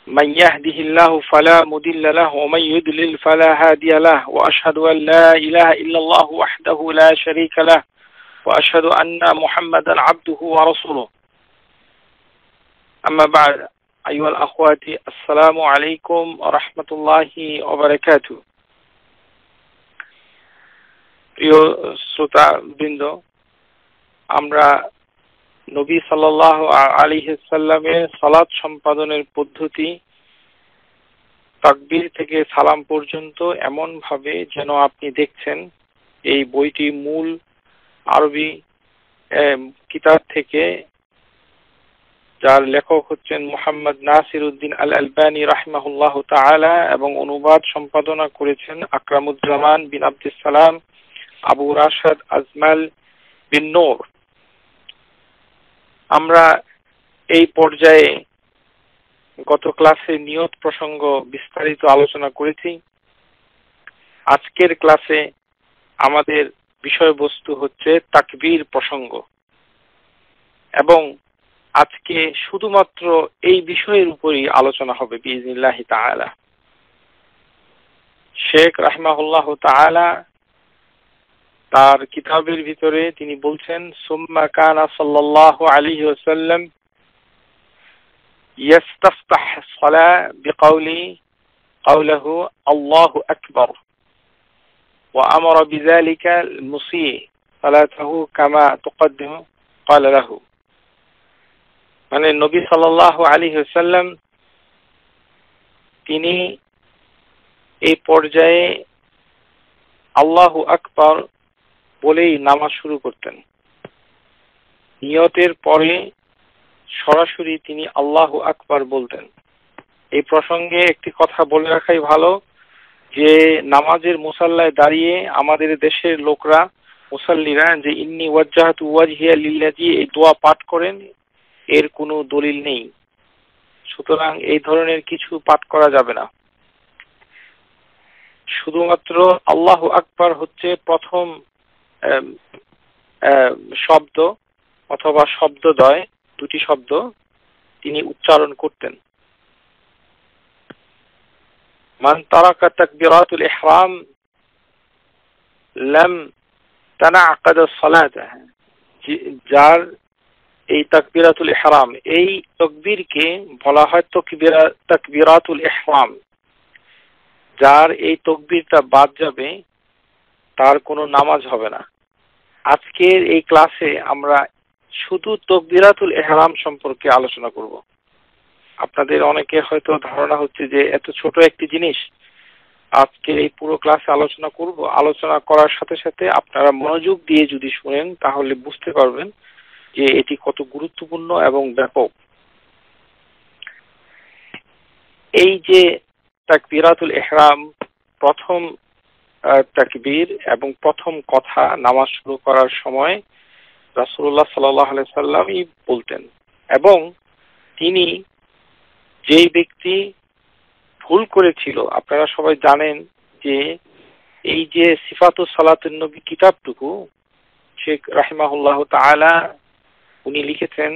من يهده الله فلا مضل له ومن يضلل فلا هادي له وأشهد أن لا إله إلا الله وحده لا شريك له وأشهد أن محمدا عبده ورسوله أما بعد أيها الأخوات السلام عليكم ورحمة الله وبركاته প্রিয় শ্রোতা বৃন্দ, আমরা নবী সাল্লাল্লাহু আলাইহি সাল্লামের সালাত সম্পাদনের পদ্ধতি তাকবীর থেকে সালাম পর্যন্ত এমন ভাবে যেন আপনি দেখছেন এই বইটি মূল আরবি কিতাব থেকে, যার লেখক হচ্ছেন মুহাম্মদ নাসিরউদ্দিন আল আলবানী রাহিমাহুল্লাহ তাআলা এবং অনুবাদ সম্পাদনা করেছেন আকরামুজ্জামান বিন আব্দুস সালাম আবু রাশাদ আজমাল বিন নূর। আমরা এই পর্যায়ে গত ক্লাসে নিয়ত প্রসঙ্গ বিস্তারিত আলোচনা করেছি। আজকের ক্লাসে আমাদের বিষয়বস্তু হচ্ছে তাকবীর প্রসঙ্গ এবং আজকে শুধুমাত্র এই বিষয়ের উপরই আলোচনা হবে বিইজনিল্লাহি তাআলা। শেখ রাহিমাহুল্লাহ তাআলা তার কিতাবের ভিতরে তিনি বলছেন, সুম্মা কানা সাল্লাল্লাহু আলাইহি ওয়াসাল্লাম ইস্তাফতাহ সালাহ বিকাউলিহি আল্লাহু আকবার ওয়া আমারা বিযালিকা আল-মুসি সালাতাহু কামা তুকদ্দিমু ক্বালা লাহু। মানে নবী সাল্লাল্লাহু আলাইহি ওয়াসাল্লাম তিনি এই পর্যায়ে আল্লাহু আকবার বলেই নামাজ শুরু করতেন। নিয়তের পরে সরাসরি তিনি আল্লাহু আকবার বলতেন। এই প্রসঙ্গে একটি কথা বলে রাখাই ভালো যে নামাজের মুসাল্লায় দাঁড়িয়ে আমাদের দেশের লোকরা মুসাল্লিরা যে ইন্নী ওয়াজ্জাহাতু ওয়াজহিয়া লিল্লাযী এই দোয়া পাঠ করেন, এর কোনো দলিল নেই। সুতরাং এই ধরনের কিছু পাঠ করা যাবে না। শুধুমাত্র আল্লাহু আকবার হচ্ছে প্রথম শব্দ অথবা শব্দদ্বয়, দুটি শব্দ তিনি উচ্চারণ করতেন। মান তারাকা তাকবীরাতুল ইহরাম লাম তানআকাদ আস-সালাত, যার এই তাকবীরাতুল ইহরাম, এই তাকবীরকে বলা হয় তাকবীরাতুল ইহরাম। যার এই তাকবীরটা বাদ যাবে তার কোনো নামাজ হবে না। আজকের এই ক্লাসে আমরা শুধু তাকবীরাতুল ইহরাম সম্পর্কে আলোচনা করব। আপনাদের অনেকে হয়তো ধারণা হচ্ছে যে এত ছোট একটি জিনিস আজকে এই পুরো ক্লাসে আলোচনা করব। আলোচনা করার সাথে সাথে আপনারা মনোযোগ দিয়ে যদি শুনেন তাহলে বুঝতে পারবেন যে এটি কত গুরুত্বপূর্ণ এবং ব্যাপক। এই যে তাকবীরাতুল ইহরাম, প্রথম তাকবীর এবং প্রথম কথা নামাজ শুরু করার সময় রাসূলুল্লাহ সাল্লাল্লাহু আলাইহি সাল্লামই বলতেন। এবং তিনি যেই ব্যক্তি ভুল করেছিল, আপনারা সবাই জানেন যে এই যে সিফাতুস সালাতুন নবী কিতাবটুকু শেখ রাহিমাহুল্লাহ তাআলা উনি লিখেছেন,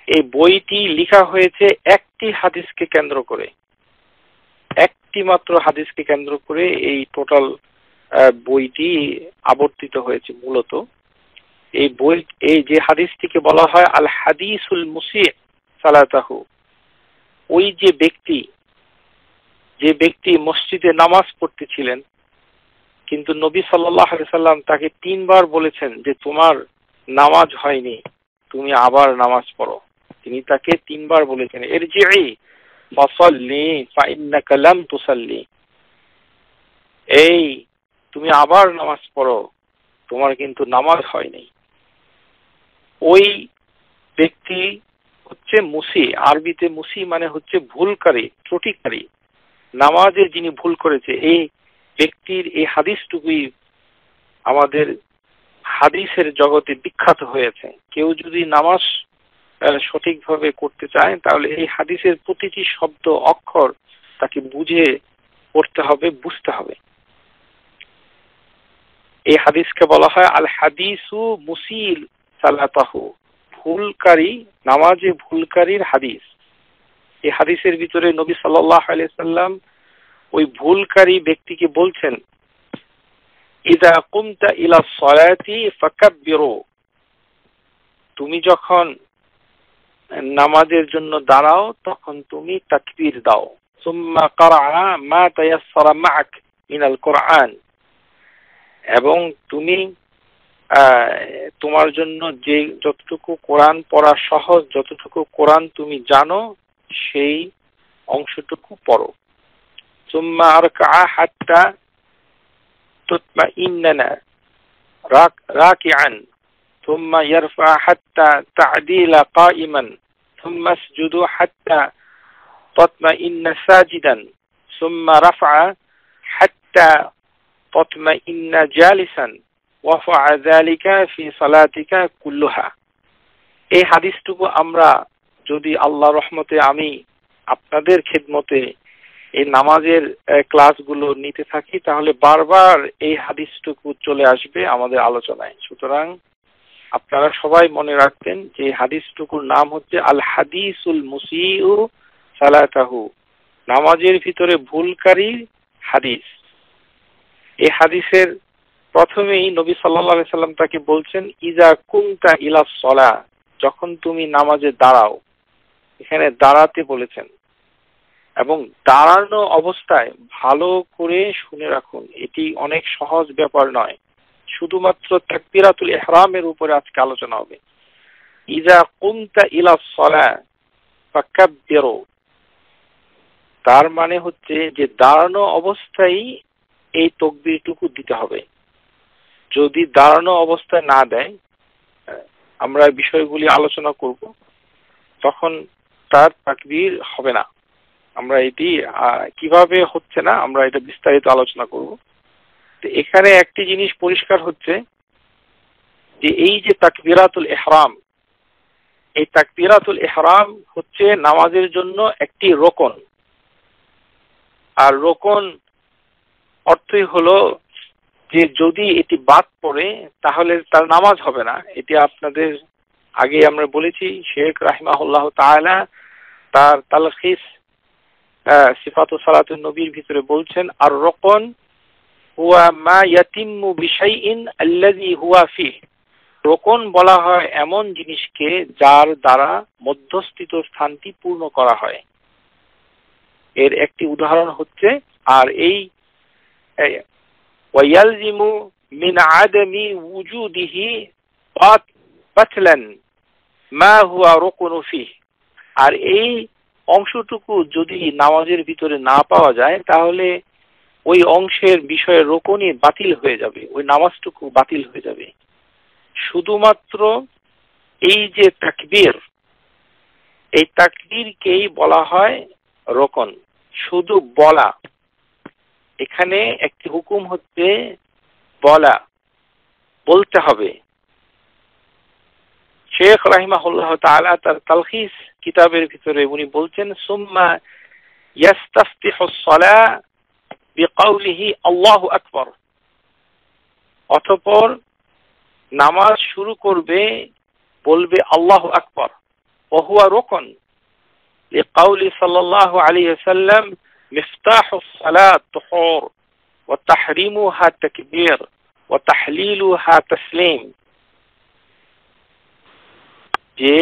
এই বইটি লেখা হয়েছে একটি হাদিসকে কেন্দ্র করে, একটি মাত্র হাদিসকে কেন্দ্র করে এই টোটাল বইটি আবর্তিত হয়েছে। মূলত এই বই, এই যে হাদিসটিকে বলা হয় আল হাদিসুল মুসি সালাতাহু, ওই যে ব্যক্তি মসজিদে নামাজ পড়তেছিলেন কিন্তু নবী সাল্লাল্লাহু আলাইহি সাল্লাম তাকে 3 বার বলেছেন যে তোমার নামাজ হয়নি, তুমি আবার নামাজ পড়ো। তিনি তাকে 3 বার বলেছেন ইরজিই ফাসাল্লি ফাইন্নাকা লাম তুসাল্লি, এই তুমি আবার নামাজ পড়ো, তোমার কিন্তু নামাজ হয়নি। ওই ব্যক্তি হচ্ছে মুসি, আরবিতে মুসি মানে হচ্ছে ভুলকারী, ত্রুটিকারী। নামাজে যিনি ভুল করেছে এই ব্যক্তির এই হাদিসটুকুই আমাদের হাদিসের জগতে বিখ্যাত হয়েছে। কেউ যদি নামাজ সঠিকভাবে করতে চায় তাহলে এই হাদিসের প্রতিটি শব্দ অক্ষর তাকে বুঝে পড়তে হবে, বুঝতে হবে। এই হাদিসকে বলা হয় আল হাদিসু মুসিল সালাতাহু, ভুলকারী, নামাজে ভুলকারীর হাদিস। এই হাদিসের ভিতরে নবী সাল্লাল্লাহু আলাইহি সাল্লাম ওই ভুলকারী ব্যক্তিকে বলছেন, ইযা কুমতা ইলা সলাতি ফাকাব্বিরু, তুমি যখন নামাজের জন্য দাঁড়াও তখন তুমি তাকবীর দাও। সুম্মা ক্বরা মা তায়াসসারা মা'আক মিনাল কুরআন, এবং তুমি তোমার জন্য যে যতটুকু কোরআন পড়া সহজ, যতটুকু কোরআন তুমি জানো সেই অংশটুকু পড়ো। সুম্মা আরকা হাত্তা তুতমাইন্না রাকিআন ثم يرفع حتى تعديل قائما ثم اسجد حتى تطمئن ساجدا ثم رفع حتى تطمئن جالسا وفعل ذلك في صلاتك كلها। এই হাদিসটুকু আমরা যদি আল্লাহ রহমতে আমি আপনাদের খেদমতে এই নামাজের ক্লাসগুলো নিতে থাকি তাহলে বারবার এই হাদিসটুকু চলে আসবে আমাদের আলোচনায়। সুতরাং আপনারা সবাই মনে রাখবেন যে হাদিসটুকুর নাম হচ্ছে আল হাদিসুল মুসিউ সালাতাহু, নামাজের ভিতরে ভুলকারী হাদিস। এই হাদিসের প্রথমেই নবী সাল্লাল্লাহু আলাইহি সাল্লাম তাকে বলছেন ইজা কুমতা ইলা সলা, যখন তুমি নামাজে দাঁড়াও, এখানে দাঁড়াতে বলেছেন। এবং দাঁড়ানো অবস্থায় ভালো করে শুনে রাখুন, এটি অনেক সহজ ব্যাপার নয়। শুধুমাত্র তাকবীরাতুল ইহরামের উপরে আজকে আলোচনা হবে। ইজা কুমতা ইলা সলা ফাকাব্বিরু, তার মানে হচ্ছে যে দাঁড়ানো অবস্থায় এই তাকবীরটুকু দিতে হবে। যদি দাঁড়ানো অবস্থায় না দেয়, আমরা বিষয়গুলি আলোচনা করব, তখন তার তাকবীর হবে না। আমরা এটি কিভাবে হচ্ছে না আমরা এটা বিস্তারিত আলোচনা করব। এখানে একটি জিনিস পরিষ্কার হচ্ছে যে এই যে তাকবীরাতুল ইহরাম, এই তাকবীরাতুল ইহরাম হচ্ছে নামাজের জন্য একটি রোকন। আর রোকন অর্থই হলো যে যদি এটি বাদ পড়ে তাহলে তার নামাজ হবে না। এটি আপনাদের আগে আমরা বলেছি, শেখ রাহিমাহুল্লাহ তাআলা তার তালখিস সিফাতুস সালাতুন নবীর ভিতরে বলছেন, আর রোকন হুয়া মা ইয়াতিম্মু বিশাইইন আল্লাযী হুয়া ফিহি, রোকন বলা হয় এমন জিনিসকে যার দ্বারা মধ্যস্থিত স্থানটি পূর্ণ করা হয়। এর একটি উদাহরণ হচ্ছে, আর এই ওয়ায়ালজিমু মিন আদামি ওয়ুজুদিহি বাতলান মা হুয়া রুকনু ফিহি, আর এই অংশটুকু যদি নামাজের ভিতরে না পাওয়া যায় তাহলে ওই অংশের বিষয়ে রোকনই বাতিল হয়ে যাবে, ওই নামাজটুকু বাতিল হয়ে যাবে। শুধুমাত্র এই যে তাকবীর, এই তাকবীরকেই বলা হয় রোকন, শুধু বলা। এখানে একটি হুকুম হচ্ছে বলা, বলতে হবে। শেখ রাহিমাহুল্লাহ তাআলা তার তালখিস কিতাবের ভিতরে উনি বলছেন, সুম্মা ইয়াস্তাফতিহুস সালাহ বিকাউলিহি আল্লাহু আকবার, অতঃপর নামাজ শুরু করবে বলবে আল্লাহু আকবার, ওয়া হুয়া রুকন লিকাউলি সাল্লাল্লাহু আলাইহি ওয়াসাল্লাম মিফতাহুস সালাত তুহুর ওয়া তাহরিমুহা তাকবীর ওয়া তাহলিলুহা তাসলিম। যে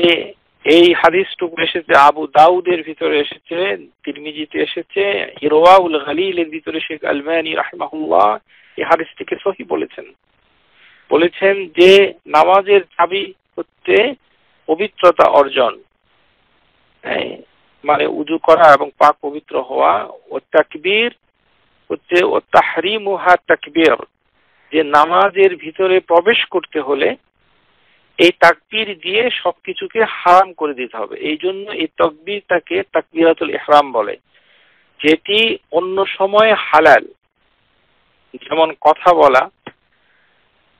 এই হাদিসটুকু এসেছে আবু দাউদের ভিতরে এসেছে, তিরমিজিতে এসেছে, ইরওয়াউল গালিলের ভিতরে শেখ আলবানী রাহিমাহুল্লাহ এই হাদিসটিকে সহিহ বলেছেন যে নামাজের চাবি হচ্ছে পবিত্রতা অর্জন, মানে উযু করা এবং পাক পবিত্র হওয়া। ও তাকবীর হচ্ছে ও তাহরিমুহা তাকবীর, যে নামাজের ভিতরে প্রবেশ করতে হলে এই তাকবীর দিয়ে সবকিছুকে হারাম করে দিতে হবে। এই জন্য এই তাকবীরটাকে তাকবীরাতুল ইহরাম বলে, যেটি অন্য সময় হালাল, যেমন কথা বলা,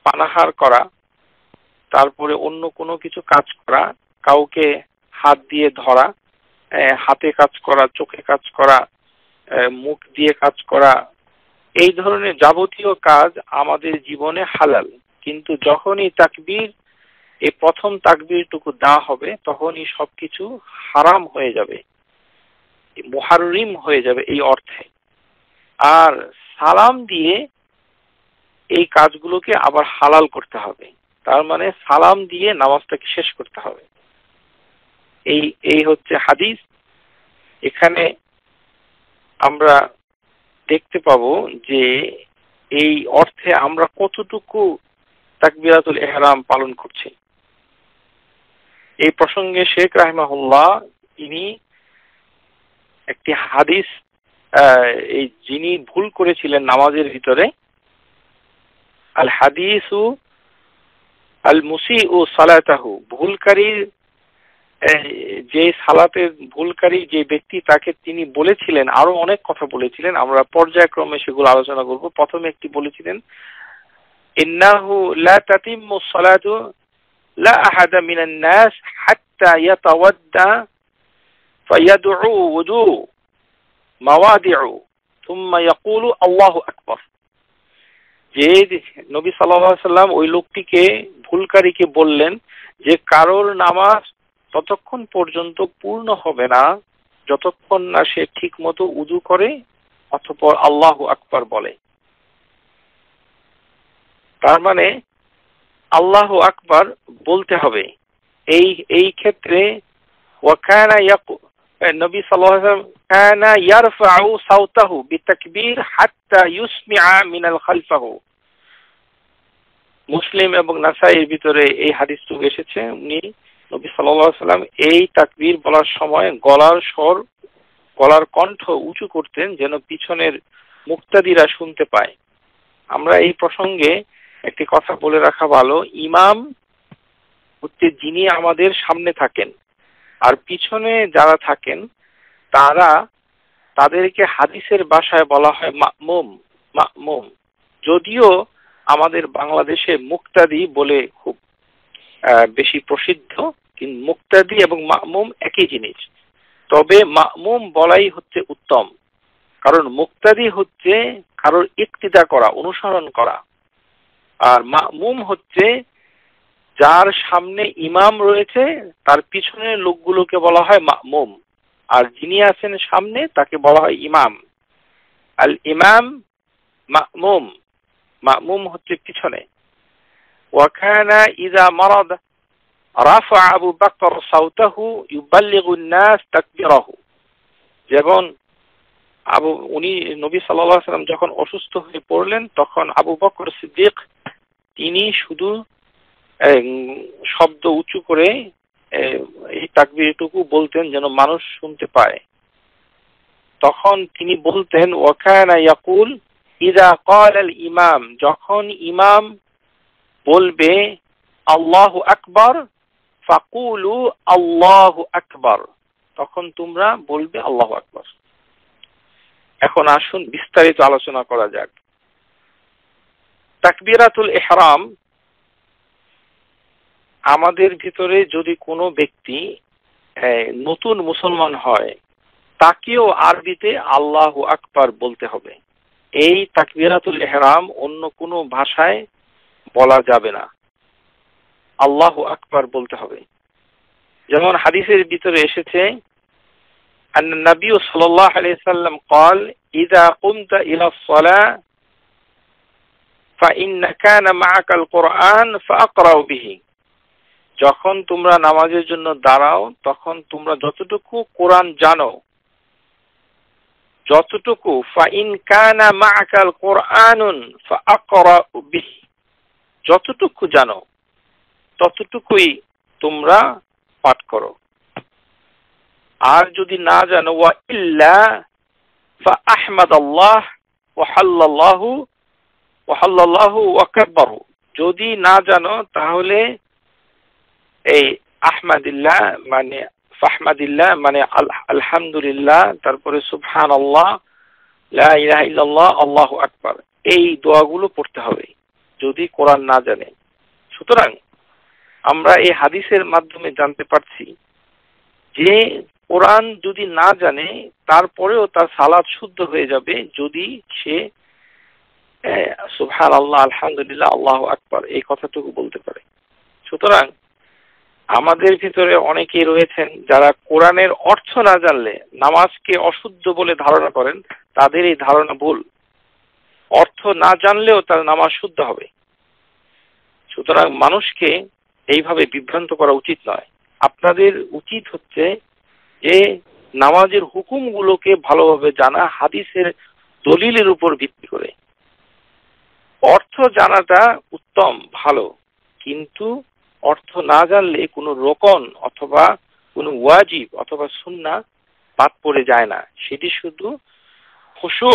পানাহার করা, তারপরে অন্য কোনো কিছু কাজ করা, কাউকে হাত দিয়ে ধরা, হাতে কাজ করা, চোখে কাজ করা, মুখ দিয়ে কাজ করা, এই ধরনের যাবতীয় কাজ আমাদের জীবনে হালাল। কিন্তু যখনই তাকবীর, এই প্রথম তাকবীরটুকু দেওয়া হবে, তখনই সবকিছু হারাম হয়ে যাবে। মুহাররিম হয়ে যাবে এই অর্থে। আর সালাম দিয়ে এই কাজগুলোকে আবার হালাল করতে হবে, তার মানে সালাম দিয়ে নামাজটাকে শেষ করতে হবে। এই এই হচ্ছে হাদিস। এখানে আমরা দেখতে পাবো যে এই অর্থে আমরা কতটুকু তাকবীরাতুল ইহরাম পালন করছি। এই প্রসঙ্গে শেখ রাহিমাহুল্লাহ তিনি একটি হাদিস, এই যিনি ভুল করেছিলেন নামাজের ভিতরে, আল হাদিসু আল মুসিউ সালাতাহু, ভুলকারীর যে সালাতের ভুলকারী যে ব্যক্তি তাকে তিনি বলেছিলেন, আরো অনেক কথা বলেছিলেন, আমরা পর্যায়ক্রমে সেগুলো আলোচনা করব। প্রথমে একটি বলেছিলেন ইন্নাহু লা তাতিম্মু সালাতু লা আহাদা মিনান নাস হাত্তা ইয়াতাওয়াদ্দা ফায়াদউ ওযু মাওয়াদিউ থুম্মা ইয়াকুলু আল্লাহু আকবার। যে নবী সাল্লাল্লাহু আলাইহি ওয়াসাল্লাম ওই লোকটিকে, ভুলকারীকে বললেন যে কারোর নামাজ ততক্ষণ পর্যন্ত পূর্ণ হবে না যতক্ষণ না সে ঠিক মতো উযু করে অতঃপর আল্লাহু আকবার বলে। তার মানে আল্লাহু আকবার বলতে হবে। এই ক্ষেত্রে ওয়াকানা নবী সাল্লাল্লাহু আলাইহি ওয়াসাল্লাম কানা ইয়ারফাউ সাওতাহু বিতাকবীর হাত্তা ইউসমিআ মিনাল খালফাহু। মুসলিম এবং নাসাইর ভিতরে এই হাদিসটুকু এসেছে। উনি নবী সাল্লাল্লাহু আলাইহি ওয়াসাল্লাম এই তাকবীর বলার সময় গলার কণ্ঠ উঁচু করতেন যেন পিছনের মুক্তাদিরা শুনতে পায়। আমরা এই প্রসঙ্গে একটি কথা বলে রাখা ভালো, ইমাম হচ্ছে যিনি আমাদের সামনে থাকেন, আর পিছনে যারা থাকেন তাদেরকে হাদিসের ভাষায় বলা হয় মা'মুম। যদিও আমাদের বাংলাদেশে মুক্তাদি বলে খুব বেশি প্রসিদ্ধ, কিন্তু মুক্তাদি এবং মা'মুম একই জিনিস। তবে মা'মুম বলাই হচ্ছে উত্তম, কারণ মুক্তাদি হচ্ছে কারোর ইক্তিদা করা, অনুসরণ করা, আর মা'মুম হচ্ছে যার সামনে ইমাম রয়েছে তার পিছনের লোকগুলোকে বলা হয় মা'মুম, আর যিনি আছেন সামনে তাকে বলা হয় ইমাম। আল ইমাম মা'মুম হচ্ছে পিছনে। ওয়াকানা ইযা মারাদ রাফা আবু বকর সাওতাহু ইউবাল্লিগুন নাস তাকবীরাহু। যেমন উনি নবী সাল্লাল্লাহু আলাইহি ওয়াসাল্লাম যখন অসুস্থ হয়ে পড়লেন তখন আবু বকর সিদ্দিক তিনি শুধু শব্দ উঁচু করে এই তাকবীরটুকু বলতেন যেন মানুষ শুনতে পায়। তখন তিনি বলতেন ওয়াকানা ইয়াকুল ইযা ক্বালা আল ইমাম, যখন ইমাম বলবে আল্লাহু আকবার ফাকুলু আল্লাহু আকবার, তখন তোমরা বলবে আল্লাহু আকবার। এখন আসুন বিস্তারিত আলোচনা করা যাক। তাকবীরাতুল ইহরাম আমাদের ভিতরে যদি কোনো ব্যক্তি নতুন মুসলমান হয় তাকেও আরবিতে আল্লাহু আকবার বলতে হবে। এই তাকবীরাতুল ইহরাম অন্য কোনো ভাষায় বলা যাবে না, আল্লাহু আকবার বলতে হবে। যেমন হাদিসের ভিতরে এসেছে আন নবী সাল্লাল্লাহু আলাইহি সাল্লাম قال اذا قمت الى الصلاه فان كان معك القران فاقرأ به। যখন তোমরা নামাজের জন্য দাঁড়াও তখন তোমরা যতটুকু কোরআন জানো, যতটুকু ফাইন কানা মা'আকাল কুরআনুন ফাআকরাউ বিহি, যতটুকু জানো ততটুকুই তোমরা পাঠ করো। আর যদি না জানো ওয়া ইল্লা ফাআহমাদাল্লাহ ওয়া হাল্লাল্লাহু ওয়া কাব্বারু, যদি না জানো তাহলে এই আহমাদিল্লাহ মানে ফাহমাদিল্লাহ মানে আলহামদুলিল্লাহ, তারপরে সুবহানাল্লাহ, লা ইলাহা ইল্লাল্লাহ, আল্লাহু আকবার, এই দোয়াগুলো পড়তে হবে যদি কোরআন না জানে। সুতরাং আমরা এই হাদিসের মাধ্যমে জানতে পারছি যে কোরআন যদি না জানে তারপরেও তার সালাত শুদ্ধ হয়ে যাবে যদি সে সুবহানাল্লাহ, আলহামদুলিল্লাহ, আল্লাহু আকবার এই কথাটুকু বলতে পারে। সুতরাং আমাদের ভিতরে অনেকেই রয়েছেন যারা কোরআনের অর্থ না জানলে নামাজকে অশুদ্ধ বলে ধারণা করেন। তাদের এই ধারণা ভুল। অর্থ না জানলেও তার নামাজ শুদ্ধ হবে। সুতরাং মানুষকে এইভাবে বিভ্রান্ত করা উচিত নয়। আপনাদের উচিত হচ্ছে যে নামাজের হুকুমগুলোকে ভালোভাবে জানা, হাদিসের দলিলের উপর ভিত্তি করে। অর্থ জানাটা উত্তম, ভালো, কিন্তু অর্থ না জানলে কোনো রোকন অথবা কোনো ওয়াজিব অথবা সুন্নাহ বাদ পড়ে যায় না। সেটি শুধু খুশু,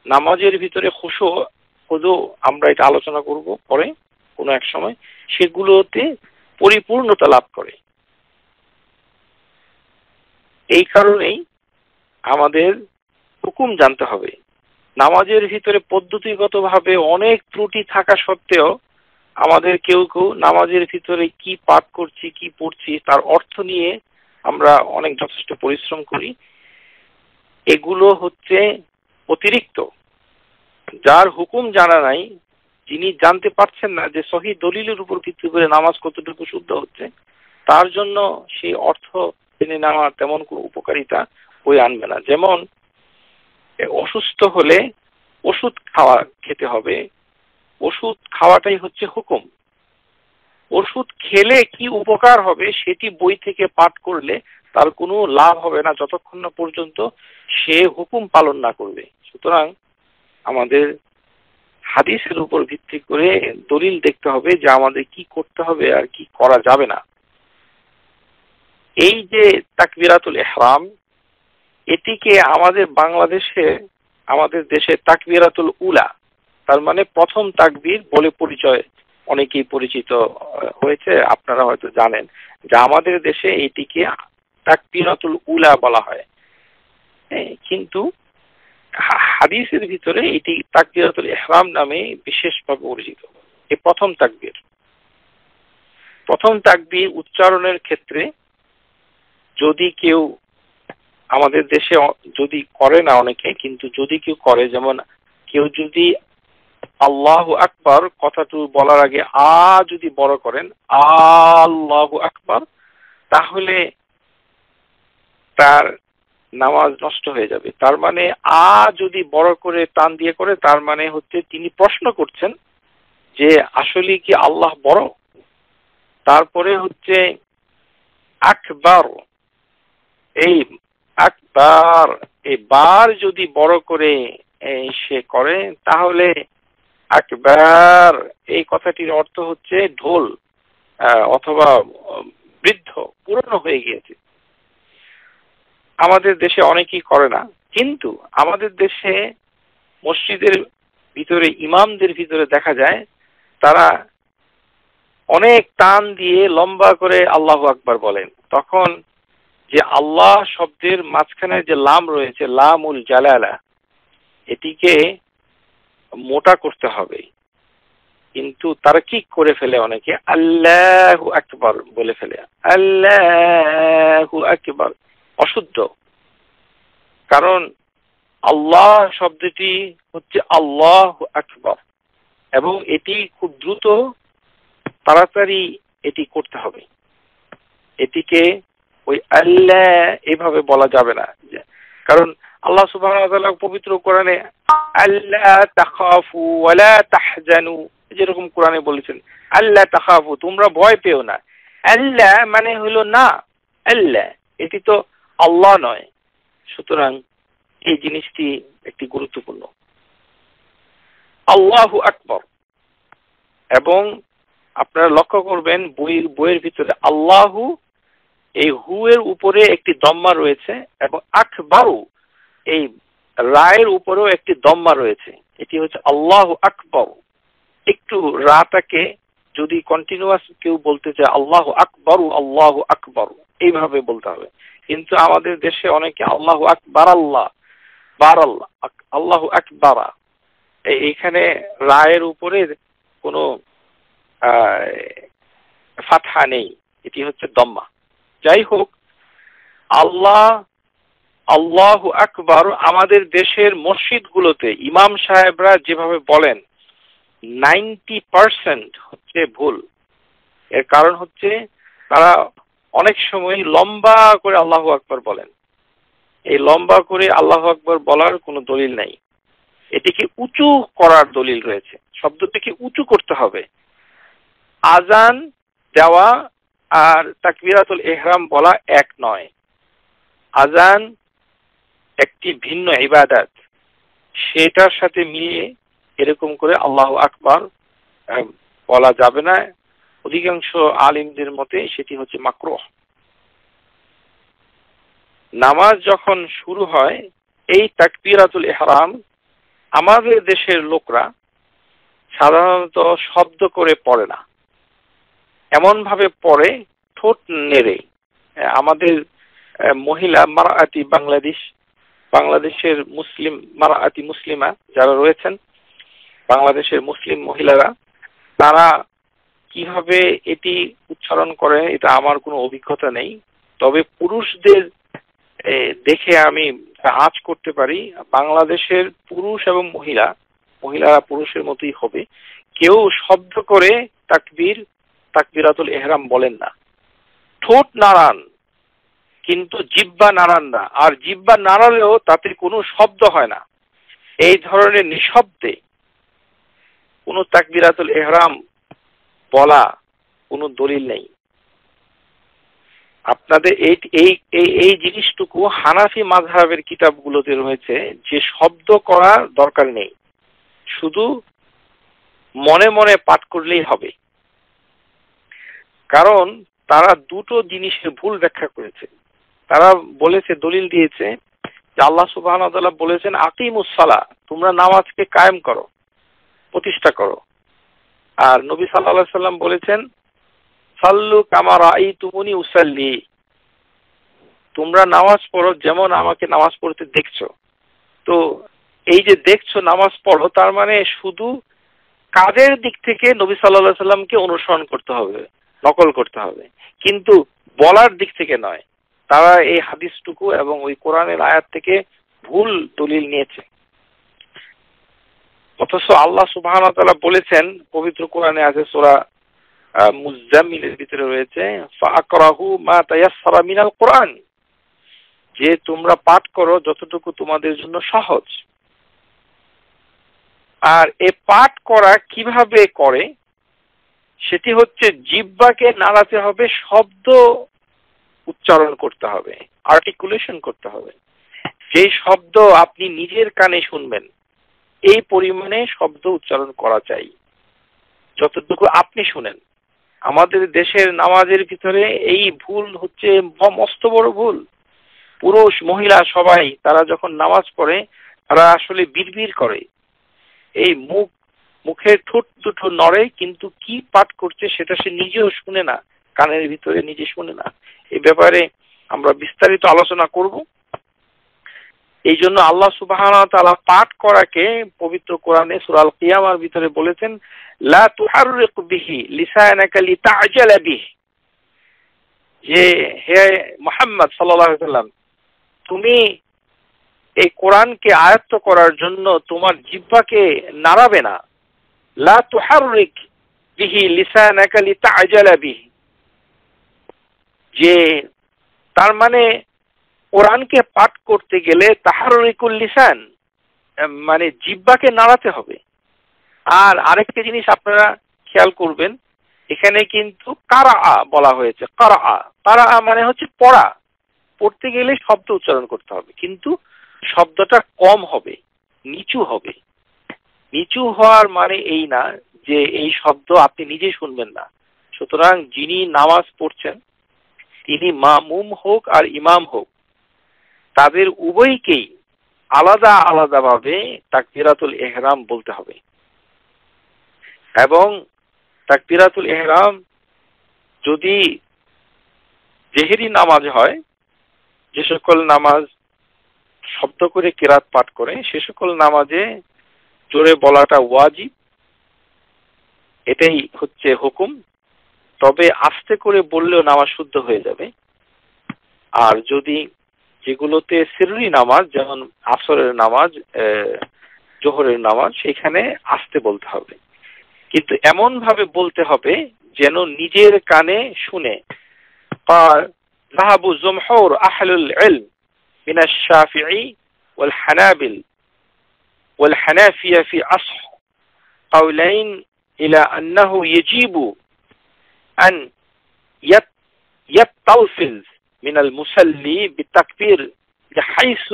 নামাজের ভিতরে খুশু, খুদু, আমরা এটা আলোচনা করব পরে কোনো এক সময়, সেগুলোতে পরিপূর্ণতা লাভ করে। এই কারণেই আমাদের হুকুম জানতে হবে। নামাজের ভিতরে পদ্ধতিগতভাবে অনেক ত্রুটি থাকা সত্ত্বেও আমাদের কেউ কেউ নামাজের ভিতরে কি পাঠ করছি, কি পড়ছি তার অর্থ নিয়ে আমরা অনেক যথেষ্ট পরিশ্রম করি। এগুলো হচ্ছে অতিরিক্ত। যার হুকুম জানা নাই, যিনি জানতে পারছেন না যে সহিহ দলিলের উপর ভিত্তি করে নামাজ কতটুকু শুদ্ধ হচ্ছে, তার জন্য সেই অর্থ জেনে নেওয়া তেমন কোনো উপকারিতা বয়ে আনবে না। যেমন অসুস্থ হলে ওষুধ খেতে হবে, ওষুধ খাওয়াটাই হচ্ছে হুকুম। ওষুধ খেলে কি উপকার হবে সেটি বই থেকে পাঠ করলে তার কোনো লাভ হবে না যতক্ষণ না পর্যন্ত সে হুকুম পালন না করবে। সুতরাং আমাদের হাদিসের উপর ভিত্তি করে দলিল দেখতে হবে যে আমাদের কি করতে হবে আর কি করা যাবে না। এই যে তাকবীরাতুল ইহরাম, এটিকে আমাদের দেশে তাকবীরাতুল উলা, তার মানে প্রথম তাকবীর বলে পরিচয় অনেকেই পরিচিত হয়েছে। আপনারা হয়তো জানেন যে আমাদের দেশে এটিকে তাকবীরাতুল উলা বলা হয়, কিন্তু হাদিসের ভিতরে এটি তাকবীরাতুল ইহরাম নামে বিশেষভাবে পরিচিত। এই প্রথম তাকবীর উচ্চারণের ক্ষেত্রে যদি কেউ, আমাদের দেশে যদি করে না অনেকে, কিন্তু যদি কেউ করে, যেমন কেউ যদি আল্লাহু আকবার কথাটু বলার আগে যদি বড় করেন আল্লাহু আকবার, তাহলে তার নামাজ নষ্ট হয়ে যাবে। তার মানে যদি বড় করে টান দিয়ে করে, তার মানে হচ্ছে তিনি প্রশ্ন করছেন যে আসলে কি আল্লাহ বড়। তারপরে হচ্ছে আকবার, এই আকবার, এই বার যদি বড় করে সে করে, তাহলে আকবার এই কথাটির অর্থ হচ্ছে ঢোল অথবা বৃদ্ধ, পুরনো হয়ে গিয়েছে। আমাদের দেশে অনেকেই করে না, কিন্তু আমাদের দেশে মসজিদের ভিতরে ইমামদের ভিতরে দেখা যায় তারা অনেক টান দিয়ে লম্বা করে আল্লাহু আকবার বলেন। তখন যে আল্লাহ শব্দের মাঝখানে যে লাম রয়েছে, লামুল জালালা, এটিকে মোটা করতে হবে, কিন্তু তারা কি করে ফেলে, অনেকে আল্লাহু আকবার বলে ফেলে। আল্লাহু আকবার অশুদ্ধ, কারণ আল্লাহ শব্দটি হচ্ছে আল্লাহু আকবার, এবং এটি খুব দ্রুত তাড়াতাড়ি এটি করতে হবে। এটিকে ওই আল্লাহ এভাবে বলা যাবে না, কারণ আল্লাহ সুবহানাহু ওয়া তাআলা পবিত্র কোরআনে আল্লা তাখাফু ওয়া লা তাহজানু, যেরকম কোরআনে বলেছেন আল্লা তাখাফু, তোমরা ভয় পেও না। আল্লাহ মানে হলো না, আল্লাহ এটি তো আল্লাহ নয়। সুতরাং এই জিনিসটি একটি গুরুত্বপূর্ণ। আল্লাহু আকবার, এবং আপনারা লক্ষ্য করবেন বইয়ের ভিতরে আল্লাহু, এই হু এর উপরে একটি দম্মা রয়েছে, এবং আকবারু এই রায়ের উপরেও একটি দম্মা রয়েছে। এটি হচ্ছে আল্লাহু আকবার। একটু রাটাকে যদি কন্টিনিউয়াস কেউ বলতে চায় আল্লাহু আকবারু আল্লাহু আকবারু এইভাবে বলতে হবে, কিন্তু আমাদের দেশে অনেকে আল্লাহু আকবার আল্লাহ বার আল্লাহ আল্লাহু আকবারা, এইখানে রায়ের উপরে কোনো ফাতহা নেই, এটি হচ্ছে দম্মা। যাই হোক, আল্লাহু আকবার আমাদের দেশের মসজিদগুলোতে ইমাম সাহেবরা যেভাবে বলেন 90% হচ্ছে ভুল। এর কারণ হচ্ছে তারা অনেক সময় লম্বা করে আল্লাহু আকবার বলেন। এই লম্বা করে আল্লাহু আকবার বলার কোনো দলিল নাই, এটিকে উঁচু করার দলিল রয়েছে। শব্দটিকে উঁচু করতে হবে। আজান দেওয়া আর তাকবীরাতুল ইহরাম বলা এক নয়। আজান একটি ভিন্ন ইবাদত, সেটার সাথে মিলিয়ে এরকম করে আল্লাহু আকবার বলা যাবে না। অধিকাংশ আলিমদের মতে সেটি হচ্ছে মাকরুহ। নামাজ যখন শুরু হয়, এই তাকবীরাতুল ইহরাম আমাদের দেশের লোকরা সাধারণত শব্দ করে পড়ে না, এমন ভাবে পড়ে ঠোঁট নেড়ে। আমাদের মহিলা মারাআতি বাংলাদেশের মুসলিম মারাআতি মুসলিমা যারা রয়েছেন, বাংলাদেশের মুসলিম মহিলারা, তারা কিভাবে এটি উচ্চারণ করে এটা আমার কোনো অভিজ্ঞতা নেই। তবে পুরুষদের দেখে আমি আঁচ করতে পারি, বাংলাদেশের পুরুষ এবং মহিলারা পুরুষের মতোই হবে। কেউ শব্দ করে তাকবীরাতুল ইহরাম বলেন না, ঠোঁট নাড়ান কিন্তু জিহ্বা নাড়ান না, আর জিহ্বা নাড়ালেও তাতে কোনো শব্দ হয় না। এই ধরনের নিঃশব্দে কোনো তাকবীরাতুল ইহরাম বলা কোনো দলিল নেই। আপনাদের এই জিনিসটুকু হানাফি মাযহাবের কিতাবগুলোতে রয়েছে যে শব্দ করার দরকার নেই, শুধু মনে মনে পাঠ করলেই হবে। কারণ তারা দুটো জিনিসের ভুল ব্যাখ্যা করেছে। তারা বলেছে, দলিল দিয়েছে যে আল্লাহ সুবহানাহু ওয়া তাআলা বলেছেন আকিমুস সালাহ, তোমরা নামাজকে কায়েম করো, প্রতিষ্ঠা করো। আর নবী সাল্লাল্লাহু আলাইহি সাল্লাম বলেছেন সাল্লু কামা রাআইতুমুনি উসাল্লি, তোমরা নামাজ পড়ো যেমন আমাকে নামাজ পড়তে দেখছো। তো এই যে দেখছো নামাজ পড়ো, তার মানে শুধু কাজের দিক থেকে নবী সাল্লাল্লাহু আলাইহি সাল্লামকে অনুসরণ করতে হবে, নকল করতে হবে, কিন্তু বলার দিক থেকে নয়। তারা এই হাদিসটুকু এবং ওই কোরআনের আয়াত থেকে ভুল দলিল নিয়েছে। অথচ আল্লাহ সুবহানাহু ওয়া তাআলা বলেছেন, পবিত্র কোরআনে আছে সূরা মুজাম্মিলের ভিতরে রয়েছে ফাকরাহু মা তায়াসসারা মিনাল কোরআন, যে তোমরা পাঠ করো যতটুকু তোমাদের জন্য সহজ। আর এই পাঠ করা কিভাবে করে, সেটি হচ্ছে জিহ্বাকে নাড়াতে হবে, শব্দ উচ্চারণ করতে হবে, আর্টিকুলেশন করতে হবে। যে শব্দ আপনি নিজের কানে শুনবেন এই পরিমাণে শব্দ উচ্চারণ করা চাই, যতটুকু আপনি শুনেন। আমাদের দেশের নামাজের ভিতরে এই ভুল হচ্ছে মস্ত বড় ভুল। পুরুষ মহিলা সবাই তারা যখন নামাজ পড়ে তারা আসলে বিড়বিড় করে, এই মুখের ঠোঁট দুটো নড়ে, কিন্তু কি পাঠ করছে সেটা সে নিজেও শুনে না, কানের ভিতরে নিজে শুনে না। এই ব্যাপারে আমরা বিস্তারিত আলোচনা করব। এই জন্য আল্লাহ সুবহানাহু ওয়া তাআলা পাঠ করাকে পবিত্র কোরআনে সূরা আল কিয়ামার ভিতরে বলেছেন লা তুহাররিক বিহি লিসানাকা লিতা'জালা বিহি, যে হে মুহাম্মদ সাল্লাল্লাহু আলাইহি ওয়াসাল্লাম, তুমি এই কোরআনকে আয়ত্ত করার জন্য তোমার জিহ্বাকে নাড়াবে না। লা তুহাররিক বিহি লিসানাকা লিতা'জালা বিহি, যে তার মানে কোরআনকে পাঠ করতে গেলে তাহাররিকুল লিসান, মানে জিহ্বাকে নাড়াতে হবে। আর আরেকটা জিনিস আপনারা খেয়াল করবেন, এখানে কিন্তু কারাআ বলা হয়েছে। কারাআ মানে হচ্ছে পড়া, পড়তে গেলে শব্দ উচ্চারণ করতে হবে, কিন্তু শব্দটা কম হবে, নিচু হবে। নিচু হওয়ার মানে এই না যে এই শব্দ আপনি নিজে শুনবেন না। সুতরাং যিনি নামাজ পড়ছেন, তিনি মামুম হোক আর ইমাম হোক, তাদের উভয়কেই আলাদা আলাদাভাবে তাকবীরাতুল ইহরাম বলতে হবে। এবং তাকবীরাতুল ইহরাম যদি জেহেরি নামাজ হয়, যে সকল নামাজ শব্দ করে কিরাত পাঠ করে, সে সকল নামাজে জোরে বলাটা ওয়াজিব, এটাই হচ্ছে হুকুম। তবে আস্তে করে বললেও নামাজ শুদ্ধ হয়ে যাবে। আর যদি যেগুলোতে সিররি নামাজ, যেমন আসরের নামাজ, জোহরের নামাজ, সেখানে আস্তে বলতে হবে, কিন্তু এমন ভাবে বলতে হবে যেন নিজের কানে শুনে, قال ذهب جمهور أهل العلم من الشافعي والحنابل والحنافية في أصح قولين إلى أنه يجب أن يتلفظ من المصلي بالتكبير بحيث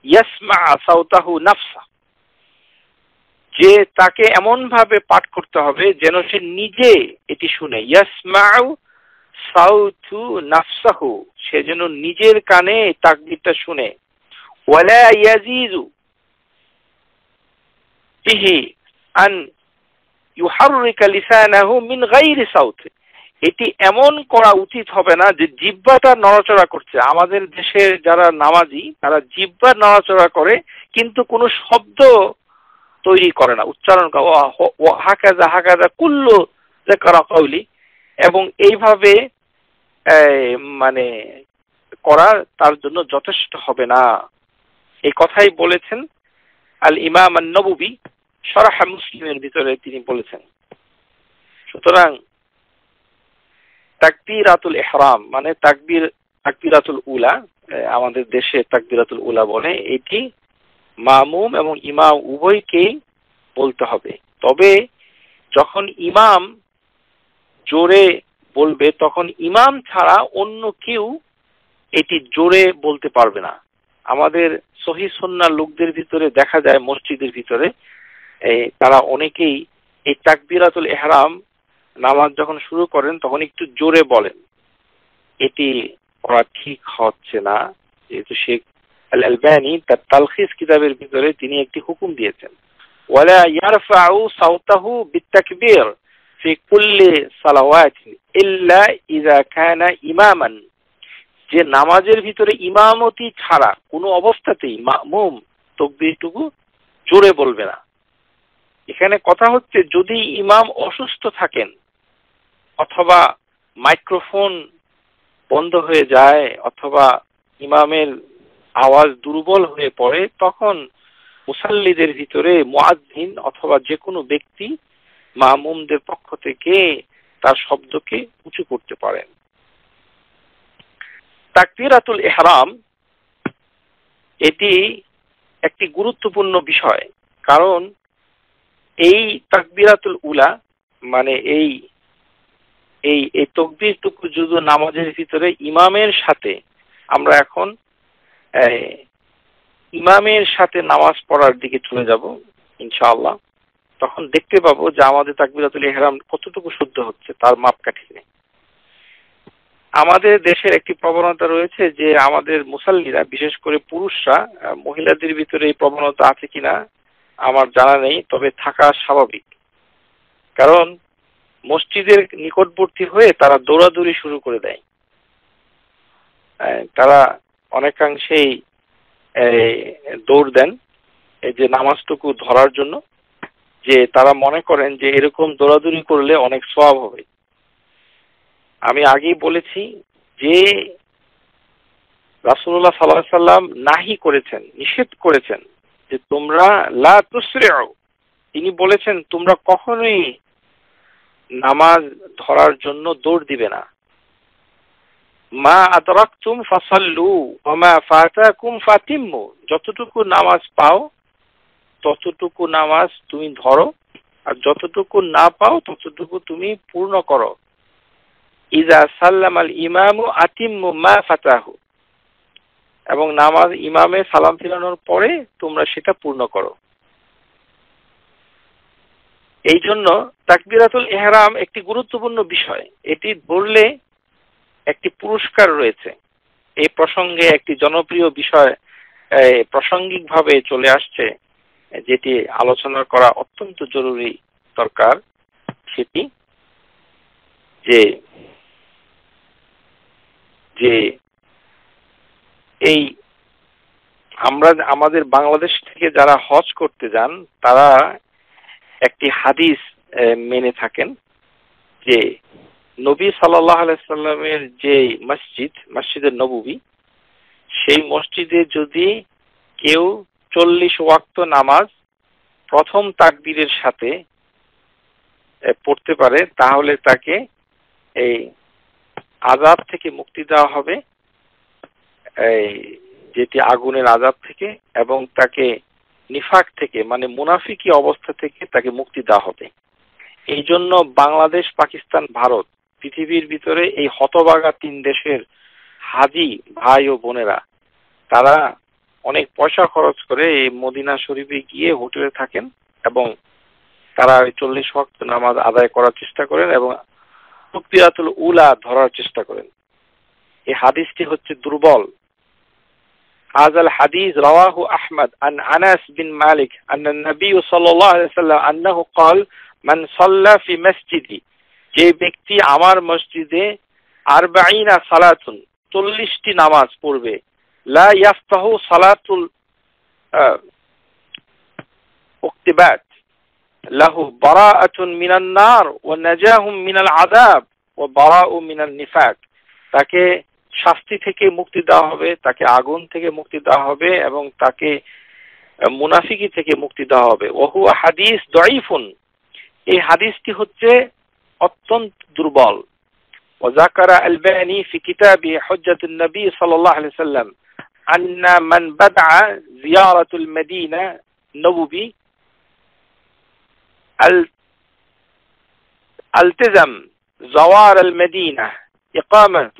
يسمع صوته نفسه, যে তাকে এমন ভাবে পাঠ করতে হবে যেন সে নিজে এটি শুনে, ইয়াসমাউ সাউতু নাফসাহু, সে যেন নিজের কানে তাকবীরটা শুনে, ওয়ালা ইয়াজিজু বিহি আন ইউহাররিকা লিসানাহু মিন গায়রি সাউত, এটি এমন করা উচিত হবে না যে জিহ্বাটা নড়াচড়া করছে। আমাদের দেশের যারা নামাজি তারা জিহ্বা নড়াচড়া করে কিন্তু কোনো শব্দ তৈরি করে না, উচ্চারণ করে হাকাজা হাকাজা কুল্লু যাকরা কাউলি, এবং এইভাবে মানে করা তার জন্য যথেষ্ট হবে না। এই কথাই বলেছেন আল ইমাম আন-নববী শরহ মুসলিমের ভিতরে, তিনি বলেছেন। সুতরাং তাকবীরাতুল ইহরাম মানে তাকবীরাতুল উলা, আমাদের দেশে তাকবীরাতুল উলা বলে, এটি মামুম এবং ইমাম উভয়কেই বলতে হবে। তবে যখন ইমাম জোরে বলবে তখন ইমাম ছাড়া অন্য কেউ এটি জোরে বলতে পারবে না। আমাদের সহিহ সুন্নাহ লোকদের ভিতরে দেখা যায় মসজিদের ভিতরে তারা অনেকেই এই তাকবীরাতুল ইহরাম নামাজ যখন শুরু করেন তখন একটু জোরে বলেন। এটি করা ঠিক হচ্ছে না, যেহেতু শেখ আল আলবানী তার তালখিস কিতাবের ভিতরে তিনি একটি হুকুম দিয়েছেন, ওয়ালা ইয়ারফাউ সাওতাহু বিতাকবীর ফি কুল্লি সালাওয়াতি ইল্লা ইযা কানা ইমামান, যে নামাজের ভিতরে ইমামতি ছাড়া কোনো অবস্থাতেই মামুম তাকবীরটুকু জোরে বলবে না। এখানে কথা হচ্ছে যদি ইমাম অসুস্থ থাকেন অথবা মাইক্রোফোন বন্ধ হয়ে যায় অথবা ইমামের আওয়াজ দুর্বল হয়ে পড়ে, তখন মুসাল্লিদের ভিতরে মুয়াজ্জিন অথবা যে কোনো ব্যক্তি মামুমদের পক্ষ থেকে তার শব্দকে উঁচু করতে পারেন। তাকবীরাতুল ইহরাম এটি একটি গুরুত্বপূর্ণ বিষয়, কারণ এই তাকবীরাতুল উলা মানে এই তাকবীরটুকু যদি নামাজের ভিতরে ইমামের সাথে, আমরা এখন ইমামের সাথে নামাজ পড়ার দিকে চলে যাব ইনশাআল্লাহ, তখন দেখতে পাবো যে আমাদের তাকবীরাতুল ইহরাম কতটুকু শুদ্ধ হচ্ছে তার মাপকাঠি নেই। আমাদের দেশের একটি প্রবণতা রয়েছে যে আমাদের মুসাল্লিরা, বিশেষ করে পুরুষরা, মহিলাদের ভিতরে এই প্রবণতা আছে কিনা আমার জানা নেই, তবে থাকা স্বাভাবিক, কারণ মসজিদের নিকটবর্তী হয়ে তারা দৌড়াদৌড়ি শুরু করে দেয়। তারা অনেকাংশেই দৌড় দেন এই যে নামাজটুকু ধরার জন্য, যে তারা মনে করেন যে এরকম দৌড়াদৌড়ি করলে অনেক সওয়াব হবে। আমি আগেই বলেছি যে রাসূলুল্লাহ সাল্লাল্লাহু আলাইহি সাল্লাম নাহি করেছেন, নিষেধ করেছেন যে তোমরা লা তুসরিউ, তিনি বলেছেন তোমরা কখনোই নামাজ ধরার জন্য দৌড় দিবে না। মা আদরাকতুম ফাসাল্লু ওয়া মা ফাতাকুম ফাতিম্মু, যতটুকু নামাজ পাও ততটুকু নামাজ তুমি ধরো, আর যতটুকু না পাও ততটুকু তুমি পূর্ণ করো। ইযা সাল্লামাল ইমামু আতিম্মু মা ফাতাহু, এবং নামাজ ইমামে সালাম ফিরানোর পরে তোমরা সেটা পূর্ণ করো। এই জন্য তাকবীরাতুল ইহরাম একটি গুরুত্বপূর্ণ বিষয়। এটি বললে একটি পুরস্কার রয়েছে। এই প্রসঙ্গে একটি জনপ্রিয় বিষয় প্রাসঙ্গিকভাবে চলে আসছে, যেটি আলোচনা করা অত্যন্ত জরুরি দরকার, সেটি যে এই আমরা আমাদের বাংলাদেশ থেকে যারা হজ করতে যান তারা একটি হাদিস মেনে থাকেন যে নবী সাল্লাল্লাহু আলাইহি সাল্লামের যে মসজিদে নববী, সেই মসজিদে যদি কেউ 40 ওয়াক্ত নামাজ প্রথম তাকবীরের সাথে পড়তে পারে তাহলে তাকে এই আযাব থেকে মুক্তি দেওয়া হবে, এই যেটি আগুনের আযাব থেকে, এবং তাকে নিফাক থেকে মানে মুনাফিকি অবস্থা থেকে তাকে মুক্তি দেওয়া হবে। এই জন্য বাংলাদেশ, পাকিস্তান, ভারত পৃথিবীর ভিতরে এই হতভাগা 3 দেশের হাজি ভাই ও বোনেরা তারা অনেক পয়সা খরচ করে এই মদিনা শরীফে গিয়ে হোটেলে থাকেন এবং তারা 40 ওয়াক্ত নামাজ আদায় করার চেষ্টা করেন এবং তাকবীরাতুল উলা ধরার চেষ্টা করেন। এই হাদিসটি হচ্ছে দুর্বল। هذا الحديث رواه أحمد عن أنس بن مالك أن النبي صلى الله عليه وسلم أنه قال من صلى في مسجدي যে ব্যক্তি আমার মসজিদে 40 সালাতুন 40টি নামাজ পড়বে, লা ইয়াফতাহু সালাতুল উক্তিবাত লাহু বারাআতুন মিনান নার ওয়া নাজাহুম মিনাল আযাব ওয়া বারাউ মিনান নিফাক, তাকে শাস্তি থেকে মুক্তি দেওয়া হবে, তাকে আগুন থেকে মুক্তি দেওয়া হবে এবং তাকে মুনাফিকি থেকে মুক্তি দেওয়া হবে। ওয়া হুয়া হাদিস দাঈফুন, এই হাদিসটি হচ্ছে অত্যন্ত দুর্বল। ওয়া যাকারা আলবানী ফি কিতাবি হুজ্জাতুন নবী সাল্লাল্লাহু আলাইহি ওয়াসাল্লাম আন্না মান বাদআ জিয়ারাতুল মদিনা নববী التزم زوار المدينة إقامة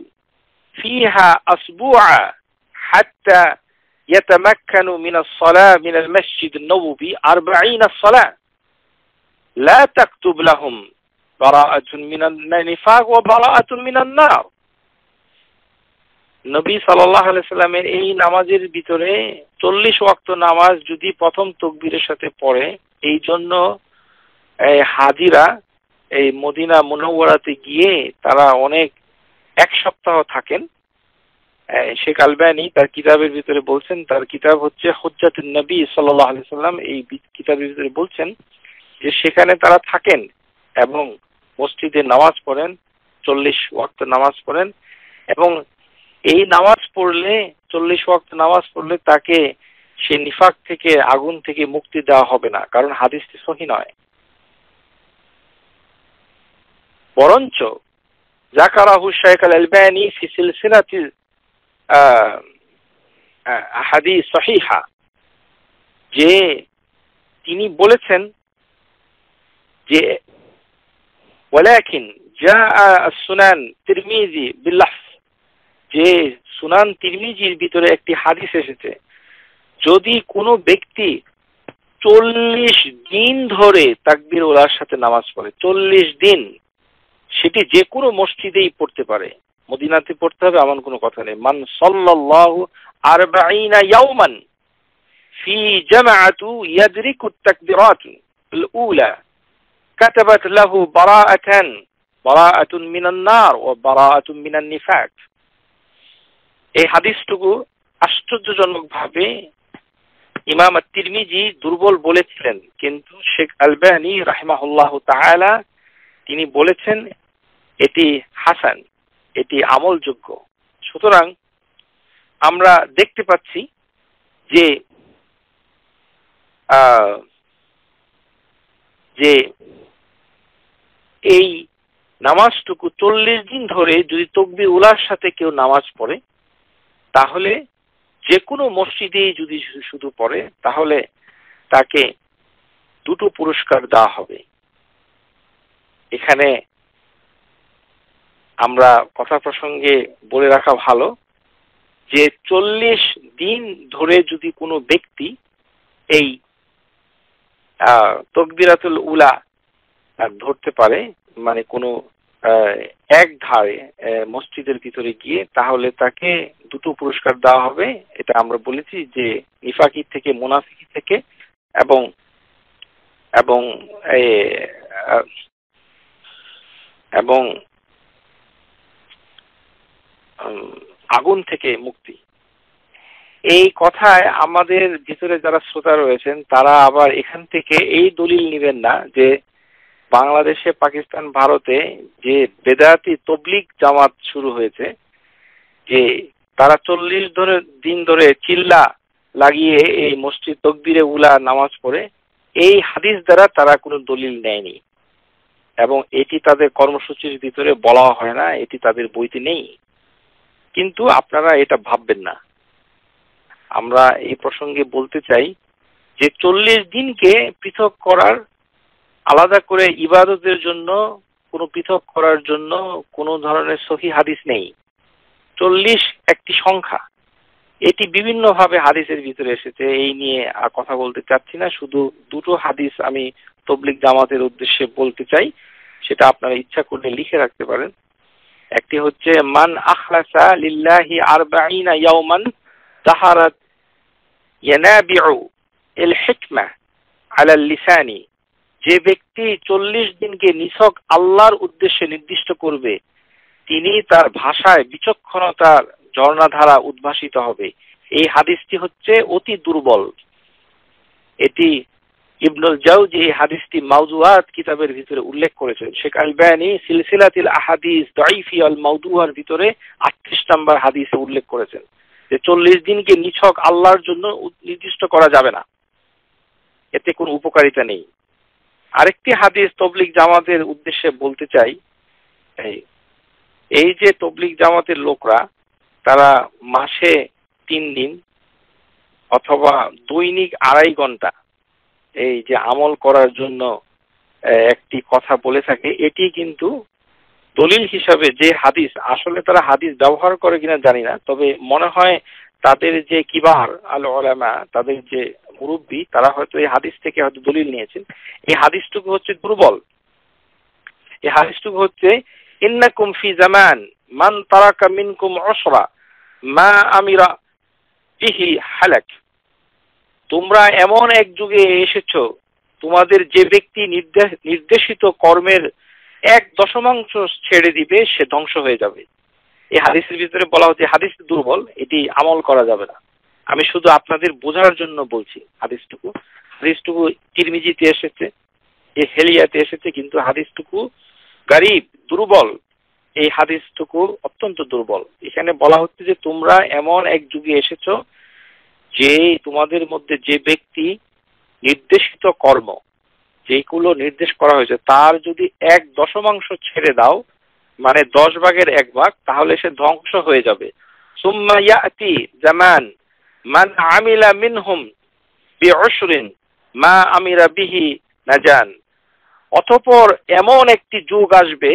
فيها أسبوعا حتى يتمكن من الصلاة من المسجد النبوي 40 صلاة لا تكتب لهم براءة من النفاق وبراءة من النار। নবী সাল্লাল্লাহু আলাইহি সাল্লামের এই নামাজের ভিতরে 40 ওয়াক্ত নামাজ যদি প্রথম তাকবীরের সাথে পড়ে, এই জন্য এই হাজিরা এই মদিনা মুনাওয়ারাতে গিয়ে তারা অনেক 1 সপ্তাহ থাকেন। শেখ আলবানী তার কিতাবের ভিতরে বলছেন, তার কিতাব হচ্ছে হুজ্জাতুন নবী সাল্লাল্লাহু আলাইহি সাল্লাম, এই কিতাবের ভিতরে বলছেন যে সেখানে তারা থাকেন এবং মসজিদে নামাজ পড়েন, 40 ওয়াক্ত নামাজ পড়েন এবং এই নামাজ পড়লে 40 ওয়াক্ত নামাজ পড়লে তাকে সে নিফাক থেকে আগুন থেকে মুক্তি দেওয়া হবে না, কারণ হাদিসটি সহিহ নয়। বরঞ্চ যাকারাহু শাইখ আল-আলবানী ফি সিলসিলাতি আহাদিস সহিহা, যে তিনি বলেছেন যে ওয়ালাকিন জাআ আস-সুনান তিরমিজি বিল-লাফজ, যে সুনান তিরমিজির ভিতরে একটি হাদিস এসেছে, যদি কোনো ব্যক্তি 40 দিন ধরে তাকবীর উলার সাথে নামাজ পড়ে, 40 দিন, সেটি যে কোনো মসজিদেই পড়তে পারে, মদিনাতে পড়তে হবে এমন কোনো কথা নেই। মান সাল্লাল্লাহু 40 ইয়াওমান ফি জামাআতু ইয়াদরিকু আত-তাকবীরাত আল-উলা কাতাবাত লাহু বারাআতুন মিনান নার ওয়া বারাআতুন মিনান নিফাক। এই হাদিসটুকু আশ্চর্যজনকভাবে ইমাম আত-তিরমিজি দুর্বল বলেছিলেন, কিন্তু শেখ আলবানী রাহিমাহুল্লাহু তাআলা তিনি বলেছেন এটি হাসান, এটি আমলযোগ্য। সুতরাং আমরা দেখতে পাচ্ছি যে এই নামাজটুকু 40 দিন ধরে যদি তাকবীর উলার সাথে কেউ নামাজ পড়ে, তাহলে যে কোনো মসজিদে যদি শুধু পড়ে, তাহলে তাকে 2টো পুরস্কার দেওয়া হবে। এখানে আমরা কথা প্রসঙ্গে বলে রাখা ভালো যে 40 দিন ধরে যদি কোনো ব্যক্তি এই তাকবীরাতুল উলা ধরতে পারে, মানে কোনো এক ধারে মসজিদের ভিতরে গিয়ে, তাহলে তাকে 2টো পুরস্কার দেওয়া হবে। এটা আমরা বলেছি যে নিফাকি থেকে, মুনাফিকি থেকে এবং এবং এবং আগুন থেকে মুক্তি। এই কথায় আমাদের ভিতরে যারা শ্রোতা রয়েছেন তারা আবার এখান থেকে এই দলিল নেবেন না যে বাংলাদেশে, পাকিস্তান, ভারতে যে বেদাতি তবলিগ জামাত শুরু হয়েছে, যে তারা 40 দিন ধরে চিল্লা লাগিয়ে এই মসজিদ তাকবীরে উলা নামাজ পড়ে, এই হাদিস দ্বারা তারা কোনো দলিল নেয়নি। এবং এটি তাদের কর্মসূচির ভিতরে বলা হয় না, এটি তাদের বইতে নেই। কিন্তু আপনারা এটা ভাববেন না। আমরা এই প্রসঙ্গে বলতে চাই যে 40 দিনকে পৃথক করার, আলাদা করে ইবাদতের জন্য কোনো পৃথক করার জন্য কোনো ধরনের সহিহ হাদিস নেই। 40 একটি সংখ্যা, এটি বিভিন্নভাবে হাদিসের ভিতরে এসেছে। এই নিয়ে আর কথা বলতে চাচ্ছি না। শুধু দুটো হাদিস আমি তাবলীগ জামাতের উদ্দেশ্যে বলতে চাই, সেটা আপনারা ইচ্ছা করলে লিখে রাখতে পারেন। একটি হচ্ছে মান আখলাসা লিল্লাহি 40 ইয়াওমান তাহারাত ইয়ানাবিউ আল হিকমা আলা লিসানি, যে ব্যক্তি 40 দিনকে নিছক আল্লাহর উদ্দেশ্যে নির্দিষ্ট করবে, তিনি তার ভাষায় বিচক্ষণতার ঝর্ণাধারা উদ্ভাসিত হবে। এই হাদিসটি হচ্ছে অতি দুর্বল। এটি ইবনুল জাওজি এই হাদিসটি মাওদুআত কিতাবের ভিতরে উল্লেখ করেছেন। শেখ আলবানী সিলসিলাতুল আহাদিস দাঈফি আল মাওদুআর ভিতরে 38 নম্বর হাদিসে উল্লেখ করেছেন যে 40 দিনকে নিছক আল্লাহর জন্য নির্দিষ্ট করা যাবে না, এতে কোনো উপকারিতা নেই। আরেকটি হাদিস তাবলীগ জামাতের উদ্দেশ্যে বলতে চাই। এই যে তাবলীগ জামাতের লোকরা, তারা মাসে 3 দিন অথবা দৈনিক 2.5 ঘন্টা এই যে আমল করার জন্য একটি কথা বলে থাকে, এটি কিন্তু দলিল হিসাবে যে হাদিস, আসলে তারা হাদিস ব্যবহার করে কিনা জানি না, তবে মনে হয় তাদের যে কিবার আল উলামা, তাদের যে মুরব্বী, তারা হয়তো এই হাদিস থেকে হয়তো দলিল নিয়েছেন। এই হাদিসটুকু হচ্ছে দুর্বল। এই হাদিসটুকু হচ্ছে ইন্নাকুম ফি জামান মান তারাকা মিনকুম উসরা মা আমিরা বিহি হালাক। তোমরা এমন এক যুগে এসেছো, তোমাদের যে ব্যক্তি নির্দেশিত কর্মের 1/10 ছেড়ে দিবে, সে ধ্বংস হয়ে যাবে। এই হাদিসের ভিতরে বলা হচ্ছে হাদিস দুর্বল, এটি আমল করা যাবে না। আমি শুধু আপনাদের বোঝার জন্য বলছি হাদিসটুকু। হাদিসটুকু তিরমিজিতে এসেছে, এই হেলিয়াতে এসেছে, কিন্তু হাদিসটুকু গরীব, দুর্বল। এই হাদিসটুকু অত্যন্ত দুর্বল। এখানে বলা হচ্ছে যে তোমরা এমন এক যুগে এসেছো যে তোমাদের মধ্যে যে ব্যক্তি নির্দেশিত কর্ম, যেগুলো নির্দেশ করা হয়েছে, তার যদি 1/10 ছেড়ে দাও, মানে 10 ভাগের 1 ভাগ, তাহলে সে ধ্বংস হয়ে যাবে। সুম্মা ইয়াতি জামান মান আমিলা মিনহুম বিউশরিন মা আমিরা বিহি নাজান। অতঃপর এমন একটি যুগ আসবে,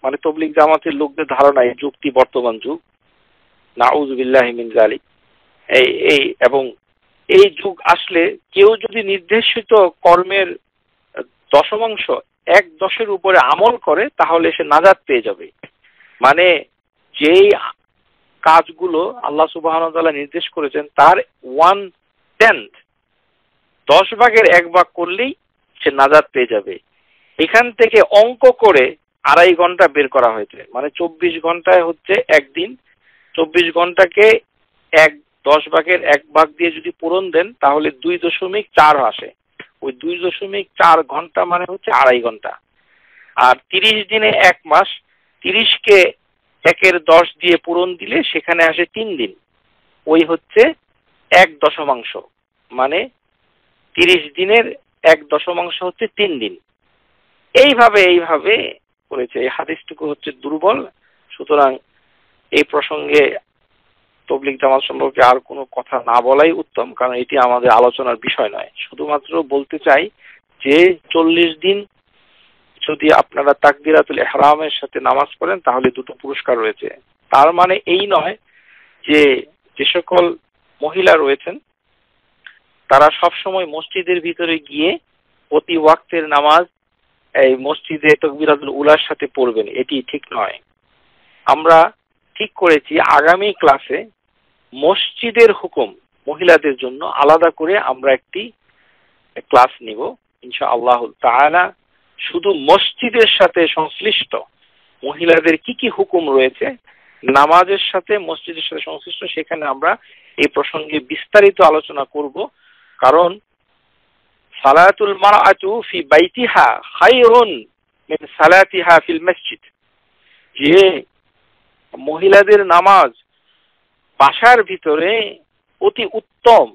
মানে তাবলীগ জামাতের লোকদের ধারণা এই যুগটি বর্তমান যুগ, নাউযু বিল্লাহি মিন যালিক। এবং এই যুগ আসলে কেউ যদি নির্দেশিত কর্মের 1/10 উপরে আমল করে, তাহলে সে নাজাত পেয়ে যাবে। মানে যেই কাজগুলো আল্লাহ সুবহানাহু ওয়া তাআলা নির্দেশ করেছেন, তার 1/10, 10 ভাগের 1 ভাগ করলেই সে নাজাত পেয়ে যাবে। এখান থেকে অঙ্ক করে 2.5 ঘন্টা বের করা হয়েছে, মানে 24 ঘন্টায় হচ্ছে একদিন। 24 ঘন্টাকে 10 ভাগের 1 ভাগ দিয়ে যদি পূরণ দেন, তাহলে 2.4 আসে। ওই 2.4 ঘন্টা মানে হচ্ছে 2.5 ঘন্টা। আর 30 দিনে 1 মাস, 30কে 1/10 দিয়ে পূরণ দিলে সেখানে আসে 3 দিন। ওই হচ্ছে 1/10, মানে 30 দিনের 1/10 হচ্ছে 3 দিন। এইভাবে করেছে। এই হাদিসটুকু হচ্ছে দুর্বল। সুতরাং এই প্রসঙ্গে তাবলীগ জামাত সম্পর্কে আর কোনো কথা না বলাই উত্তম, কারণ এটি আমাদের আলোচনার বিষয় নয়। শুধুমাত্র বলতে চাই যে 40 দিন যদি আপনারা তাকবীরাতুল ইহরামের সাথে নামাজ পড়েন, তাহলে 2টো পুরস্কার রয়েছে। তার মানে এই নয় যে যে সকল মহিলা রয়েছেন তারা সবসময় মসজিদের ভিতরে গিয়ে প্রতি ওয়াক্তের নামাজ এই মসজিদে তাকবীরাতুল উলার সাথে পড়বেন, এটি ঠিক নয়। আমরা ঠিক করেছি আগামী ক্লাসে মসজিদের হুকুম মহিলাদের জন্য আলাদা করে আমরা একটি ক্লাস নিব ইনশাআল্লাহ তাআলা। শুধু মসজিদের সাথে সংশ্লিষ্ট মহিলাদের কি কি হুকুম রয়েছে, নামাজের সাথে মসজিদের সাথে সংশ্লিষ্ট, সেখানে আমরা এই প্রসঙ্গে বিস্তারিত আলোচনা করব। কারণ সালাতুল মারআতু ফি বাইতিহা খায়রুন মিন সালাতিহা ফিল মসজিদ, যে মহিলাদের নামাজ বাসার ভিতরে অতি উত্তম,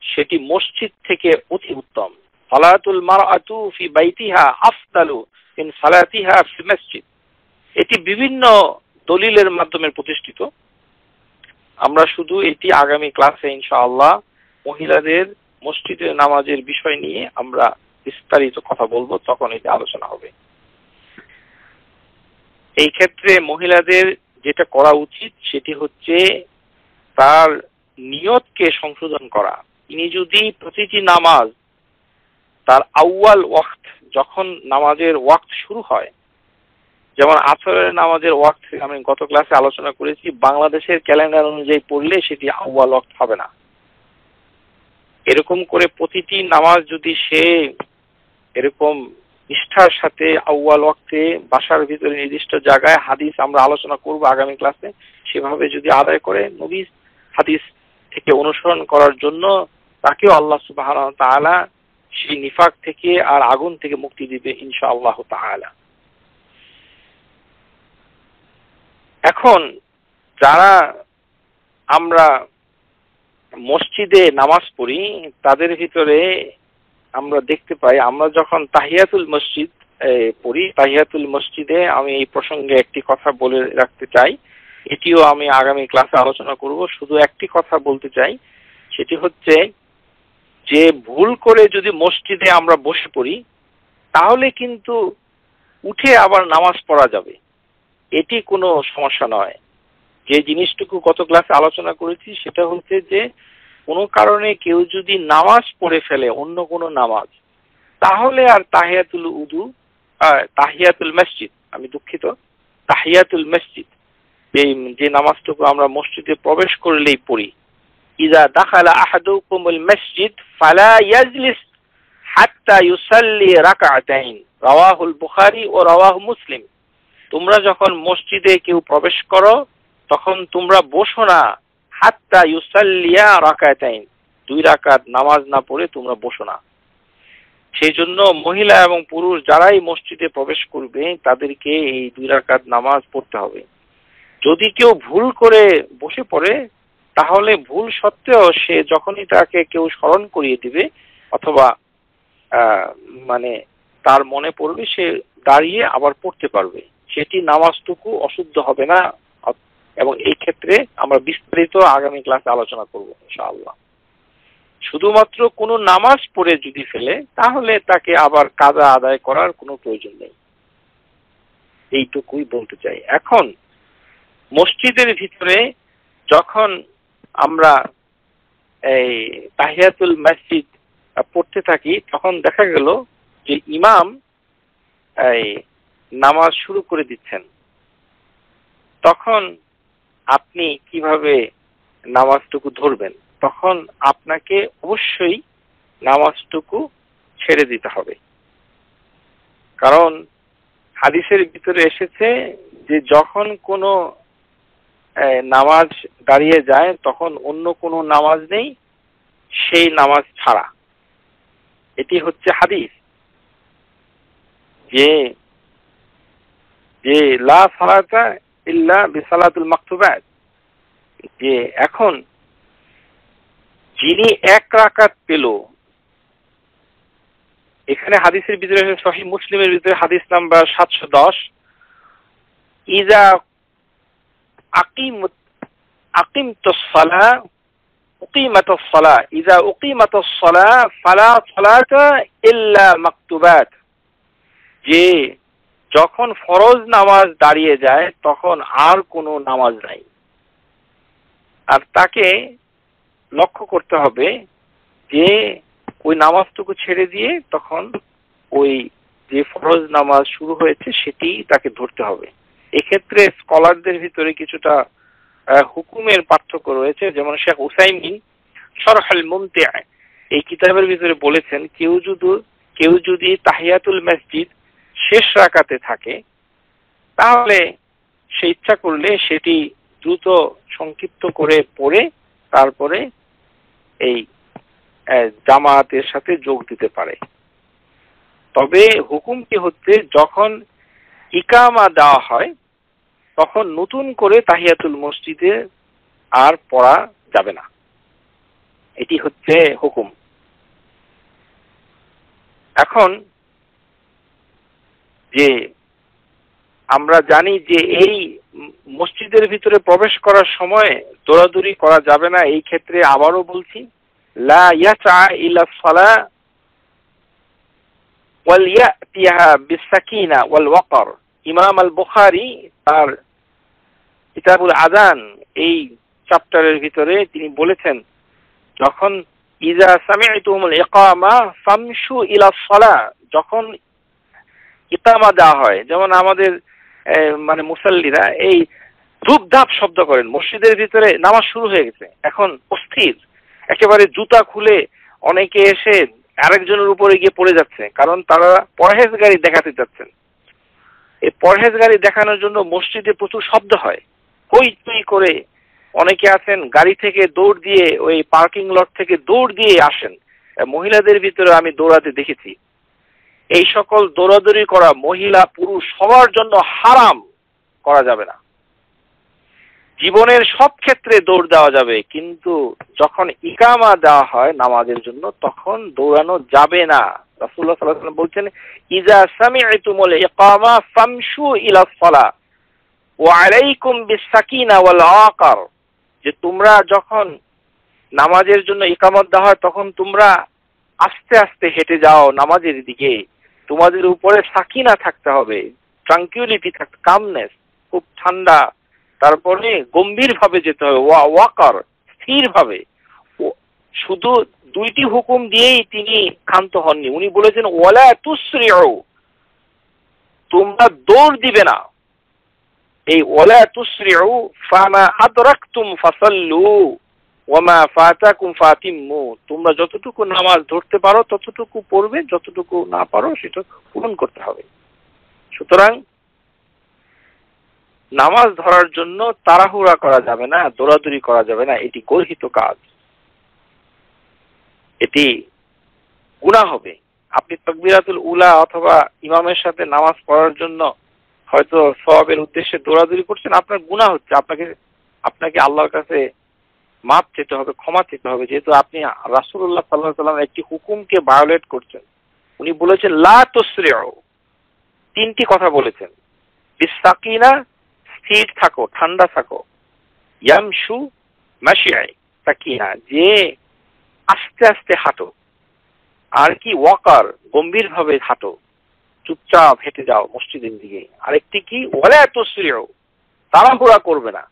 সেটি মসজিদ থেকে অতি উত্তম। সালাতুল মারআতু ফি বাইতিহা আফদালু মিন সালাতিহা ফিল মসজিদ। এটি বিভিন্ন দলিলের মাধ্যমে প্রতিষ্ঠিত। আমরা শুধু এটি আগামী ক্লাসে ইনশাআল্লাহ মহিলাদের মসজিদে নামাজের বিষয় নিয়ে আমরা বিস্তারিত কথা বলবো, তখন এটি আলোচনা হবে। এই ক্ষেত্রে মহিলাদের যেটা করা উচিত সেটি হচ্ছে তার নিয়তকে সংশোধন করা। তিনি যদি প্রতিটি নামাজ তার আউয়াল ওয়াক্ত, যখন নামাজের ওয়াক্ত শুরু হয়, যেমন আসরের নামাজের ওয়াক্ত আমি গত ক্লাসে আলোচনা করেছি, বাংলাদেশের ক্যালেন্ডার অনুযায়ী পড়লে সেটি আউয়াল ওয়াক্ত হবে না। এরকম করে প্রতিটি নামাজ যদি সে এরকম নিষ্ঠার সাথে আউয়াল ওয়াক্তে বাসার ভিতরে নির্দিষ্ট জায়গায়, হাদিস আমরা আলোচনা করব আগামী ক্লাসে, সেভাবে যদি আদায় করে নবী হাদিস থেকে অনুসরণ করার জন্য তাকেও আল্লাহ সুবহানাহু ওয়া তাআলা সেই নিফাক থেকে আর আগুন থেকে মুক্তি দিবে ইনশাআল্লাহ তাআলা। এখন যারা আমরা মসজিদে নামাজ পড়ি তাদের ভিতরে আমরা দেখতে পাই, আমরা যখন তাহিয়াতুল মসজিদ পড়ি, তাহিয়াতুল মসজিদে আমি এই প্রসঙ্গে একটি কথা বলে রাখতে চাই, এটিও আমি আগামী ক্লাসে আলোচনা করব। শুধু একটি কথা বলতে চাই, সেটি হচ্ছে যে ভুল করে যদি মসজিদে আমরা বসে পড়ি তাহলে কিন্তু উঠে আবার নামাজ পড়া যাবে, এটি কোনো সমস্যা নয়। যে জিনিসটুকু গত ক্লাসে আলোচনা করেছি সেটা হচ্ছে যে কোনো কারণে কেউ যদি নামাজ পড়ে ফেলে, অন্য কোনো নামাজ, তাহলে আর তাহিয়াতুল মসজিদ, আমি দুঃখিত, তাহিয়াতুল মসজিদ, যে নামাজটুকু আমরা মসজিদে প্রবেশ করলেই পড়ি, ইযা দাখালা আহাদুকুমুল মসজিদ ফালা ইয়াজলিস হাত্তা ইউসাল্লি রাকাতাইন, রাওয়াহুল বুখারী ও রাওয়াহু মুসলিম। তোমরা যখন মসজিদে কেউ প্রবেশ করো তখন তোমরা বসো না, হাত্তা ইউসাল্লিয়া রাকাতাইন, 2 রাকাত নামাজ না পড়ে তোমরা বসো না। সেই জন্য মহিলা এবং পুরুষ যারাই মসজিদে প্রবেশ করবে তাদেরকে এই 2 রাকাত নামাজ পড়তে হবে। যদি কেউ ভুল করে বসে পড়ে তাহলে ভুল সত্ত্বেও সে যখনই তাকে কেউ স্মরণ করিয়ে দিবে অথবা মানে তার মনে পড়বে, সে দাঁড়িয়ে আবার পড়তে পারবে, সেটি নামাজটুকু অশুদ্ধ হবে না। এবং এই ক্ষেত্রে আমরা বিস্তারিত আগামী ক্লাসে আলোচনা করব ইনশাআল্লাহ। শুধুমাত্র কোনো নামাজ পড়ে যদি ফেলে তাহলে তাকে আবার কাজা আদায় করার কোনো প্রয়োজন নেই, এইটুকুই বলতে চাই। এখন মসজিদের ভিতরে যখন আমরা এই তাহিয়াতুল মসজিদ পড়তে থাকি তখন দেখা গেল যে ইমাম এই নামাজ শুরু করে দিচ্ছেন, তখন আপনি কিভাবে নামাজটুকু ধরবেন? তখন আপনাকে অবশ্যই নামাজটুকু ছেড়ে দিতে হবে, কারণ হাদিসের ভিতরে এসেছে যে যখন কোনো নামাজ দাঁড়িয়ে যায় তখন অন্য কোনো নামাজ নেই সেই নামাজ ছাড়া। এটি হচ্ছে হাদিস যে লা সালাতা ইল্লা বিসালাতুল মাকতুবাত, যে এখন যিনি 1 রাকাত পেল, এখানে হাদিসের ভিতরে সহিহ মুসলিমের ভিতরে হাদিস নাম্বার 710, ইযা আকিমতুস সালাহ উকিমাতুস সালাহ ইযা উকিমাতুস সালাহ ফালা সালাতা ইল্লা মাকতুবাত, যে যখন ফরজ নামাজ দাঁড়িয়ে যায় তখন আর কোনো নামাজ নাই। আর তাকে লক্ষ্য করতে হবে যে ওই নামাজটুকু ছেড়ে দিয়ে তখন ওই যে ফরজ নামাজ শুরু হয়েছে সেটি তাকে ধরতে হবে। এক্ষেত্রে স্কলারদের ভিতরে কিছুটা হুকুমের পার্থক্য রয়েছে, যেমন শেখ উসাইমিন শরহুল মুমতি' এই কিতাবের ভিতরে বলেছেন কেউ যদি তাহিয়াতুল মসজিদ শেষ রাকাতে থাকে তাহলে সে ইচ্ছা করলে সেটি দ্রুত সংক্ষিপ্ত করে পড়ে তারপরে এই জামাতের সাথে যোগ দিতে পারে। তবে হুকুমটি হচ্ছে যখন ইকামা দেওয়া হয় তখন নতুন করে তাহিয়াতুল মসজিদে আর পড়া যাবে না, এটি হচ্ছে হুকুম। এখন যে আমরা জানি যে এই মসজিদের ভিতরে প্রবেশ করার সময় দৌড়াদৌড়ি করা যাবে না। এই ক্ষেত্রে আবারও বলছি, লা ইয়াসআ ইলা সালাহ ওয়াল ইয়াতিয়াহা বিসাকিনা ওয়াল ওয়াকার। ইমাম আল বুখারী তার কিতাবুল আযান এই চ্যাপ্টারের ভিতরে তিনি বলেছেন, যখন ইজা সামি'তুমুল ইকামা ফামশু ইলা সালাহ, যখন ইকামা দেওয়া হয়, যেমন আমাদের মানে মুসাল্লিরা এই ধূপ ধাপ শব্দ করেন, মসজিদের ভিতরে নামাজ শুরু হয়ে গেছে, এখন অস্থির, একেবারে জুতা খুলে অনেকে এসে আরেকজনের উপরে গিয়ে পড়ে যাচ্ছে, কারণ তারা পরহেজগারি দেখাতে যাচ্ছেন। এই পরহেজগারি দেখানোর জন্য মসজিদে প্রচুর শব্দ হয়, হই তুই করে অনেকে আছেন গাড়ি থেকে দৌড় দিয়ে ওই পার্কিং লট থেকে দৌড় দিয়ে আসেন। মহিলাদের ভিতরে আমি দৌড়াতে দেখেছি। এই সকল দৌড়াদৌড়ি করা মহিলা পুরুষ সবার জন্য হারাম, করা যাবে না। জীবনের সব ক্ষেত্রে দৌড় দেওয়া যাবে, কিন্তু যখন ইকামা দেওয়া হয় নামাজের জন্য তখন দৌড়ানো যাবে না। রাসূলুল্লাহ সাল্লাল্লাহু আলাইহি ওয়াসাল্লাম বলছেন, ইজা সামি'তুমুল ইকামা ফামশু ইলা সালাহ ওয়া আলাইকুম বিসাকিনা ওয়াল ওয়াকার, যে তোমরা যখন নামাজের জন্য ইকামত দেওয়া হয় তখন তোমরা আস্তে আস্তে হেঁটে যাও নামাজের দিকে, তোমাদের উপরে সাকিনা থাকতে হবে, ট্রাঙ্কুইলিটি থাকতে, কামনেস, খুব ঠান্ডা, তারপরে গম্ভীর ভাবে যেতে হবে, ওয়াকার, স্থির ভাবে। শুধু দুইটি হুকুম দিয়েই তিনি ক্ষান্ত হননি, উনি বলেছেন ওয়ালা তুসরিউ, তোমরা দৌড় দিবে না। এই ওয়ালা তুসরিউ ফামা আদরাকতুম ফাসাল্লু ওয়ামা ফাতাকুম ফাতিম্মু, তোমরা যতটুকু নামাজ ধরতে পারো ততটুকু পড়বে, যতটুকু না পারো সেটা পূরণ করতে হবে। সুতরাং নামাজ ধরার জন্য তাড়াহুড়া করা যাবে না, দৌড়াদৌড়ি করা যাবে না, এটি গর্হিত কাজ, এটি গুনাহ হবে। আপনি তাকবীরাতুল উলা অথবা ইমামের সাথে নামাজ পড়ার জন্য হয়তো সওয়াবের উদ্দেশ্যে দৌড়াদৌড়ি করছেন, আপনার গুনাহ হচ্ছে, আপনাকে আল্লাহর কাছে মাপ চেতে হবে, ক্ষমা চেতে হবে, যেহেতু আপনি রাসূলুল্লাহ সাল্লাল্লাহু আলাইহি ওয়াসাল্লাম একটি হুকুমকে ভায়োলেট করছেন। উনি বলেছেন লা তুসরিউ, তিনটি কথা বলেছেন, বিসাকিনা, স্থির থাকো, ঠান্ডা থাকো, ইয়ামশু মাশিআই সাকিনা, যে আস্তে আস্তে হাঁটো, আর কি ওয়াকার, গম্ভীর ভাবে হাঁটো, চুপচাপ হেঁটে যাও মসজিদের দিকে। আরেকটি কি ওয়ালা তুসরিউ, তাড়াহুড়া করবে না।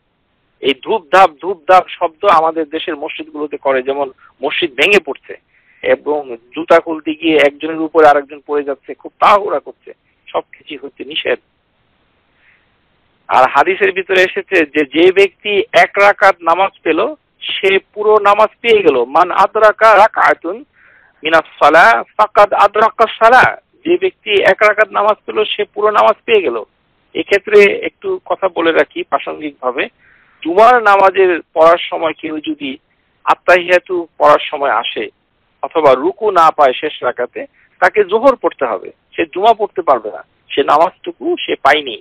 এই ধূপ ধাপ শব্দ আমাদের দেশের মসজিদগুলোতে করে, যেমন মসজিদ ভেঙে পড়ছে এবং জুতা খুলতে গিয়ে একজনের উপরে আরেকজন পড়ে যাচ্ছে, খুব তাড়াহুড়া করছে, সবকিছু হচ্ছে নিষেধ। আর হাদিসের ভিতরে এসেছে যে ব্যক্তি এক রাকাত নামাজ পেল সে পুরো নামাজ পেয়ে গেল, মান আদরাকা রাকাতুন মিনাস সালাহ ফাকাদ আদরাকা সালাহ, যে ব্যক্তি এক রাকাত নামাজ পেল সে পুরো নামাজ পেয়ে গেল। এক্ষেত্রে একটু কথা বলে রাখি প্রাসঙ্গিক ভাবে, জুমার নামাজের পড়ার সময় কেউ যদি আত্তাহিয়াতু পড়ার সময় আসে অথবা রুকু না পায় শেষ রাকাতে, তাকে জোহর পড়তে হবে, সে জুমা পড়তে পারবে না, সে নামাজটুকু সে পায়নি।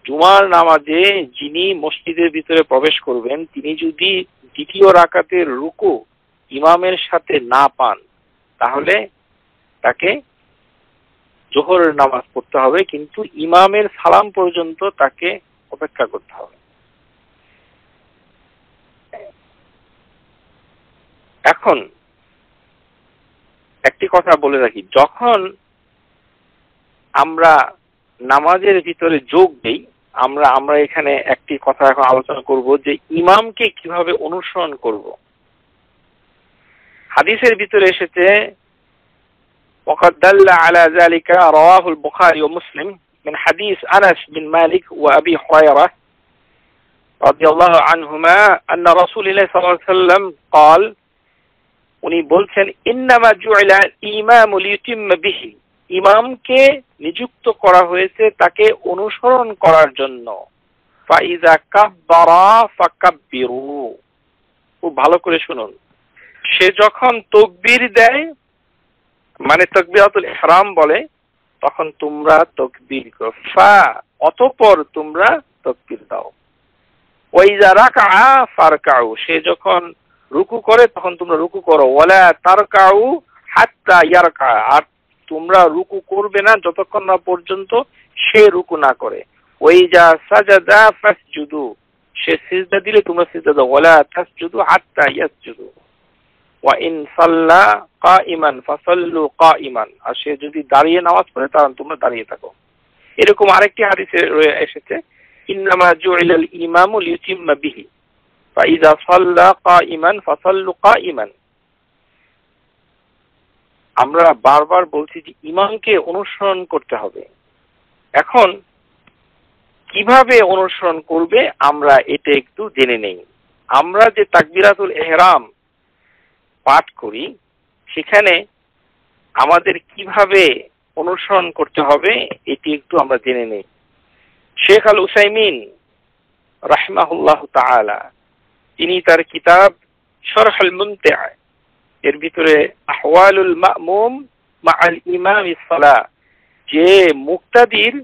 জুমার নামাজে যিনি মসজিদের ভিতরে প্রবেশ করবেন তিনি যদি দ্বিতীয় রাকাতের রুকু ইমামের সাথে না পান তাহলে তাকে জোহরের নামাজ পড়তে হবে, কিন্তু ইমামের সালাম পর্যন্ত তাকে অপেক্ষা করতে হবে। এখন একটি কথা বলে রাখি, যখন আমরা নামাজের ভিতরে যোগ দেই, আমরা এখানে একটি কথা এখন আলোচনা করব যে ইমামকে কিভাবে অনুসরণ করব। হাদিসের ভিতরে এসেছে وقد دل على ذلك رواه البخاري ومسلم من حديث أنس بن مالك وأبي هريرة رضي الله عنهما أن رسول الله صلى الله عليه وسلم قال উনি বলছেন إنما جعل الإمام ليتم به, ইমামকে নিযুক্ত করা হয়েছে তাকে অনুসরণ করার জন্য। ফাইযা কাব্বারা ফাকাব্বিরু, খুব ভালো করে শুনুন, সে যখন তাকবীর দেয় মানে তাকবীরাতুল ইহরাম বলে তখন তোমরা তাকবীর করো, ফা অতঃপর তোমরা তাকবীর দাও। ওয়াইযা রাকাআ ফারকাউ, সে যখন রুকু করে তখন তোমরা রুকু করো। ওয়ালা তারকাউ হাত্তা ইয়ারকা, আর তোমরা রুকু করবে না যতক্ষণ না পর্যন্ত সে রুকু না করে। ওয়াইজা সাজাদা ফাসজুদু, সে সিজদা দিলে তোমরা সিজদা দাও। ওয়ালা তাসজুদু হাত্তা ইয়াসজুদু। ওয়া ইন সাল্লা কাইমান ফাসাল্লু কাইমান, আর সে যদি দাঁড়িয়ে নামাজ পড়ে তাহলে তোমরা দাঁড়িয়ে থাকো। এরকম আরেকটি হাদিসে এসেছে, ইন্নামা জুইলাল ইমামু লিউতিম্মা বিহি ফাইযা সাল্লা কাইমান ফাসাল্লু কাইমান। আমরা বারবার বলছি যে ইমামকে অনুসরণ করতে হবে। এখন কিভাবে অনুসরণ করবে আমরা এটা একটু জেনে নেই। আমরা যে তাকবীরাতুল ইহরাম পাঠ করি সেখানে আমাদের কিভাবে অনুসরণ করতে হবে এটি একটু আমরা জেনে নেই। শেখ আল উসাইমিন রাহিমাহুল্লাহ তাআলা তিনি তার কিতাব শরহ আল মুমতি' এর ভিতরে আহওয়ালুল মা'মুম মা'আল ইমামিস সালাহ, যে মুক্তাদির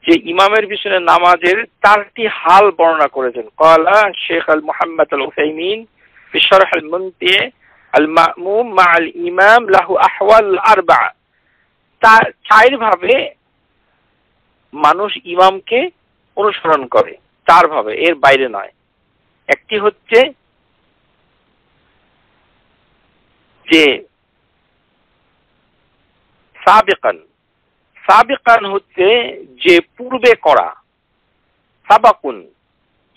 যে ইমামের পিছনে নামাজের 4টি হাল বর্ণনা করেছেন। ক্বালা শেখ আল মুহাম্মদ আল উসাইমিন ফি শরহ আল মুমতি' আল মা'মুম মা'আল ইমাম লাহু আহওয়াল আরবা'a। 4 ভাবে মানুষ ইমামকে অনুসরণ করে, 4 ভাবে, এর বাইরে নয়। একটি হচ্ছে যে সাবিকান, সাবিকান হচ্ছে যে পূর্বে করা, সাবাকুন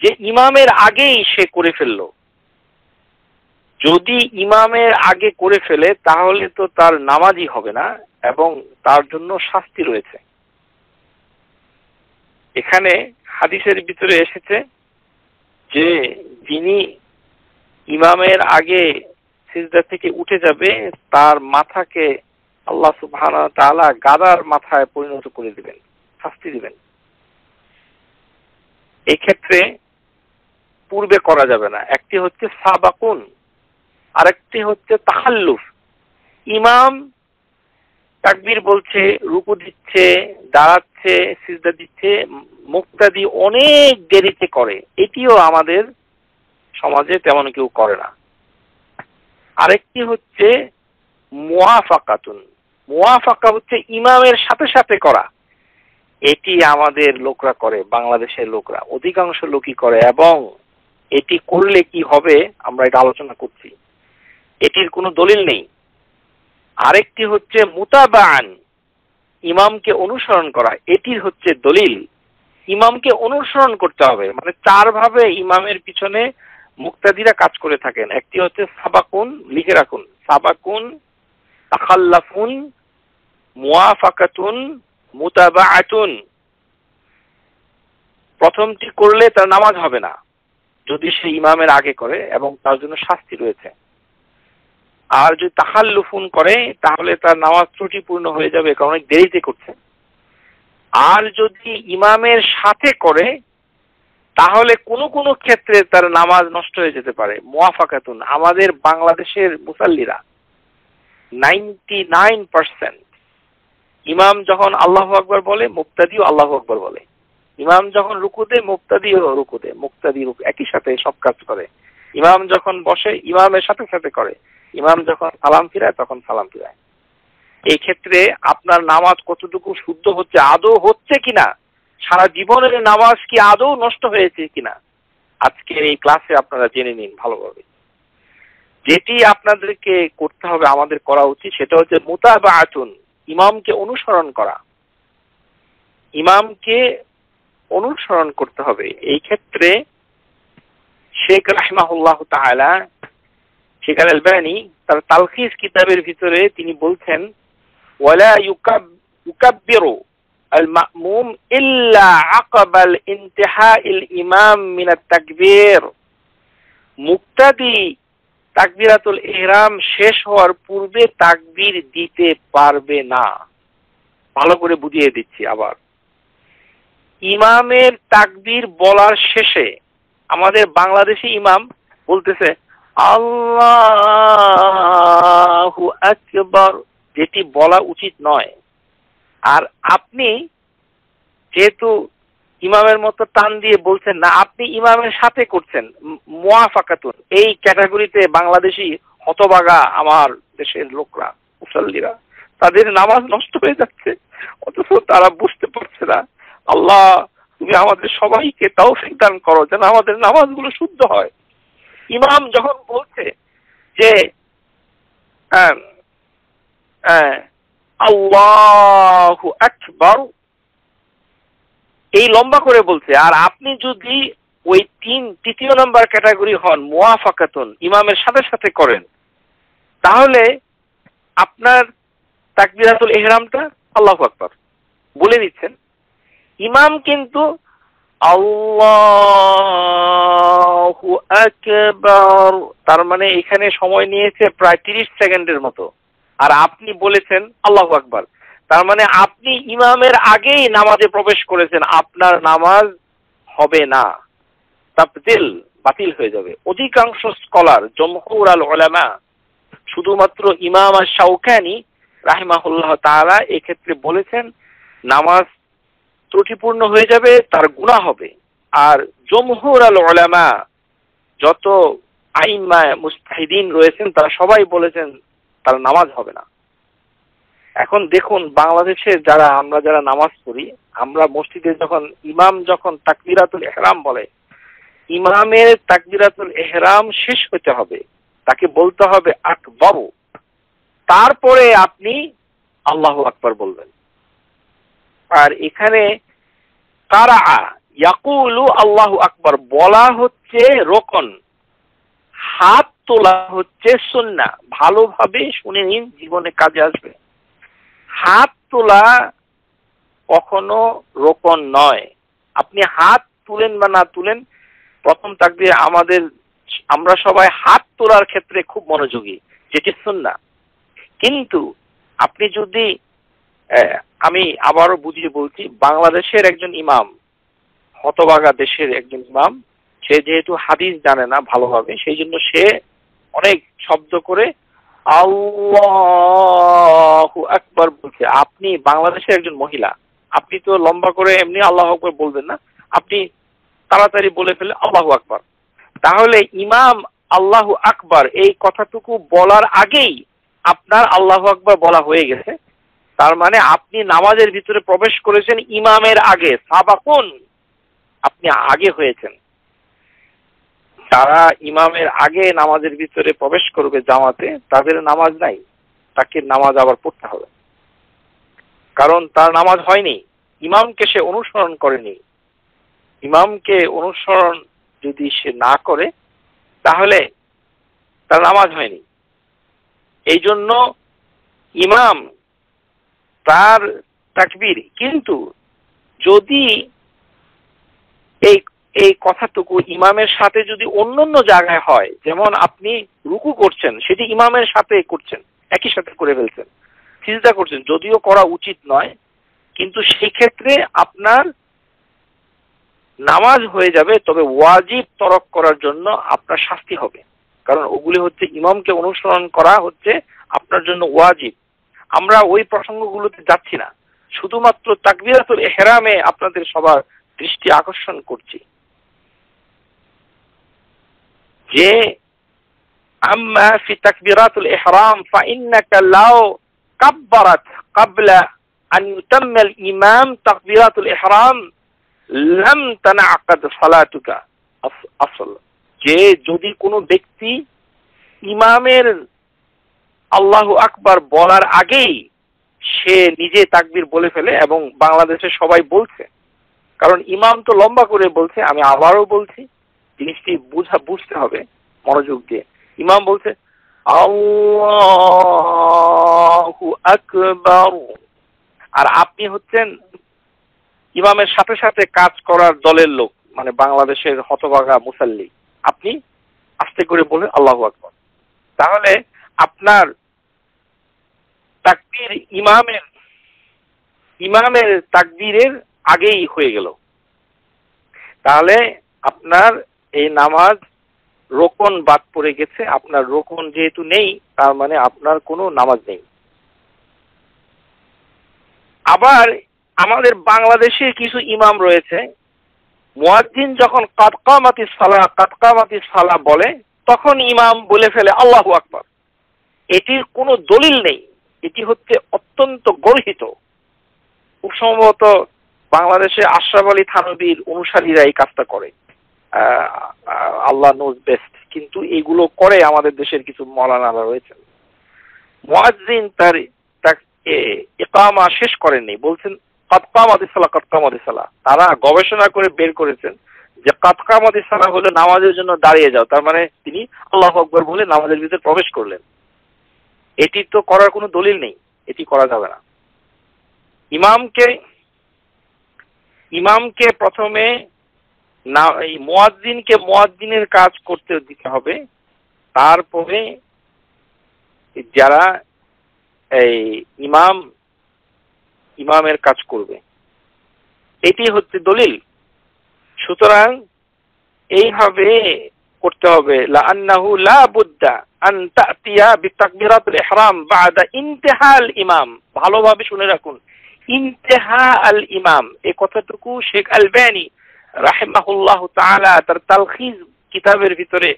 যে ইমামের আগেই সে করে ফেললো। যদি ইমামের আগে করে ফেলে তাহলে তো তার নামাজই হবে না এবং তার জন্য শাস্তি রয়েছে। এখানে হাদিসের ভিতরে এসেছে যে যিনি ইমামের আগে সিজদা থেকে উঠে যাবে তার মাথাকে আল্লাহ সুবহানাহু ওয়া তাআলা গাদার মাথায় পরিণত করে দিবেন, শাস্তি দিবেন। এই ক্ষেত্রে পূর্বে করা যাবে না। একটি হচ্ছে সাবাকুন, আরেকটি হচ্ছে তাখাল্লুফ। ইমাম তাকবীর বলছে, রুকু দিচ্ছে, দাঁড়াচ্ছে, সিজদা দিচ্ছে, মুক্তাদি অনেক দেরিতে করে, এটিও আমাদের সমাজে তেমন কেউ করে না। আরেকটি হচ্ছে মুওয়াফাকাতুন, মুওয়াফাকা হচ্ছে ইমামের সাথে সাথে করা, এটি আমাদের লোকরা করে, বাংলাদেশের লোকরা অধিকাংশ লোকই করে, এবং এটি করলে কি হবে আমরা এটা আলোচনা করছি, এটির কোনো দলিল নেই। আরেকটি হচ্ছে মুতাবাআন, ইমামকে অনুসরণ করা, এটির হচ্ছে দলিল। ইমামকে অনুসরণ করতে হবে, মানে 4 ভাবে ইমামের পিছনে মুক্তাদিরা কাজ করে থাকেন। একটি হচ্ছে সাবাকুন, লিখে রাখুন, সাবাকুন, তাখাল্লাফুন, মুওয়াফাকাতুন, মুতাবাআতুন। প্রথমটি করলে তার নামাজ হবে না যদি সে ইমামের আগে করে এবং তার জন্য শাস্তি রয়েছে। আর যদি তাখাল্লুফুন করে তাহলে তার নামাজ ত্রুটিপূর্ণ হয়ে যাবে, কারণ অনেক দেরিতে করছে। আর যদি ইমামের সাথে করে তাহলে কোনো কোনো ক্ষেত্রে তার নামাজ নষ্ট হয়ে যেতে পারে। মুওয়াফাকাতুন, আমাদের বাংলাদেশের মুসাল্লিরা 99% ইমাম যখন আল্লাহু আকবার বলে মুক্তাদিও আল্লাহু আকবার বলে, ইমাম যখন রুকু দেয় মুক্তাদিও রুকু দেয়, মুক্তাদি রুকু একই সাথে সব কাজ করে। ইমাম যখন বসে ইমামের সাথে সাথে করে, ইমাম যখন সালাম ফিরায় তখন সালাম ফিরায়। এই ক্ষেত্রে আপনার নামাজ কতটুকু শুদ্ধ হচ্ছে, আদৌ হচ্ছে কিনা, সারা জীবনের নামাজ কি আদৌ নষ্ট হয়েছে কিনা, আজকের এই ক্লাসে আপনারা জেনে নিন ভালোভাবে। যেটি আপনাদেরকে করতে হবে, আমাদের করা উচিত, সেটা হচ্ছে মুতাবাআতুন, ইমামকে অনুসরণ করা, ইমামকে অনুসরণ করতে হবে। এই ক্ষেত্রে শেখ রাহিমাহুল্লাহ তাআলা, শেখ আল আলবানী তার তালখিস কিতাবের ভিতরে তিনি বলছেন, ওয়ালা ইউকাব্বিরু আল মা'মুম ইল্লা আকাবাল ইনতিহাইল ইমাম মিন আত-তাকবীর। মুক্তাদি তাকবীরাতুল ইহরাম শেষ হওয়ার পূর্বে তাকবীর দিতে পারবে না। ভালো করে বুঝিয়ে দিচ্ছি আবার, ইমামের তাকবীর বলার শেষে আমাদের বাংলাদেশি ইমাম বলতেছে আল্লাহু আকবার, যেটি বলা উচিত নয়। আর আপনি যেহেতু ইমামের মতো টান দিয়ে বলছেন না, আপনি ইমামের সাথে করছেন, মুওয়াফাকাতুন। এই ক্যাটাগরিতে বাংলাদেশি হতভাগা আমার দেশের লোকরা, মুসল্লিরা তাদের নামাজ নষ্ট হয়ে যাচ্ছে, অথচ তারা বুঝতে পারছে না। আল্লাহ তুমি আমাদের সবাইকে তৌফিক দান করো যেন আমাদের নামাজগুলো শুদ্ধ হয়। ইমাম যখন বলছে যে আল্লাহু আকবার, এই লম্বা করে বলছে, আর আপনি যদি ওই তৃতীয় নম্বর ক্যাটাগরি হন, মুওয়াফাকাতুন, ইমামের সাথে সাথে করেন, তাহলে আপনার তাকবীরাতুল ইহরামটা আল্লাহু আকবার বলে দিচ্ছেন। ইমাম কিন্তু আল্লাহু আকবার, তার মানে এখানে সময় নিয়েছে প্রায় 30 সেকেন্ডের মতো, আর আপনি বলেছেন আল্লাহু আকবার, তার মানে আপনি ইমামের আগেই নামাজে প্রবেশ করেছেন। আপনার নামাজ হবে না, তাবদিল, বাতিল হয়ে যাবে। অধিকাংশ স্কলার, জমহুর আল উলামা, শুধুমাত্র ইমাম আশ-শাওকানি রাহিমাহুল্লাহ তাআলা এক্ষেত্রে বলেছেন নামাজ ত্রুটিপূর্ণ হয়ে যাবে, তার গুনাহ হবে। আর জমহুর আল উলামা, যত আইম্মা মুজতাহিদিন রয়েছেন, তারা সবাই বলেছেন তার নামাজ হবে না। এখন দেখুন, বাংলাদেশে আমরা যারা নামাজ পড়ি, আমরা মসজিদে ইমাম যখন তাকবীরাতুল ইহরাম বলে, ইমামের তাকবীরাতুল ইহরাম শেষ হতে হবে, তাকে বলতে হবে আকবারু, তারপরে আপনি আল্লাহু আকবার বলবেন। আর এখানে কারা ইয়াকুলু আল্লাহু আকবার বলা হচ্ছে রোকন, হাত তোলা হচ্ছে সুন্নাহ। ভালোভাবে শুনে নিন, জীবনে কাজে আসবে। হাত তোলা কখনো রোকন নয়। আপনি হাত তুলেন বা না তুলেন, প্রথম তাকবীরে আমরা সবাই হাত তোলার ক্ষেত্রে খুব মনোযোগী, যেটি সুন্নাহ। কিন্তু আপনি যদি, আমি আবারও বুঝিয়ে বলছি, বাংলাদেশের একজন ইমাম, হতভাগা দেশের একজন ইমাম, সে যেহেতু হাদিস জানে না ভালোভাবে, সেই জন্য সে অনেক শব্দ করে আল্লাহু আকবার বলছে। আপনি বাংলাদেশের একজন মহিলা, আপনি তো লম্বা করে এমনি আল্লাহু আকবার বলবেন না, আপনি তাড়াতাড়ি বলে ফেলে আল্লাহু আকবার। তাহলে ইমাম আল্লাহু আকবার এই কথাটুকু বলার আগেই আপনার আল্লাহু আকবার বলা হয়ে গেছে। তার মানে আপনি নামাজের ভিতরে প্রবেশ করেছেন ইমামের আগে, সাবাকুন, আপনি আগে হয়েছেন। যারা ইমামের আগে নামাজের ভিতরে প্রবেশ করবে জামাতে, তাদের নামাজ নাই, তাকে নামাজ আবার পড়তে হবে, কারণ তার নামাজ হয়নি, ইমামকে সে অনুসরণ করেনি। ইমামকে অনুসরণ যদি সে না করে, তাহলে তার নামাজ হয়নি। এই জন্য ইমাম তার তাকবীর, কিন্তু যদি এই কথাটুকু ইমামের সাথে যদি অন্যান্য জায়গায় হয়, যেমন আপনি রুকু করছেন, সেটি ইমামের সাথে করছেন, একই সাথে করে ফেলছেন, সিজদা করছেন, যদিও করা উচিত নয়, কিন্তু সেই ক্ষেত্রে আপনার নামাজ হয়ে যাবে, তবে ওয়াজিব তরক করার জন্য আপনার শাস্তি হবে, কারণ ওগুলি হচ্ছে ইমামকে অনুসরণ করা হচ্ছে আপনার জন্য ওয়াজিব। আমরা ওই প্রসঙ্গগুলোতে যাচ্ছি না, শুধুমাত্র তাকবীরাতুল ইহরামে আপনাদের সবার দৃষ্টি আকর্ষণ করছি যে আম্মা ফি তাকবীরাতুল ইহরাম ফাইন্নাকা লাউ কাব্বারাত ক্বাবলা আন ইউতাম্মা আল ইমাম তাকবীরাতুল ইহরাম লাম তানআকাদ সালাতুকা আসল। যে যদি কোনো ব্যক্তি ইমামের আল্লাহু আকবার বলার আগেই সে নিজে তাকবীর বলে ফেলে, এবং বাংলাদেশে সবাই বলছে, কারণ ইমাম তো লম্বা করে বলছে, আমি আবারও বলছি, জিনিসটি বুঝতে হবে মনোযোগ দিয়ে। ইমাম বলছে আল্লাহু আকবার, আর আপনি হচ্ছেন ইমামের সাথে সাথে কাজ করার দলের লোক, মানে বাংলাদেশের হতভাগা মুসাল্লি, আপনি আস্তে করে বলে আল্লাহু আকবার, তাহলে আপনার তাকবীর ইমামের তাকবীরের আগেই হয়ে গেল। তাহলে আপনার এই নামাজ রোকন বাদ পড়ে গেছে। আপনার রোকন যেহেতু নেই, তার মানে আপনার কোনো নামাজ নেই। আবার আমাদের বাংলাদেশে কিছু ইমাম রয়েছে, মুয়াজ্জিন যখন কাদ কামাতিস সালাহ বলে, তখন ইমাম বলে ফেলে আল্লাহু আকবার। এটির কোনো দলিল নেই, এটি হচ্ছে অত্যন্ত গর্হিত। খুব সম্ভবত বাংলাদেশে আশরাফ আলী থানভীর অনুসারীরা এই কাজটা করে, আল্লাহ নোজ বেস্ট। কিন্তু এগুলো করে আমাদের দেশের কিছু মৌলানারা রয়েছেন। মুয়াজ্জিন তার ইকামা শেষ করেননি, বলছেন কাদ কামাতিস সালাহ, কাদ কামাতিস সালাহ। তারা গবেষণা করে বের করেছেন যে কাদ কামাতিস সালাহ হলো নামাজের জন্য দাঁড়িয়ে যাও, তার মানে তিনি আল্লাহু আকবার বলে নামাজের ভিতরে প্রবেশ করলেন। এটি তো করার কোনো দলিল নেই, এটি করা যাবে না। ইমামকে প্রথমে না, এই মুয়াজ্জিনকে মুয়াজ্জিনের কাজ করতে দিতে হবে, তারপরে যারা এই ইমামের কাজ করবে, এটি হচ্ছে দলিল। সুতরাং এইভাবে করতে হবে। লাআন্নাহু লা বুদ্দা আন তাতিয়া বিতাকবীরাতুল ইহরাম বাদা ইনতিহাল ইমাম। ভালোভাবে শুনে রাখুন, ইনতিহা আল ইমাম, এই কথাটুকু শেখ আলবানী রাহিমাহুল্লাহ তাআলা তার তালখিজ কিতাবের ভিতরে,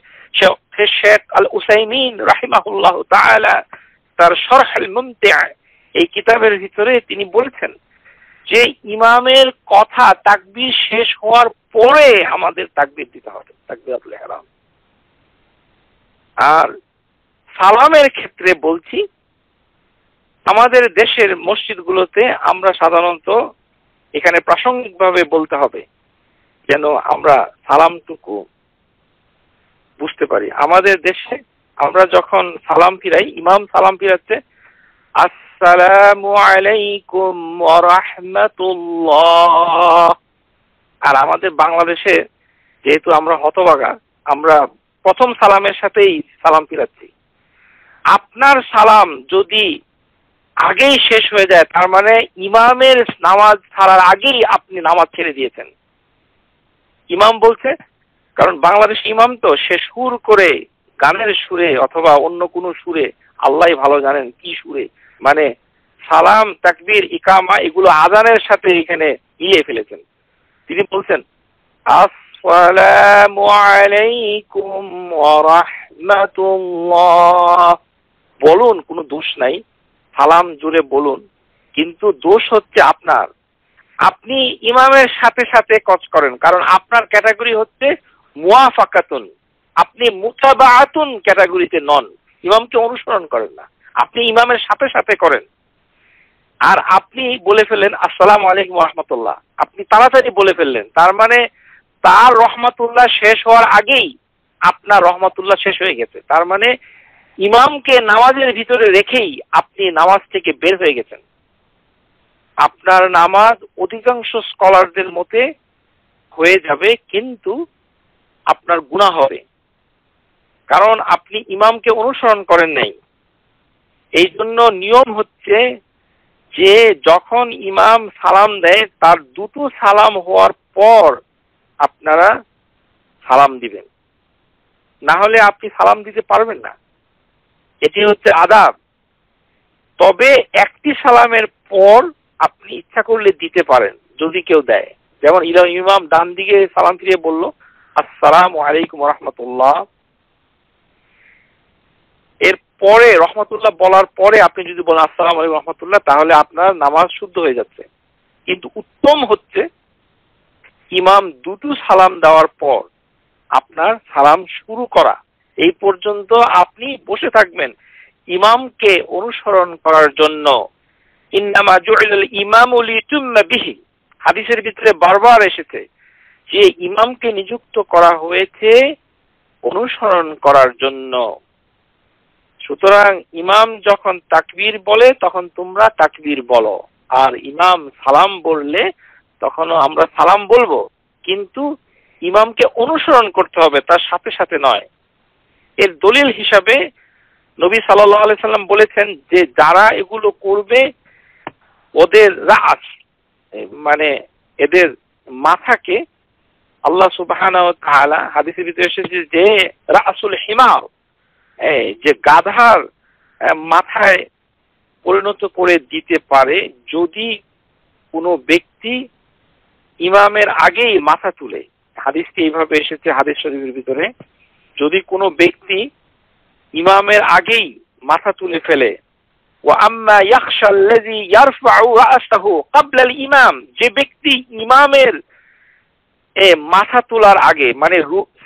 শেখ আল উসাইমিন রাহিমাহুল্লাহ তাআলা তার শরহ আল মুমতি' এই কিতাবের ভিতরে তিনি বলেছেন যে ইমামের কথা তাকবীর শেষ হওয়ার পরে আমাদের তাকবীর দিতে হবে, তাকবীরাতুল ইহরাম। আর সালামের ক্ষেত্রে বলছি, আমাদের দেশের মসজিদগুলোতে আমরা সাধারণত এখানে প্রাসঙ্গিকভাবে বলতে হবে যেন আমরা সালামটুকু বুঝতে পারি। আমাদের দেশে আমরা যখন সালাম ফিরাই, ইমাম সালাম ফিরাচ্ছে আসসালামু আলাইকুম ওয়া রাহমাতুল্লাহ, আর আমাদের বাংলাদেশে যেহেতু আমরা হতভাগা, আমরা প্রথম সালামের সাথেই সালাম ফিরাচ্ছি। আপনার সালাম যদি আগেই শেষ হয়ে যায়, তার মানে ইমামের নামাজ ছাড়ার আগেই আপনি নামাজ ছেড়ে দিয়েছেন। ইমাম বলছে, কারণ বাংলাদেশ ইমাম তো সে সুর করে, গানের সুরে অথবা অন্য কোনো সুরে, আল্লাহই ভালো জানেন কি সুরে, মানে সালাম তাকবীর ইকামা এগুলো আযানের সাথে এখানে মিলিয়ে ফেলেছেন। তিনি বলছেন আসসালামু আলাইকুম ওয়া রাহমাতুল্লাহ। বলুন, কোনো দোষ নাই, সালাম জুড়ে বলুন, কিন্তু দোষ হচ্ছে আপনার, আপনি ইমামের সাথে সাথে কাজ করেন, কারণ আপনার ক্যাটাগরি হচ্ছে মুওয়াফাকাতুন, আপনি মুতাবাআতুন ক্যাটাগরিতে নন, ইমামকে অনুসরণ করেন না, আপনি ইমামের সাথে সাথে করেন। আর আপনি বলে ফেললেন আসসালামু আলাইকুম ওয়া রাহমাতুল্লাহ, আপনি তাড়াতাড়ি বলে ফেললেন, তার মানে তার রহমাতুল্লাহ শেষ হওয়ার আগেই আপনার রহমাতুল্লাহ শেষ হয়ে গেছে, তার মানে ইমামকে নামাজের ভিতরে রেখেই আপনি নামাজ থেকে বের হয়ে গেছেন। আপনার নামাজ অধিকাংশ স্কলারদের মতে হয়ে যাবে, কিন্তু আপনার গুনাহ হবে, কারণ আপনি ইমামকে অনুসরণ করেন নাই। এই জন্য নিয়ম হচ্ছে যে যখন ইমাম সালাম দেয় তার দুটো সালাম হওয়ার পর আপনারা সালাম দিবেন, না হলে আপনি সালাম দিতে পারবেন না, এটি হচ্ছে আদাব। তবে একটি সালামের পর আপনি ইচ্ছা করলে দিতে পারেন যদি কেউ দেয়, যেমন ইমাম ডান দিকে সালাম ফিরিয়ে বলল আসসালামু আলাইকুম ওয়া রাহমাতুল্লাহ, এর পরে রহমাতুল্লাহ বলার পরে আপনি যদি বলেন আসসালামু আলাইকুম ওয়া রাহমাতুল্লাহ, তাহলে আপনার নামাজ শুদ্ধ হয়ে যাচ্ছে। কিন্তু উত্তম হচ্ছে ইমাম দুটো সালাম দেওয়ার পর আপনার সালাম শুরু করা, এই পর্যন্ত আপনি বসে থাকবেন ইমামকে অনুসরণ করার জন্য। ইন্নামা জুইলাল ইমামু লিয়ুতাম্মা বিহি, হাদিসের ভিতরে বারবার এসেছে যে ইমামকে নিযুক্ত করা হয়েছে অনুসরণ করার জন্য। সুতরাং ইমাম যখন তাকবীর বলে তখন তোমরা তাকবীর বলো, আর ইমাম সালাম বললে তখনও আমরা সালাম বলবো, কিন্তু ইমামকে অনুসরণ করতে হবে, তার সাথে সাথে নয়। এর দলিল হিসাবে নবী সাল্লাল্লাহু আলাইহি সাল্লাম বলেছেন যে যারা এগুলো করবে ওদের রাস, মানে এদের মাথাকে আল্লাহ সুবহানাহু ওয়া তাআলা হাদিসের ভিতরে এসেছে যে রাসুল হিমার, যে গাধার মাথায় পরিণত করে দিতে পারে যদি কোনো ব্যক্তি ইমামের আগেই মাথা তুলে। হাদিসটি এইভাবে এসেছে হাদিস শরীফের ভিতরে, যদি কোনো ব্যক্তি ইমামের আগেই মাথা তুলে ফেলে ওয়া আম্মা ইয়াখশা আল্লাযী ইয়ারফাউ রা'সাহু ক্বাবলা আল ইমাম, যে ব্যক্তি ইমামের মাথা তোলার আগে, মানে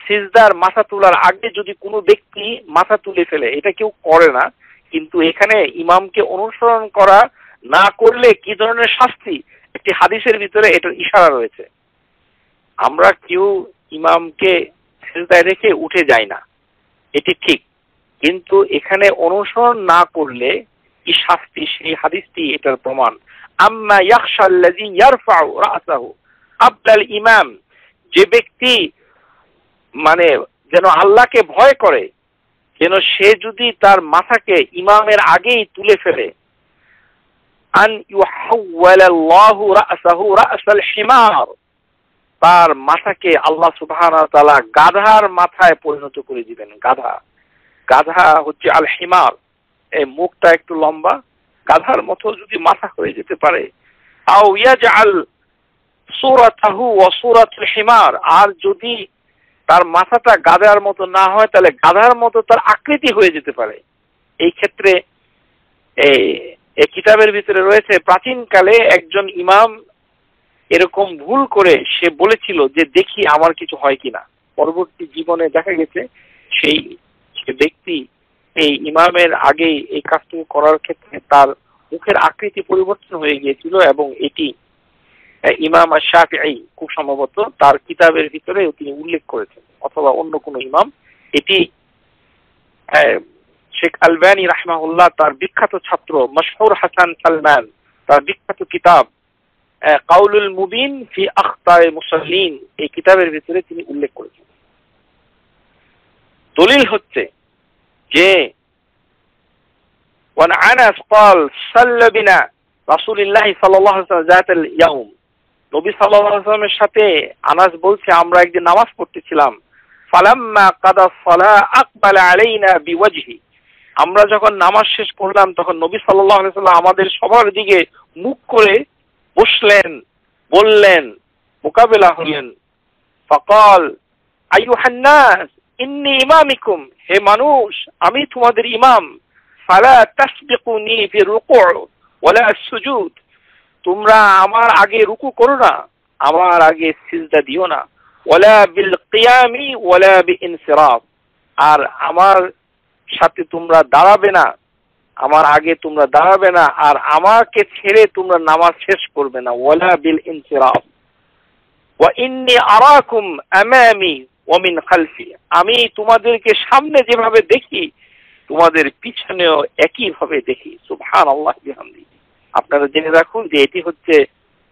সিজদার মাথা তোলার আগে যদি কোনো ব্যক্তি মাথা তুলে ফেলে, এটা কেউ করে না, কিন্তু এখানে ইমামকে অনুসরণ করা না করলে কি ধরনের শাস্তি, একটি হাদিসের ভিতরে এটার ইশারা রয়েছে। আমরা কেউ ইমামকে সিজদায় রেখে উঠে যাই না, এটি ঠিক, কিন্তু এখানে অনুসরণ না করলে কি শাস্তি, সেই হাদিসটি এটার প্রমাণ। আম্মা ইয়াখশা আল্লাযী ইয়ারফাউ রা'সাহু ক্বাবলা আল ইমাম, যে ব্যক্তি মানে যেন আল্লাহকে ভয় করে, যেন সে যদি তার মাথাকে ইমামের আগেই তুলে ফেলে, আন ইউহাওয়ালাল্লাহু রা'সাহু রা'সাল হিমার, তার মাথাকে আল্লাহ সুবহানাহু ওয়া তাআলা গাধার মাথায় পরিণত করে দিবেন। গাধা হচ্ছে আল হিমার, এই মুখটা একটু লম্বা, গাধার মতো যদি মাথা হয়ে যেতে পারে। আও ইয়াজআল সূরাতাহু ওয়া সূরাতুল হিমার, আর যদি তার মাথাটা গাধার মতো না হয় তাহলে গাধার মতো তার আকৃতি হয়ে যেতে পারে। এই ক্ষেত্রে এই কিতাবের ভিতরে রয়েছে, প্রাচীনকালে একজন ইমাম এরকম ভুল করে সে বলেছিল যে দেখি আমার কিছু হয় কিনা। পরবর্তী জীবনে দেখা গেছে সেই ব্যক্তি এই ইমামের আগে এই কাজটি করার ক্ষেত্রে তার মুখের আকৃতি পরিবর্তন হয়ে গিয়েছিল, এবং এটি ইমাম আশ-শাফিঈ খুব সম্ভবত তার কিতাবের ভিতরে তিনি উল্লেখ করেছেন, অথবা অন্য কোনো ইমাম। এটি শেখ আলবানী রাহমাহুল্লাহ তার বিখ্যাত ছাত্র মশহুর হাসান সালমান তার বিখ্যাত কিতাব কাউলুল মুবিন ফি আখতায়ে মুসাল্লিন, এই কিতাবের ভিতরে তিনি উল্লেখ করেছেন। দলিল হচ্ছে যে ওয়ান আনাস قال صلى بنا رسول الله صلى الله عليه وسلم ذات اليوم, নবী সাল্লাল্লাহু আলাইহি ওয়াসাল্লামের সাথে আনাস বলছে আমরা একদিন নামাজ পড়তেছিলাম, ফালাম্মা কাদা সালাহ আকবালা আলাইনা বিওয়াজহি, আমরা যখন নামাজ শেষ করলাম তখন নবী সাল্লাল্লাহু আলাইহি ওয়াসাল্লাম আমাদের সবার দিকে মুখ করে বসলেন, বললেন, মোকাবেলা হলেন। ফাকাল আইয়ুহান নাস ইন্নী ইমামিকুম, হে মানুষ আমি তোমাদের ইমাম, ফালা তাসবিকুনি ফি রুকু' ওয়ালা সুজুদ, তোমরা আমার আগে রুকু করো না, আমার আগে সিজদা দিও না, ওয়ালা বিল কিয়ামি ওয়ালা বিইনসিরাফ, আর আমার সাথে তোমরা দাঁড়াবে না, আমার আগে তোমরা দাঁড়াবে না, আর আমাকে ছেড়ে তোমরা নামাজ শেষ করবে না, ওয়ালা বিল ইনসিরাফ। ওয়া ইন্নী আরাকুম আমামি ওয়া মিন খালফি, আমি তোমাদেরকে সামনে যেভাবে দেখি তোমাদের পিছনেও একই ভাবে দেখি। সুবহানাল্লাহ বিহামদি। আপনারা জেনে রাখুন যে এটি হচ্ছে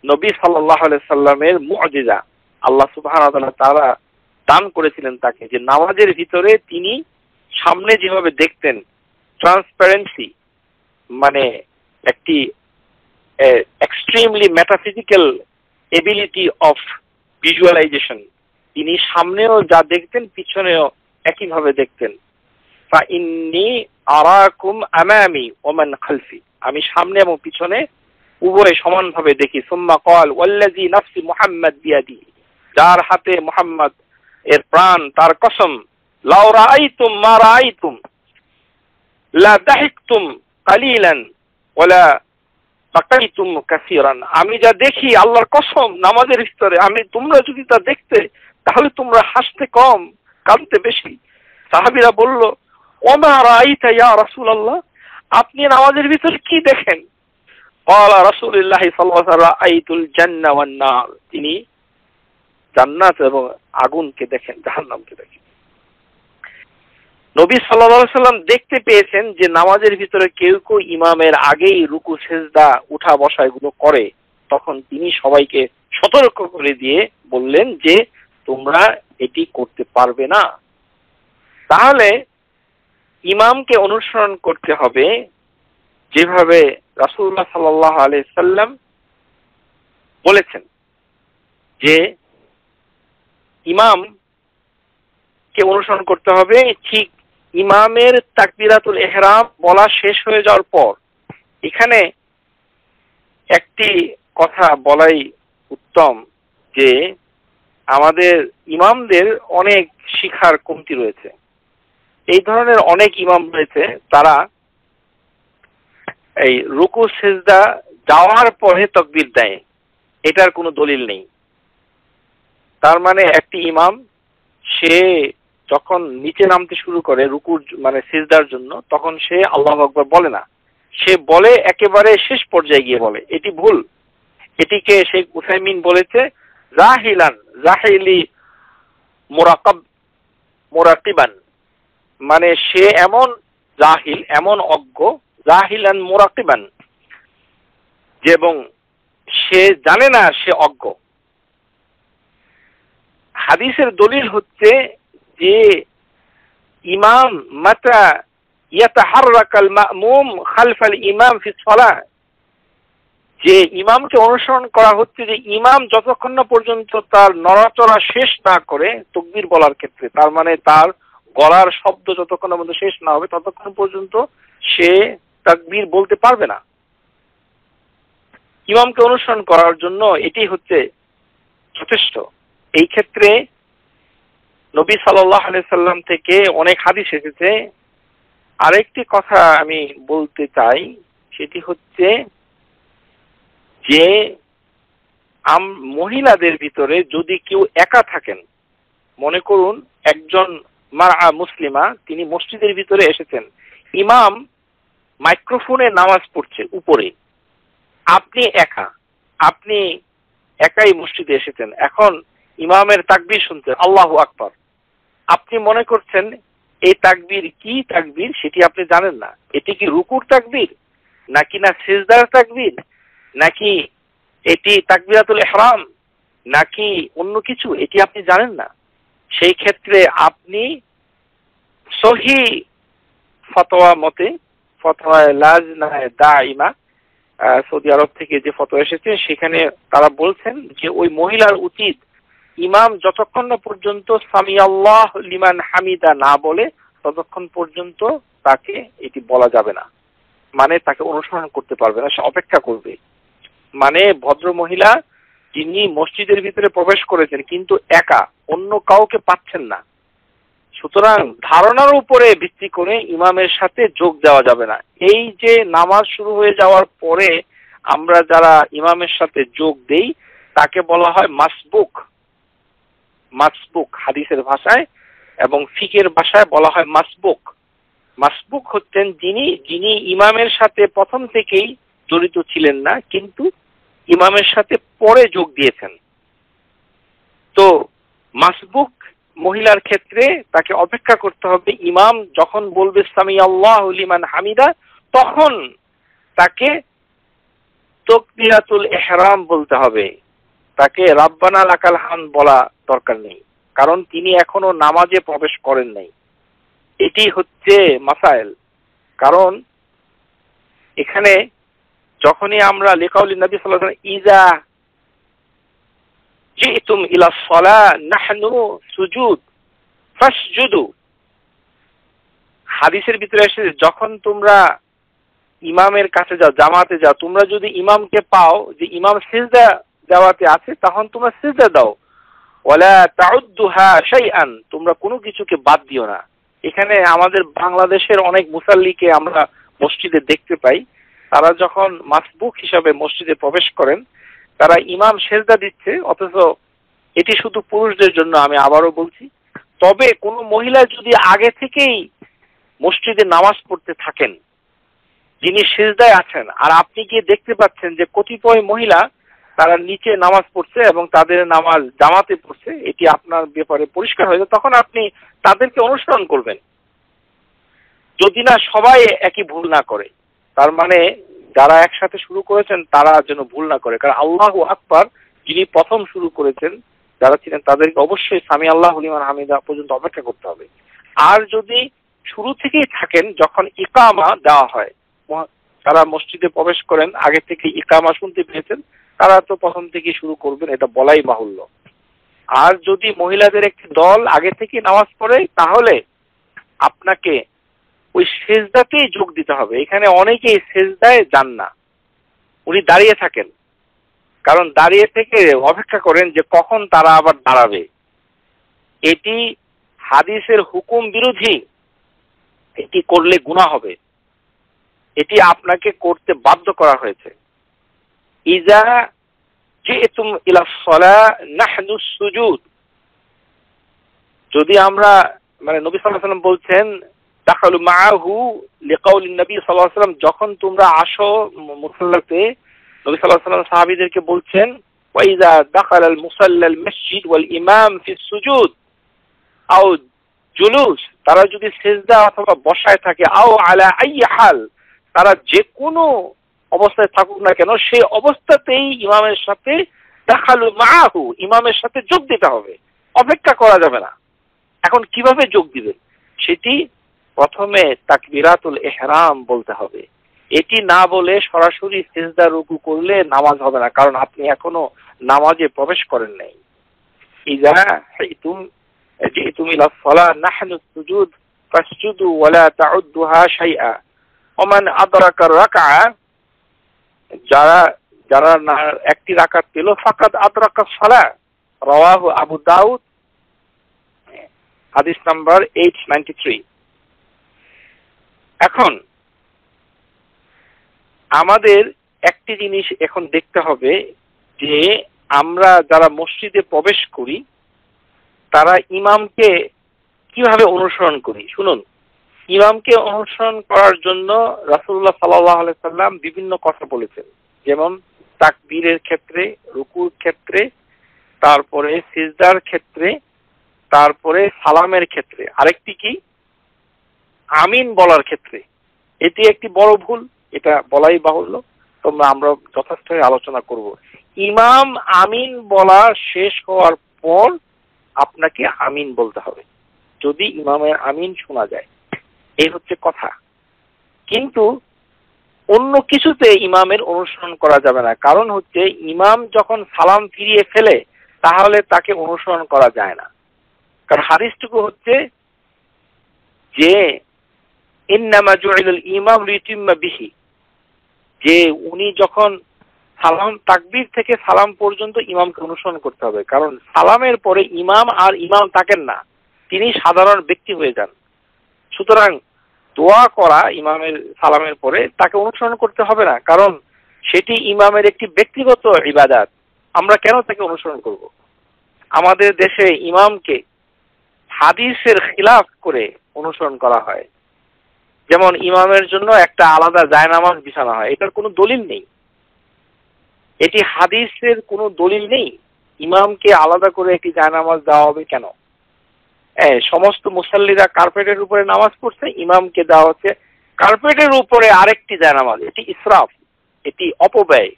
নবী সাল্লাল্লাহু আলাইহি সাল্লামের মুজিজা। আল্লাহ সুবহানাহু ওয়া তাআলা তারা দান করেছিলেন তাকে, যে নামাজের ভিতরে তিনি সামনে যেভাবে দেখতেন, ট্রান্সপারেন্সি, মানে একটি extremely metaphysical ability of visualisation, তিনি সামনেও যা দেখতেন পিছনেও একইভাবে দেখতেন। ফা ইন্নী আরাকুম আমামি ওয়া মান খালফি, আমি সামনে এবং পিছনে উভয় সমানভাবে দেখি। সুম্মা ক্বাল ওয়াল্লাযী নাফসি মুহাম্মাদ বিয়াদিহি, যার হাতে মুহাম্মদ এর প্রাণ, তার কসম, লাউ রাআইতুম মা রাআইতুম লা দাহিকতুম কালিলান ওয়ালা বাকাইতুম কাসীরান, আমি যা দেখি আল্লাহর কসম নামাজের ভিতরে, তোমরা যদি তা দেখতে তাহলে তোমরা হাসতে কম, কাঁদতে বেশি। সাহাবীরা বলল, ওমা রাআইতা ইয়া রাসূলুল্লাহ, আপনি নামাজের ভিতরে কি দেখেন? ক্বালা রাসূলুল্লাহ সাল্লাল্লাহু আলাইহি ওয়াসাল্লাম রাআইতুল জান্নাহ ওয়ান নার, তিনি জান্নাত এবং আগুনকে দেখেন, জাহান্নামকে দেখেন। নবী সাল্লাল্লাহু আলাইহি ওয়াসাল্লাম দেখতে পেয়েছেন যে নামাজের ভিতরে কেউ কেউ ইমামের আগেই রুকু সেজদা উঠা বসা এগুলো করে, তখন তিনি সবাইকে সতর্ক করে দিয়ে বললেন যে তোমরা এটি করতে পারবে না। তাহলে ইমামকে অনুসরণ করতে হবে যেভাবে রাসূলুল্লাহ সাল্লাল্লাহু আলাইহি সাল্লাম বলেছেন, যে ইমামকে অনুসরণ করতে হবে ঠিক ইমামের তাকবীরাতুল ইহরাম বলা শেষ হয়ে যাওয়ার পর। এখানে একটি কথা বলাই উত্তম যে আমাদের ইমামদের অনেক শিখার কমতি রয়েছে। এই ধরনের অনেক ইমাম রয়েছে, তারা এই রুকু সিজদা যাওয়ার পরে তাকবীর দেয়, এটার কোনো দলিল নেই। তার মানে একটি ইমাম সে যখন নিচে নামতে শুরু করে রুকুর মানে সিজদার জন্য, তখন সে আল্লাহু আকবার বলে না, সে বলে একেবারে শেষ পর্যায়ে গিয়ে বলে। এটি ভুল। এটিকে শেখ উসাইমিন বলেছে জাহিলান, জাহিলি মুরাকিবান, মানে সে এমন জাহিল, এমন অজ্ঞ, জাহিলান মুরাকিবান, এবং সে জানে না সে অজ্ঞ। হাদিসের দলিল হচ্ছে যে ইমাম মাতা ইয়াতাহাররাকাল মা'মুম খালফাল ইমাম ফি সালাহ, যে ইমামকে অনুসরণ করা হচ্ছে যে ইমাম যতক্ষণ না পর্যন্ত তার নড়াচড়া শেষ না করে তাকবীর বলার ক্ষেত্রে, তার মানে তার গলার শব্দ যতক্ষণ না পর্যন্ত শেষ না হবে ততক্ষণ পর্যন্ত সে তাকবীর বলতে পারবে না। ইমামকে অনুসরণ করার জন্য এটি হচ্ছে যথেষ্ট। এই ক্ষেত্রে নবী সাল্লাল্লাহু আলাইহি সাল্লাম থেকে অনেক হাদিস এসেছে। আরেকটি কথা আমি বলতে চাই, সেটি হচ্ছে যে মহিলাদের ভিতরে যদি কেউ একা থাকেন, মনে করুন একজন মারআ মুসলিমা, তিনি মসজিদের ভিতরে এসেছেন, ইমাম মাইক্রোফোনে নামাজ পড়ছে উপরে, আপনি একাই মসজিদে এসেছেন, এখন ইমামের তাকবীর শুনছেন আল্লাহু আকবার, আপনি মনে করছেন এই তাকবীর কি তাকবীর সেটি আপনি জানেন না, এটি কি রুকুর তাকবীর নাকি না সিজদার তাকবীর, নাকি এটি তাকবীরাতুল ইহরাম নাকি অন্য কিছু, এটি আপনি জানেন না। সেই ক্ষেত্রে আপনি সহিহ ফতোয়া মতে, ফতোয়া লাজনা দাইমা সৌদি আরব থেকে যে ফতোয়া এসেছে সেখানে তারা বলছেন যে ওই মহিলার উচিত ইমাম যতক্ষণ না পর্যন্ত সামি আল্লাহ লিমান হামিদা না বলে ততক্ষণ পর্যন্ত তাকে এটি বলা যাবে না, মানে তাকে অনুসরণ করতে পারবে না, সে অপেক্ষা করবে। মানে ভদ্র মহিলা যিনি মসজিদের ভিতরে প্রবেশ করেছেন কিন্তু একা, অন্য কাউকে পাচ্ছেন না, সুতরাং ধারণার উপরে ভিত্তি করে ইমামের সাথে যোগ দেওয়া যাবে না। এই যে নামাজ শুরু হয়ে যাওয়ার পরে আমরা যারা ইমামের সাথে যোগ দেই তাকে বলা হয় মাসবুক। মাসবুক হাদিসের ভাষায় এবং ফিকের ভাষায় বলা হয় মাসবুক। মাসবুক হচ্ছেন যিনি ইমামের সাথে প্রথম থেকেই জড়িত ছিলেন না কিন্তু ইমামের সাথে পরে যোগ দিয়েছেন। তো মাসবুক মহিলার ক্ষেত্রে তাকে অপেক্ষা করতে হবে, ইমাম যখন বলবে সামি আল্লাহু লিমান হামিদা তখন তাকে তাকবীরাতুল ইহরাম বলতে হবে, তাকে রাব্বানা লাকাল হামদ বলা দরকার নেই, কারণ তিনি এখনো নামাজে প্রবেশ করেন নাই। এটি হচ্ছে মাসাইল। কারণ এখানে যখনই আমরা লিকাউলিন নবী সাল্লাল্লাহু আলাইহি ওয়াসাল্লাম ইজা জিতুম ইলা সালাহ নাহনু সুজুদ ফাসজুদু, হাদিসের ভিতরে এসেছে যখন তোমরা ইমামের কাছে যাও, জামাতে যাও, তোমরা যদি ইমামকে পাও যে ইমাম সিজদা দেওয়াতে আছে তখন তোমরা সিজদা দাও, ওয়ালা তাউদ্দুহা শাইআন, তোমরা কোনো কিছুকে বাদ দিও না। এখানে আমাদের বাংলাদেশের অনেক মুসাল্লিকে আমরা মসজিদে দেখতে পাই, তারা যখন মাসবুক হিসাবে মসজিদে প্রবেশ করেন তারা ইমাম সেজদা দিচ্ছে, অথচ এটি শুধু পুরুষদের জন্য, আমি আবারও বলছি। তবে কোনো মহিলা যদি আগে থেকেই মসজিদে নামাজ পড়তে থাকেন, যিনি সেজদায় আছেন, আর আপনি গিয়ে দেখতে পাচ্ছেন যে কতিপয় মহিলা তারা নিচে নামাজ পড়ছে এবং তাদের নামাজ জামাতে পড়ছে, এটি আপনার ব্যাপারে পরিষ্কার হয়ে যায়, তখন আপনি তাদেরকে অনুসরণ করবেন, যদি না সবাই একই ভুল না করে। তার মানে যারা একসাথে শুরু করেছেন তারা যেন ভুল না করে, কারণ আল্লাহু আকবার যিনি প্রথম শুরু করেছেন যারা ছিলেন তাদেরকে অবশ্যই সামি আল্লাহু লিমান হামিদা পর্যন্ত অপেক্ষা করতে হবে। আর যদি শুরু থেকেই থাকেন, যখন ইকামা দেওয়া হয়, তারা মসজিদে প্রবেশ করেন আগে থেকে ইকামা শুনতে পেয়েছেন, তারা তো প্রথম থেকে শুরু করবেন, এটা বলাই বাহুল্য। আর যদি মহিলাদের একটি দল আগে থেকে নামাজ পড়ে তাহলে আপনাকে ওই সেজদাতেই যোগ দিতে হবে। এখানে অনেকেই সেজদায় যান না, উনি দাঁড়িয়ে থাকেন, কারণ দাঁড়িয়ে থেকে অপেক্ষা করেন যে কখন তারা আবার দাঁড়াবে। এটি হাদিসের হুকুম বিরোধী, এটি করলে গুনাহ হবে। এটি আপনাকে করতে বাধ্য করা হয়েছে। ইজা জিতুম ইলা সলা নাহনু সুজুদ, যদি আমরা মানে নবী সাল্লাল্লাহু আলাইহি ওয়াসাল্লাম বলছেন দাখালু মাআহু লিকাউলি নবী সাল্লাল্লাহু আলাইহি ওয়াসাল্লাম, যখন তোমরা আসো মুসাল্লাতে, নবী সাল্লাল্লাহু আলাইহি ওয়াসাল্লাম সাহাবীদেরকে বলছেন ওয়া ইজা দাখালাল মুসাল্লাল মসজিদ ওয়াল ইমাম ফিস সুজুদ আও জুলুস, তারা যদি সিজদা অথবা বসায় থাকে, আও আলা আই হাল, তারা যে কোনো অবস্থায় থাকুক না কেন, সেই অবস্থাতেই ইমামের সাথে দাখালু মাআহু, ইমামের সাথে যোগ দিতে হবে, অপেক্ষা করা যাবে না। এখন কিভাবে যোগ দিবেন? সেটি প্রথমে তাকবীরাতুল ইহরাম বলতে হবে। এটি না বলে সরাসরি সিজদা রুকু করলে নামাজ হবে না, কারণ আপনি এখনো নামাজে প্রবেশ করেন নাই। ইযা জিতুম ইলা সালাহ নাহনু সুজুদ ফাসজুদু ওয়ালা তাউদ্দুহা শাইআ ওমান আদরাকা রাকআ, যারা একটি রাকাত পেল ফাকাদ আদরাকা সালাহ, রাওয়াহু আবু দাউদ, হাদিস নাম্বার 893। এখন আমাদের একটি জিনিস এখন দেখতে হবে যে আমরা যারা মসজিদে প্রবেশ করি তারা ইমামকে কিভাবে অনুসরণ করি। শুনুন, ইমামকে অনুসরণ করার জন্য রাসূলুল্লাহ সাল্লাল্লাহু আলাইহি সাল্লাম বিভিন্ন কথা বলেছেন, যেমন তাকবীরের ক্ষেত্রে, রুকুর ক্ষেত্রে, তারপরে সিজদার ক্ষেত্রে, তারপরে সালামের ক্ষেত্রে, আরেকটি কি আমিন বলার ক্ষেত্রে। এটি একটি বড় ভুল, এটা বলাই বাহুল্য, তোমরা আমরা যথেষ্ট আলোচনা করব। ইমাম আমিন বলা শেষ হওয়ার পর আপনাকে আমিন বলতে হবে, যদি ইমামের আমিন শোনা যায়, এই হচ্ছে কথা। কিন্তু অন্য কিছুতে ইমামের অনুসরণ করা যাবে না, কারণ হচ্ছে ইমাম যখন সালাম ফিরিয়ে ফেলে তাহলে তাকে অনুসরণ করা যায় না। কারণ হাদিসটুকু হচ্ছে যে ইন্নামা জুইলাল ইমাম লিইউতিম্মা বিহি, যে উনি যখন সালাম তাকবীর থেকে সালাম পর্যন্ত ইমামকে অনুসরণ করতে হবে, কারণ সালামের পরে ইমাম আর ইমাম থাকেন না, তিনি সাধারণ ব্যক্তি হয়ে যান। সুতরাং দোয়া করা ইমামের সালামের পরে তাকে অনুসরণ করতে হবে না, কারণ সেটি ইমামের একটি ব্যক্তিগত ইবাদত। আমরা কেন তাকে অনুসরণ করব? আমাদের দেশে ইমামকে হাদিসের খিলাফ করে অনুসরণ করা হয়, যেমন ইমামের জন্য একটা আলাদা জায়নামাজ বিছানো হয়, এটার কোনো দলিল নেই, এটি হাদিসের কোনো দলিল নেই। ইমামকে আলাদা করে একটি জায়নামাজ দেওয়া হবে কেন? সমস্ত মুসাল্লিরা কার্পেটের উপরে নামাজ পড়ছে, ইমামকে দেওয়া হচ্ছে কার্পেটের উপরে আরেকটি জায়নামাজ। এটি ইসরাফ, এটি অপব্যয়,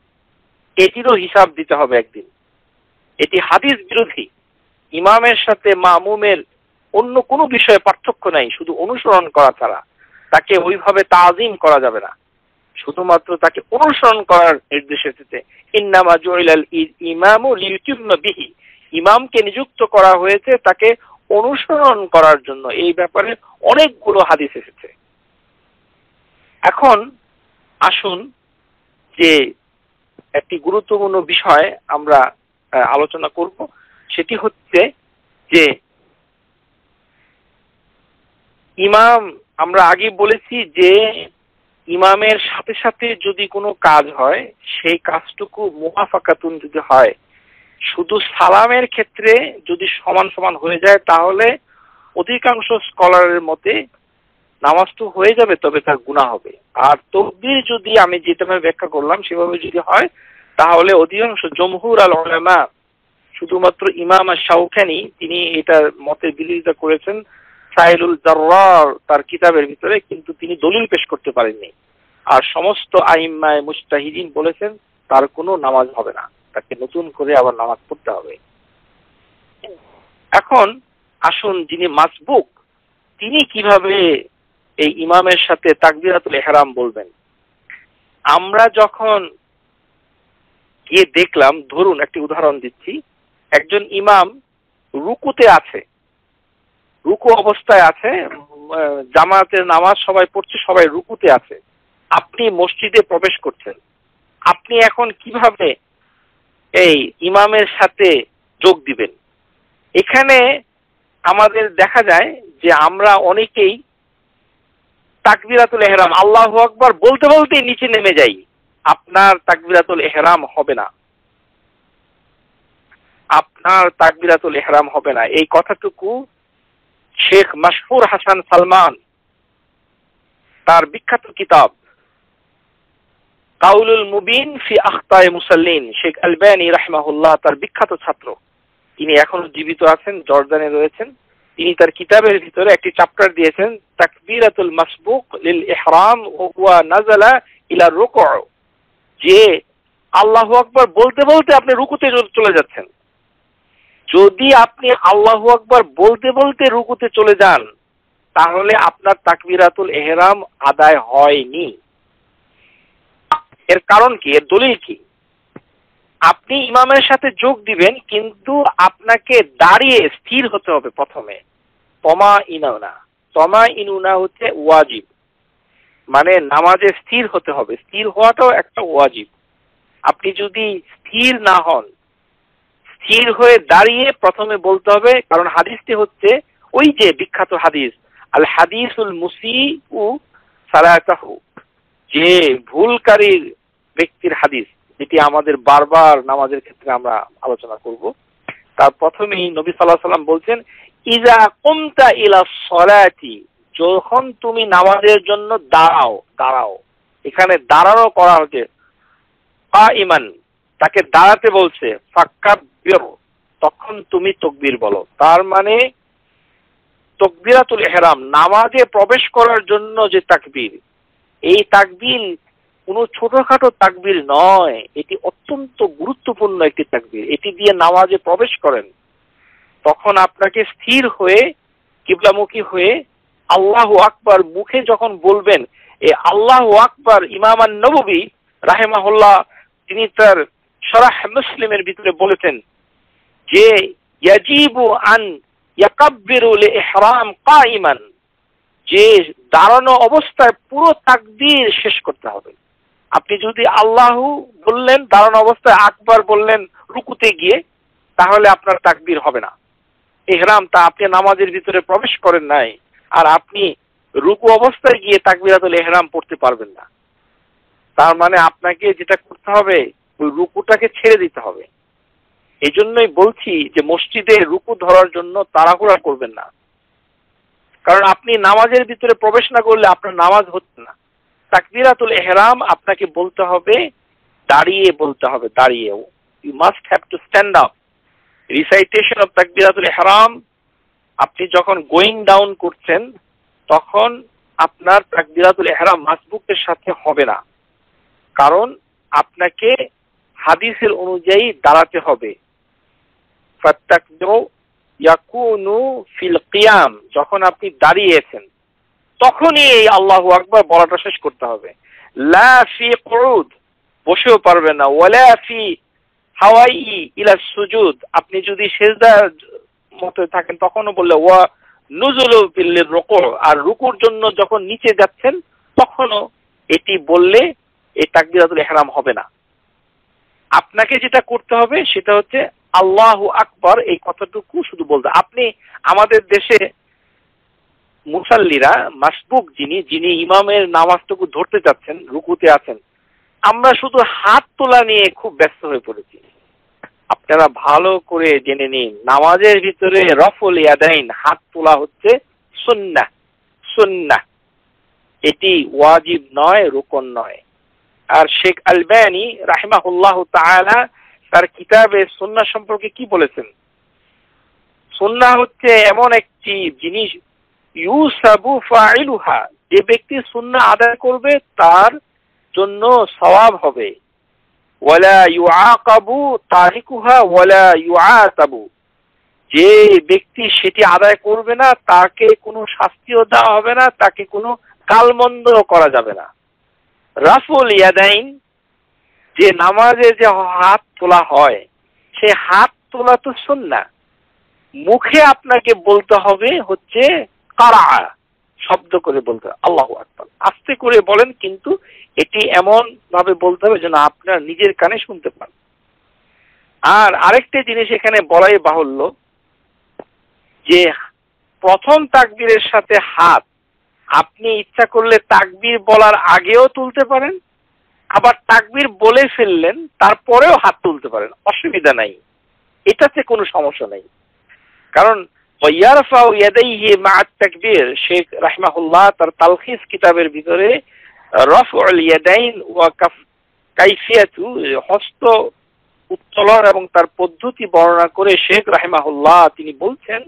এটিরও হিসাব দিতে হবে একদিন। এটি হাদিস বিরোধী। ইমামের সাথে মামুমের অন্য কোনো বিষয়ে পার্থক্য নাই, শুধু অনুসরণ করা ছাড়া। তাকে ওইভাবে তাজিম করা যাবে না, শুধুমাত্র তাকে অনুসরণ করার নির্দেশ এসেছে। ইন্নামা জুইলাল ইমামু লিইউতিম্মা বিহি, ইমামকে নিযুক্ত করা হয়েছে তাকে অনুসরণ করার জন্য। এই ব্যাপারে অনেকগুলো হাদিস এসেছে। এখন আসুন যে একটি গুরুত্বপূর্ণ বিষয় আমরা আলোচনা করব, সেটি হচ্ছে যে ইমাম, আমরা আগে বলেছি যে ইমামের সাথে সাথে যদি কোনো কাজ হয়, সেই কাজটুকু মুওয়াফাকাতুন যদি হয়, শুধু সালামের ক্ষেত্রে যদি সমান সমান হয়ে যায় তাহলে অধিকাংশ স্কলারের মতে নামাজ তো হয়ে যাবে, তবে তার গুনাহ হবে। আর তাকবীর যদি আমি যেভাবে ব্যাখ্যা করলাম সেভাবে যদি হয় তাহলে অধিকাংশ জমহুর আল উলামা, শুধুমাত্র ইমাম আশ-শাওকানি তিনি এটার মতে বিরোধিতা করেছেন সাইলুল জাররার তার কিতাবের ভিতরে, কিন্তু তিনি দলিল পেশ করতে পারেননি। আর সমস্ত আইম্মায়ে মুজতাহিদিন বলেছেন তার কোনো নামাজ হবে না, তাকে নতুন করে আবার নামাজ পড়তে হবে। এখন আসুন যিনি মাসবুক তিনি কিভাবে এই ইমামের সাথে তাকবীরাতুল ইহরাম বলবেন। আমরা যখন গিয়ে দেখলাম, ধরুন একটি উদাহরণ দিচ্ছি, একজন ইমাম রুকুতে আছে, রুকু অবস্থায় আছে, জামাতের নামাজ সবাই পড়ছে, সবাই রুকুতে আছে, আপনি মসজিদে প্রবেশ করছেন, আপনি এখন কিভাবে এই ইমামের সাথে যোগ দিবেন? এখানে আমাদের দেখা যায় যে আমরা অনেকেই তাকবীরাতুল ইহরাম আল্লাহু আকবার বলতে বলতে নিচে নেমে যাই, আপনার তাকবীরাতুল ইহরাম হবে না, আপনার তাকবীরাতুল ইহরাম হবে না। এই কথাটুকু শেখ মাশহুর হাসান সালমান তার বিখ্যাত কিতাব কাউলুল মুবিন ফি আখতায়ে মুসাল্লিন, শেখ আলবানী রাহিমাহুল্লাহ তার বিখ্যাত ছাত্র, তিনি এখনো জীবিত আছেন, জর্দানে রয়েছেন। তিনি তার কিতাবের ভিতরে একটি চ্যাপ্টার দিয়েছেন তাকবীরাতুল মাসবুক লিল ইহরাম ওয়া নাযালা ইলা রুকু', যে আল্লাহু আকবার বলতে বলতে আপনি রুকুতে চলে যাচ্ছেন। যদি আপনি আল্লাহু আকবার বলতে বলতে রুকুতে চলে যান তাহলে আপনার তাকবীরাতুল ইহরাম আদায় হয়নি। এর কারণ কি, এর দলিল কি? আপনি ইমামের সাথে যোগ দিবেন, কিন্তু আপনাকে দাঁড়িয়ে স্থির হতে হবে প্রথমে। তমা ইনুনা হচ্ছে ওয়াজিব, মানে নামাজে স্থির হতে হবে। স্থির হওয়াটাও একটা ওয়াজিব। আপনি যদি স্থির না হন, স্থির হয়ে দাঁড়িয়ে প্রথমে বলতে হবে, কারণ হাদিসটি হচ্ছে ওই যে বিখ্যাত হাদিস আল হাদিসুল মুসিউ সালাতাহু, যে ভুলকারীর ব্যক্তির হাদিস, যেটি আমাদের বারবার নামাজের ক্ষেত্রে আমরা আলোচনা করব। তার প্রথমেই নবী সাল্লাল্লাহু আলাইহি ওয়াসাল্লাম বলছেন ইযা কুমতা ইলা সলাতি, যখন তুমি নামাজের জন্য দাঁড়াও। এখানে দাঁড়ানো করা হচ্ছে কাইমান, তাকে দাঁড়াতে বলছে, ফাক্কাব্বির, তখন তুমি তাকবীর বলো। তার মানে তাকবীরাতুল ইহরাম নামাজে প্রবেশ করার জন্য যে তাকবীর, এই তাকবীর কোনো ছোটখাটো তাকবীর নয়, এটি অত্যন্ত গুরুত্বপূর্ণ একটি তাকবীর। এটি দিয়ে নামাজে প্রবেশ করেন, তখন আপনাকে স্থির হয়ে কিবলামুখী হয়ে আল্লাহু আকবার মুখে যখন বলবেন, এই আল্লাহু আকবার ইমাম আন-নববী রাহিমাহুল্লাহ তিনি তার শরহ মুসলিমের ভিতরে বলেছেন যে ইয়াজিবু আন ইয়াকাব্বিরু লিইহরাম কাইমান, যে দাঁড়ানো অবস্থায় পুরো তাকবীর শেষ করতে হবে। আপনি যদি আল্লাহু বললেন দাঁড়ানো অবস্থায়, আকবার বললেন রুকুতে গিয়ে, তাহলে আপনার তাকবীর হবে না। ইহরাম তা আপনি নামাজের ভিতরে প্রবেশ করেন নাই, আর আপনি রুকু অবস্থায় গিয়ে তাকবীরাতুল ইহরাম পড়তে পারবেন না। তার মানে আপনাকে যেটা করতে হবে, ওই রুকুটাকে ছেড়ে দিতে হবে। এই জন্যই বলছি যে মসজিদে রুকু ধরার জন্য তাড়াহুড়া করবেন না, কারণ আপনি নামাজের ভিতরে প্রবেশ না করলে আপনার নামাজ হচ্ছে না। তাকবীরাতুল ইহরাম আপনাকে বলতে হবে, দাঁড়িয়ে বলতে হবে, দাঁড়িয়ে। You must have to stand up. Recitation of তাকবীরাতুল ইহরাম আপনি যখন গোয়িং ডাউন করছেন, তখন আপনার তাকবীরাতুল ইহরাম মাসবুকের সাথে হবে না, কারণ আপনাকে হাদিসের অনুযায়ী দাঁড়াতে হবে। ফাত্তাকবিরু ইয়াকুনু ফিল কিয়াম, যখন আপনি দাঁড়িয়েছেন তখনই এই আল্লাহু আকবার বলাটা শেষ করতে হবে। লা ফি কুউদ, বসেও পারবেন না। ওয়ালা ফি হাওয়াই ইলা সুজুদ, আপনি যদি সিজদার মতো থাকেন তখনও বললে ওয়া নুজুলু ফিল রুকু, আর রুকুর জন্য যখন নিচে যাচ্ছেন তখনও এটি বললে এই তাকবীরাতুল ইহরাম হবে না। আপনাকে যেটা করতে হবে সেটা হচ্ছে আল্লাহু আকবার, এই কথাটুকু শুধু বলতে। আপনি আমাদের দেশে মুসাল্লিরা মাসবুক যিনি ইমামের নামাজটুকু ধরতে যাচ্ছেন, রুকুতে আছেন, আমরা শুধু হাত তোলা নিয়ে খুব ব্যস্ত হয়ে পড়েছি। আপনারা ভালো করে জেনে নিন, নামাজের ভিতরে রফুল ইয়াদাইন, হাত তোলা হচ্ছে সুন্নাহ, এটি ওয়াজিব নয়, রুকন নয়। আর শেখ আলবানী রাহিমাহুল্লাহ তাআলা তার কিতাবে সুন্নাহ সম্পর্কে কি বলেছেন? সুন্নাহ হচ্ছে এমন একটি জিনিস, ইউসাবু ফাইলুহা, যে ব্যক্তি সুন্নাহ আদায় করবে তার জন্য সওয়াব হবে। ওয়ালা ইউআকাবু তারিকুহা ওয়ালা ইউআতাবু, যে ব্যক্তি সেটি আদায় করবে না তাকে কোনো শাস্তিও দেওয়া হবে না, তাকে কোনো গালমন্দও করা যাবে না। রাফুল ইয়াদাইন, যে নামাজে যে হাত তোলা হয়, সে হাত তোলা তো সুন্নাহ। মুখে আপনাকে বলতে হবে হচ্ছে কারা, শব্দ করে বলতে হবে আল্লাহু আকবার, আস্তে করে বলেন, কিন্তু এটি এমন ভাবে বলতে হবে যেন আপনার নিজের কানে শুনতে পান। আর আরেকটা জিনিস এখানে বলাই বাহুল্য, যে প্রথম তাকবীরের সাথে হাত আপনি ইচ্ছা করলে তাকবীর বলার আগেও তুলতে পারেন, আবার তাকবীর বলে ফেললেন তারপরেও হাত তুলতে পারেন, অসুবিধা নাই, এটাতে কোনো সমস্যা নেই। কারণ ওয়ারফাউ ইয়াদাইহি মা'আত তাকবীর, শেখ রাহিমাহুল্লাহ তার তালখিস কিতাবের ভিতরে রাফউল ইয়াদাইন ওয়া কাইফিয়াতু, হস্ত উত্তোলন এবং তার পদ্ধতি বর্ণনা করে শেখ রাহিমাহুল্লাহ তিনি বলছেন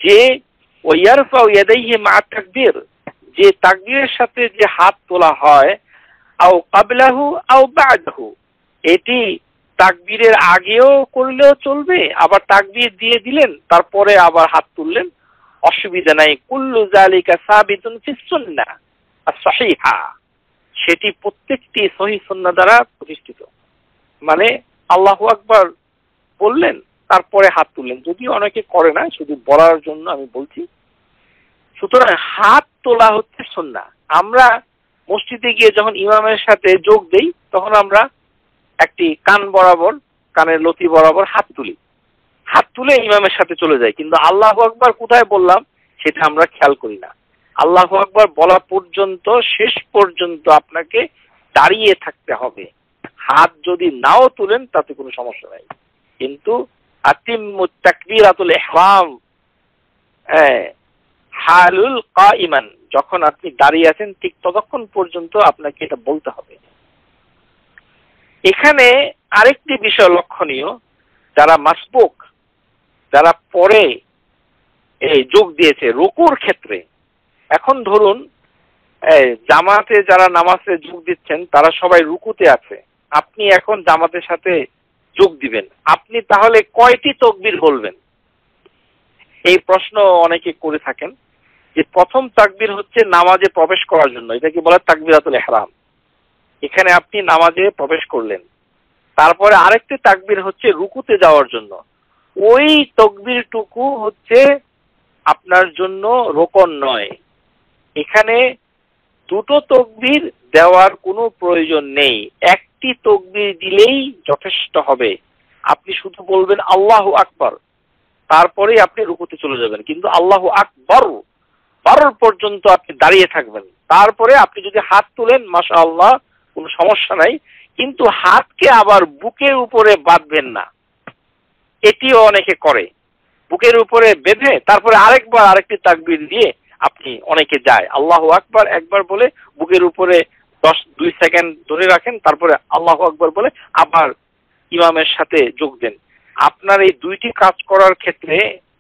যে ওয়ারফাউ ইয়াদাইহি মা'আত তাকবীর, যে তাকবীরের সাথে যে হাত তোলা হয়, আও ক্বাবলাহু আও বা'দাহু, এটি তাকবীরের আগেও করলেও চলবে, আবার তাকবীর দিয়ে দিলেন তারপরে আবার হাত তুললেন, অসুবিধা নাই। কুল্লু যালিকা সাবিতুন ফিস সুন্নাহ as-সাহিহা, সেটি প্রত্যেকটি সহিহ সুন্নাহ দ্বারা প্রতিষ্ঠিত। মানে আল্লাহু আকবার বললেন তারপরে হাত তুললেন, যদিও অনেকে করে না, শুধু বলার জন্য আমি বলছি। সুতরাং হাত তোলা হচ্ছে সুন্নাহ। আমরা মসজিদে গিয়ে যখন ইমামের সাথে যোগ দেই তখন আমরা একটি কান বরাবর, কানের লতি বরাবর হাত তুলি, হাত তুলে ইমামের সাথে চলে যাই, কিন্তু আল্লাহু আকবার কোথায় বললাম সেটা আমরা খেয়াল করি না। আল্লাহু আকবার বলা পর্যন্ত, শেষ পর্যন্ত আপনাকে দাঁড়িয়ে থাকতে হবে। হাত যদি নাও তুলেন তাতে কোনো সমস্যা নাই, কিন্তু আতিম্মুত তাকবীরাতুল ইহরাম হালুল কাইমান, যখন আপনি দাঁড়িয়ে আছেন ঠিক ততক্ষণ পর্যন্ত আপনাকে এটা বলতে হবে। এখানে আরেকটি বিষয় লক্ষণীয়, যারা মাসবুক, যারা পরে যোগ দিয়েছে রুকুর ক্ষেত্রে, এখন ধরুন জামাতে যারা নামাজে যোগ দিচ্ছেন তারা সবাই রুকুতে আছে, আপনি এখন জামাতের সাথে যোগ দিবেন, আপনি তাহলে কয়টি তাকবীর বলবেন? এই প্রশ্ন অনেকে করে থাকেন। যে প্রথম তাকবীর হচ্ছে নামাজে প্রবেশ করার জন্য, এটাকে বলে তাকবীরাতুল ইহরাম। এখানে আপনি নামাজে প্রবেশ করলেন, তারপরে আরেকটি তাকবীর হচ্ছে রুকুতে যাওয়ার জন্য, ওই তাকবীরটুকু হচ্ছে আপনার জন্য রোকন নয়। এখানে দুটো তাকবীর দেওয়ার কোনো প্রয়োজন নেই, একটি তাকবীর দিলেই যথেষ্ট হবে। আপনি শুধু বলবেন আল্লাহু আকবার, তারপরেই আপনি রুকুতে চলে যাবেন, কিন্তু আল্লাহু আকবার বারোর পর্যন্ত আপনি দাঁড়িয়ে থাকবেন। তারপরে আপনি যদি হাত তুলেন মাশাআল্লাহ, কোনো সমস্যা নাই, কিন্তু হাতকে আবার বুকের উপরে বাঁধবেন না, এটিও অনেকে করে। বুকের উপরে বেঁধে তারপরে আরেকবার আরেকটি তাকবীর দিয়ে আপনি অনেকে যায়, আল্লাহু আকবার একবার বলে বুকের উপরে 2 সেকেন্ড ধরে রাখেন, তারপরে আল্লাহু আকবার বলে আবার ইমামের সাথে যোগ দেন। আপনার এই দুইটি কাজ করার ক্ষেত্রে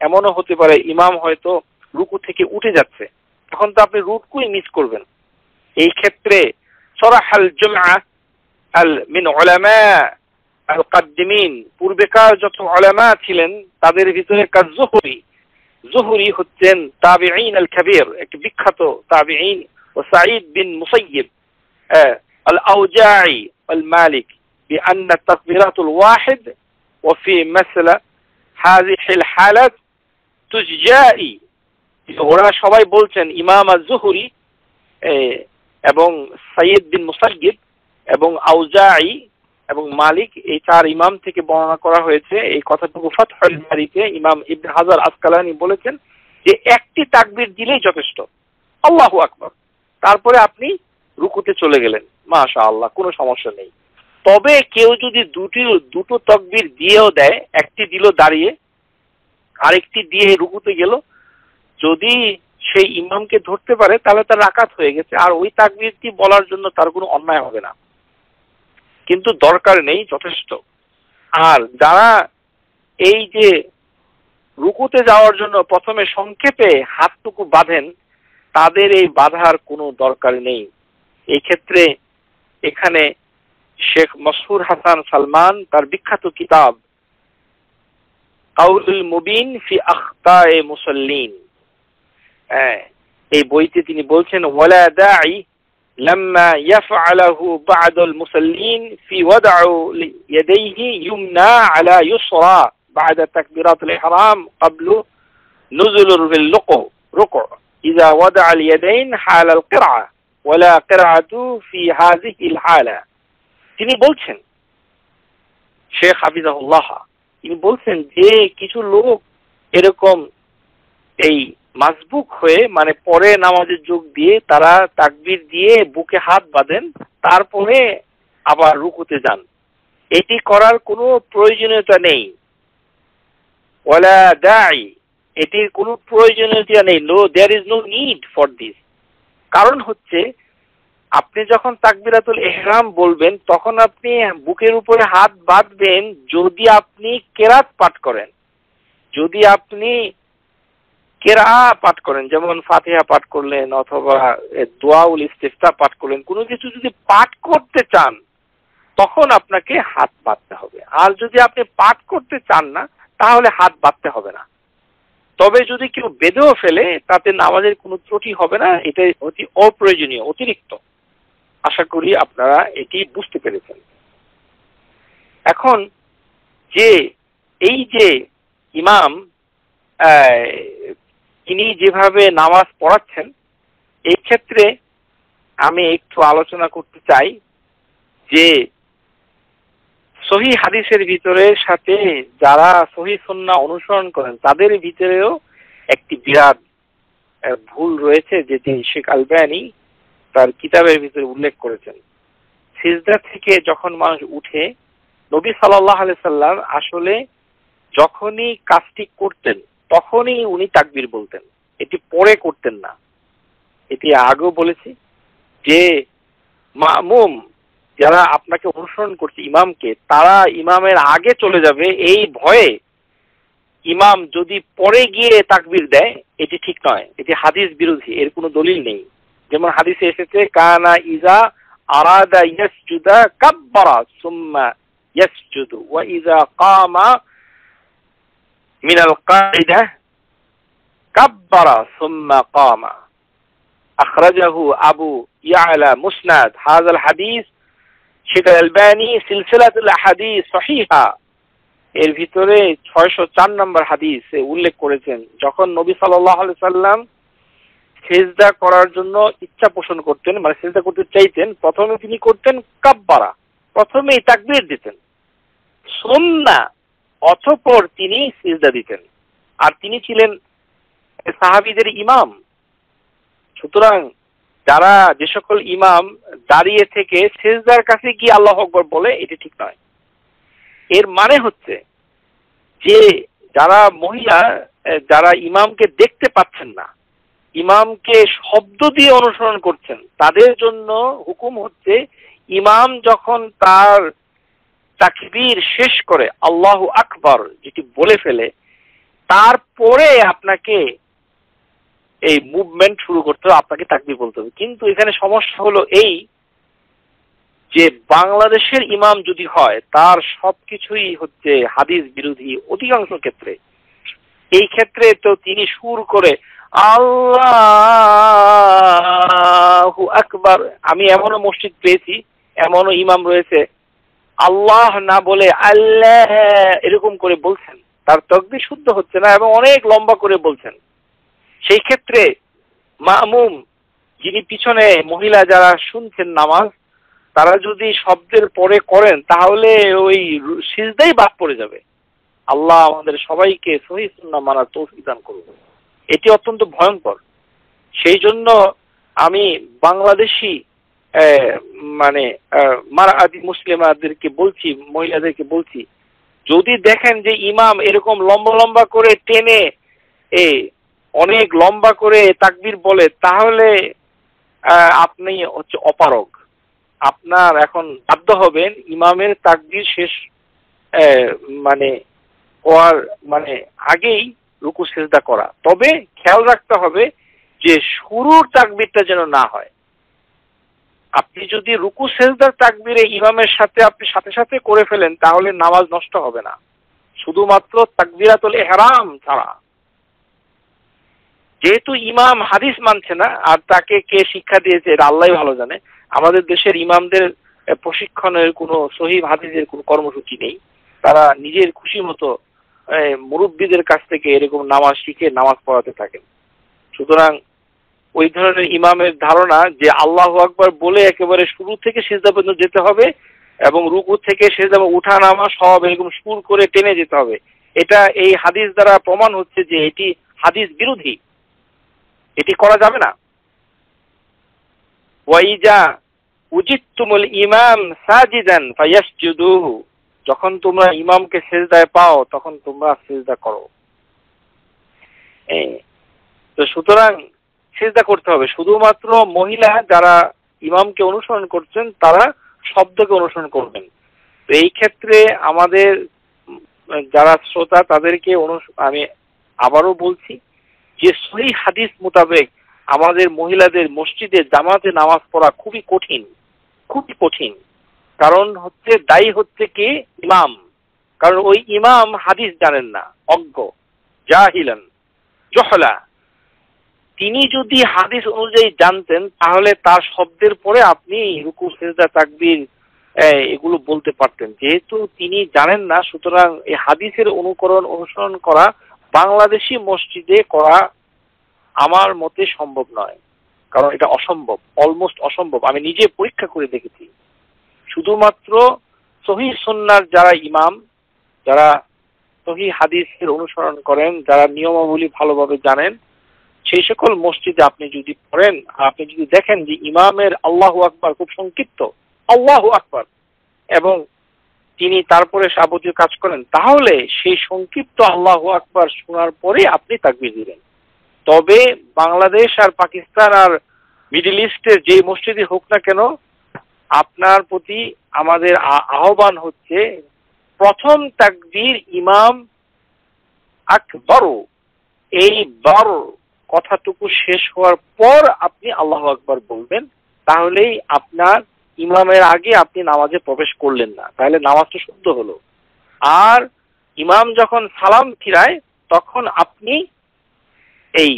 এমনও হতে পারে ইমাম হয়তো রুকু থেকে উঠে যাচ্ছে, তখন তো আপনি রুকুই মিস করবেন। এই ক্ষেত্রে সরাহাল জুমআ আল মিন উলামা আল মুকাদ্দিমিন, পূর্বেকার যত উলামা ছিলেন তাদের ভিতরে কাজ-জুহরি, জুহরি হচ্ছেন তাবিঈন আল কাবীর, এক বিখ্যাত তাবিঈন, ও সাঈদ বিন মুসাইয়িব, আল আওজাঈ আল মালিক بأن التكبيرات الواحد وفي مثل هذه الحالات تجزئ। ওরা সবাই বলছেন, ইমাম আজ-জুহরি এবং সাইয়্যিদ বিন মুসাইয়্যিব এবং আওজাঈ এবং মালিক, এই চার ইমাম থেকে বর্ণনা করা হয়েছে এই কথাটুকু। ফাতহুল বারীতে ইমাম ইবনে হাজার আসকালানী বলেছেন যে একটি তাকবীর দিলেই যথেষ্ট, আল্লাহু আকবার, তারপরে আপনি রুকুতে চলে গেলেন, মাশাআল্লাহ, কোনো সমস্যা নেই। তবে কেউ যদি দুটো তাকবীর দিয়েও দেয়, একটি দিল দাঁড়িয়ে আরেকটি দিয়ে রুকুতে গেল, যদি সেই ইমামকে ধরতে পারে তাহলে তার রাকাত হয়ে গেছে, আর ওই তাকবীরটি বলার জন্য তার কোনো অন্যায় হবে না, কিন্তু দরকার নেই, যথেষ্ট। আর যারা এই যে রুকুতে যাওয়ার জন্য প্রথমে সংক্ষেপে হাতটুকু বাঁধেন, তাদের এই বাঁধার কোনো দরকার নেই। এই ক্ষেত্রে এখানে শেখ মসহুর হাসান সালমান তার বিখ্যাত কিতাব কাউলুল মুবিন ফি আখতায়ে মুসাল্লিন, এই বইতে তিনি বলছেন, ওয়ালা দাঈ লাম্মা ইয়াফআলহু বা'দুল মুসাল্লিন ফি ওয়াদ'উ ইয়াদাইহি ইউমনা আলা ইউসরা বা'দা তাকবীরাতুল ইহরাম ক্বাবলু নুজুলুর বিল রুকু ইযা ওয়াদ'a আল ইয়াদাইন হাল আল কিরআ ওয়ালা কিরআতু ফি হাযিহি আল হালা। তিনি বলছেন, শেখ হাফিজাহুল্লাহ, তিনি বলছেন যে কিছু লোক এরকম এই মাসবুক হয়ে মানে পরে নামাজে যোগ দিয়ে তারা তাকবীর দিয়ে বুকে হাত বাঁধেন, তারপরে আবার রুকুতে যান। এটি করার কোনো প্রয়োজনীয়তা নেই। ওয়ালা দাই, এটির কোনো প্রয়োজনীয়তা নেই। No, there is no need for this. কারণ হচ্ছে আপনি যখন তাকবিরাতুল ইহরাম বলবেন তখন আপনি বুকের উপরে হাত বাঁধবেন যদি আপনি কেরাত পাঠ করেন। যদি আপনি কেরা পাঠ করেন, যেমন ফাতিহা পাঠ করলেন অথবা দোয়াউল ইস্তিফতা পাঠ করলেন, কোনো কিছু যদি পাঠ করতে চান তখন আপনাকে হাত বাঁধতে হবে। আর যদি আপনি পাঠ করতে চান না তাহলে হাত বাঁধতে হবে না। তবে যদি কেউ বেঁধেও ফেলে তাতে নামাজের কোনো ত্রুটি হবে না। এটা অতি অপ্রয়োজনীয়, অতিরিক্ত। আশা করি আপনারা এটি বুঝতে পেরেছেন। এখন যে এই যে ইমাম তিনি যেভাবে নামাজ পড়াচ্ছেন, এই ক্ষেত্রে আমি একটু আলোচনা করতে চাই যে সহিহ হাদিসের ভিতরে সাথে যারা সহিহ সুন্নাহ অনুসরণ করেন তাদের ভিতরেও একটি বিরাট ভুল রয়েছে, যেটি শেখ আলবানী তার কিতাবের ভিতরে উল্লেখ করেছেন। সিজদা থেকে যখন মানুষ উঠে, নবী সাল্লাল্লাহু আলাইহি সাল্লাম আসলে যখনই কাজটি করতেন তখনই উনি তাকবীর বলতেন, এটি পরে করতেন না। এটি আগেও বলেছি যে মামুম যারা আপনাকে অনুসরণ করছে ইমামকে, তারা ইমামের আগে চলে যাবে এই ভয়ে ইমাম যদি পরে গিয়ে তাকবীর দেয়, এটি ঠিক নয়, এটি হাদিস বিরোধী, এর কোনো দলিল নেই। যেমন হাদিসে এসেছে কানা ইজা আরাদা ইয়াসজুদা কাব্বারা সুম্মা ইয়াসজুদু ওয়া ইজা কামা মিনাল কাইদা কাব্বারা সুম্মা কামা। আখরাজাহু আবু ইয়ালা মুসনাদ। হাযাল হাদিস শেখ আলবানী সিলসিলাতুল আহাদিস সহিহা এর ভিতরে 604 নম্বর হাদিসে উল্লেখ করেছেন, যখন নবী সাল্লাল্লাহু আলাইহি সাল্লাম সিজদা করার জন্য ইচ্ছা পোষণ করতেন, মানে সিজদা করতে চাইতেন, প্রথমে তিনি করতেন কাব্বারা, প্রথমেই তাকবীর দিতেন, সুন্নাহ অতঃপর তিনি সিজদা দিতেন। আর তিনি ছিলেন সাহাবীদের ইমাম। সুতরাং যারা যে সকল ইমাম দাঁড়িয়ে থেকে সিজদার কাছে গিয়ে আল্লাহু আকবার বলে, এটি ঠিক নয়। এর মানে হচ্ছে যে যারা মহিলা যারা ইমামকে দেখতে পাচ্ছেন না, ইমামকে শব্দ দিয়ে অনুসরণ করছেন, তাদের জন্য হুকুম হচ্ছে ইমাম যখন তার তাকবীর শেষ করে আল্লাহু আকবার যেটি বলে ফেলে, তারপরে আপনাকে এই মুভমেন্ট শুরু করতে হবে, আপনাকে তাকবীর বলতে হবে। কিন্তু এখানে সমস্যা হলো এই যে বাংলাদেশের ইমাম যদি হয় তার সবকিছুই হচ্ছে হাদিস বিরোধী অধিকাংশ ক্ষেত্রে। এই ক্ষেত্রে তো তিনি সুর করে আল্লাহু আকবার, আমি এমনও মসজিদ পেয়েছি, এমনও ইমাম রয়েছে আল্লাহ না বলে আল্লাহ এরকম করে বলছেন, তার তাকবীর শুদ্ধ হচ্ছে না এবং অনেক লম্বা করে বলছেন। সেই ক্ষেত্রে মামুম যিনি পিছনে মহিলা যারা শুনছেন নামাজ, তারা যদি শব্দের পরে করেন তাহলে ওই সিজদাই বাদ পড়ে যাবে। আল্লাহ আমাদের সবাইকে সহিহ সুন্নাহ মানার তৌফিক দান করুন। এটি অত্যন্ত ভয়ঙ্কর। সেই জন্য আমি বাংলাদেশি মানে মারআতি মুসলিমাদেরকে বলছি, মহিলাদেরকে বলছি, যদি দেখেন যে ইমাম এরকম লম্বা লম্বা করে টেনে অনেক লম্বা করে তাকবীর বলে, তাহলে আপনি হচ্ছে অপারগ। আপনার এখন বাধ্য হবেন ইমামের তাকবীর শেষ মানে হওয়ার মানে আগেই রুকু সিজদা করা। তবে খেয়াল রাখতে হবে যে শুরুর তাকবীরটা যেন না হয়। আপনি যদি রুকু সিজদার তাকবীরে ইমামের সাথে আপনি সাথে সাথে করে ফেলেন তাহলে নামাজ নষ্ট হবে না, শুধুমাত্র তাকবীরাতুল ইহরাম ছাড়া। যেহেতু ইমাম হাদিস মানছে না, আর তাকে কে শিক্ষা দিয়েছে এটা আল্লাহই ভালো জানে। আমাদের দেশের ইমামদের প্রশিক্ষণের কোনো সহিহ হাদিসের কোনো কর্মসূচি নেই। তারা নিজের খুশি মতো মুরব্বীদের কাছ থেকে এরকম নামাজ শিখে নামাজ পড়াতে থাকেন। সুতরাং ওই ধরনের ইমামের ধারণা যে আল্লাহু আকবার বলে একেবারে শুরু থেকে সিজদা পর্যন্ত যেতে হবে এবং রুকু থেকে সিজদা উঠা নামা সব এরকম সুর করে টেনে যেতে হবে, এটা এই হাদিস দ্বারা প্রমাণ হচ্ছে যে এটি হাদিস বিরোধী। এটি করা যাবে না। ওয়াইজা উজিতুমুল ইমাম সাজিদান ফায়াসজুদুহু, যখন তোমরা ইমামকে সিজদায় পাও তখন তোমরা সিজদা করো। তো সুতরাং সিজদা করতে হবে। শুধুমাত্র মহিলা যারা ইমামকে অনুসরণ করছেন তারা শব্দকে অনুসরণ করবেন। তো এই ক্ষেত্রে আমাদের যারা শ্রোতা তাদেরকে আমি আবারও বলছি যে সহিহ হাদিস মোতাবেক আমাদের মহিলাদের মসজিদে জামাতে নামাজ পড়া খুবই কঠিন, খুবই কঠিন। কারণ হচ্ছে দায়ী হচ্ছে কি ইমাম, কারণ ওই ইমাম হাদিস জানেন না, অজ্ঞ, জাহিলান জহলা। তিনি যদি হাদিস অনুযায়ী জানতেন তাহলে তার শব্দের পরে আপনি রুকু সিজদা তাকবীর এগুলো বলতে পারতেন। যেহেতু তিনি জানেন না, সুতরাং এই হাদিসের অনুসরণ করা বাংলাদেশি মসজিদে করা আমার মতে সম্ভব নয়, কারণ এটা অসম্ভব, অলমোস্ট অসম্ভব। আমি নিজে পরীক্ষা করে দেখেছি। শুধুমাত্র সহিহ সুন্নাহর যারা ইমাম, যারা সহিহ হাদিসের অনুসরণ করেন, যারা নিয়মাবলী ভালোভাবে জানেন, সেই সকল মসজিদে আপনি যদি পড়েন, আপনি যদি দেখেন যে ইমামের আল্লাহু আকবার খুব সংক্ষিপ্ত, আল্লাহু আকবার, এবং তিনি তারপরে যাবতীয় কাজ করেন, তাহলে সেই সংক্ষিপ্ত আল্লাহু আকবার শোনার পরে আপনি তাকবীর দিবেন। তবে বাংলাদেশ আর পাকিস্তান আর মিডল ইস্টের যে মসজিদে হোক না কেন, আপনার প্রতি আমাদের আহ্বান হচ্ছে প্রথম তাকবীর ইমাম আকবর, এই বার কথাটুকু শেষ হওয়ার পর আপনি আল্লাহু আকবার বলবেন। তাহলেই আপনার ইমামের আগে আপনি নামাজে প্রবেশ করলেন না, তাহলে নামাজটা শুদ্ধ হলো। আর ইমাম যখন সালাম ফিরায় তখন আপনি এই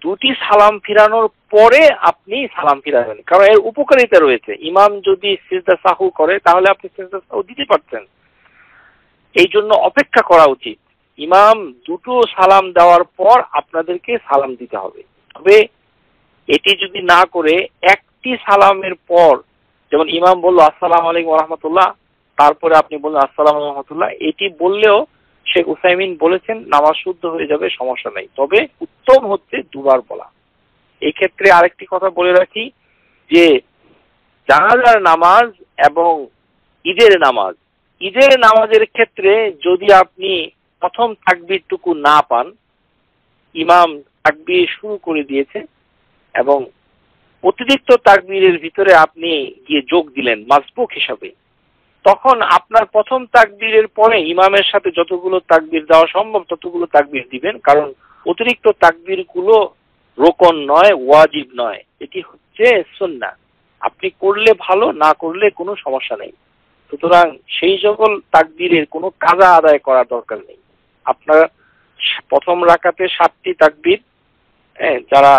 দুটি সালাম ফিরানোর পরে আপনি সালাম ফিরাবেন, কারণ এর উপকারিতা রয়েছে। ইমাম যদি সিজদা সাহু করে তাহলে আপনি সিজদা সাহু দিতে পারছেন, এই জন্য অপেক্ষা করা উচিত। ইমাম দুটো সালাম দেওয়ার পর আপনাদেরকে সালাম দিতে হবে। তবে এটি যদি না করে একটি সালামের পর, যেমন ইমাম বললো আসসালামু আলাইকুম ওয়া রাহমাতুল্লাহ, তারপরে আপনি বললেন আসসালামু আলাইকুম ওয়া রাহমাতুল্লাহ, এটি বললেও শেখ উসাইমিন বলেছেন নামাজ শুদ্ধ হয়ে যাবে, সমস্যা নাই। তবে উত্তম হচ্ছে দুবার বলা। এই ক্ষেত্রে আরেকটি কথা বলে রাখি যে জানাজার নামাজ এবং ঈদের নামাজ, ঈদের নামাজের ক্ষেত্রে যদি আপনি প্রথম তাকবীরটুকু না পান, ইমাম তাকবীর শুরু করে দিয়েছে এবং অতিরিক্ত তাকবীরের ভিতরে আপনি গিয়ে যোগ দিলেন মাসবুক হিসাবে, তখন আপনার প্রথম তাকবীরের পরে ইমামের সাথে যতগুলো তাকবীর দেওয়া সম্ভব ততগুলো তাকবীর দিবেন, কারণ অতিরিক্ত তাকবীরগুলো রোকন নয়, ওয়াজিব নয়, এটি হচ্ছে সুন্নাহ। আপনি করলে ভালো, না করলে কোনো সমস্যা নেই। সুতরাং সেই সকল তাকবীরের কোনো কাজা আদায় করার দরকার নেই। আপনার প্রথম রাকাতে 7টি তাকবীর, যারা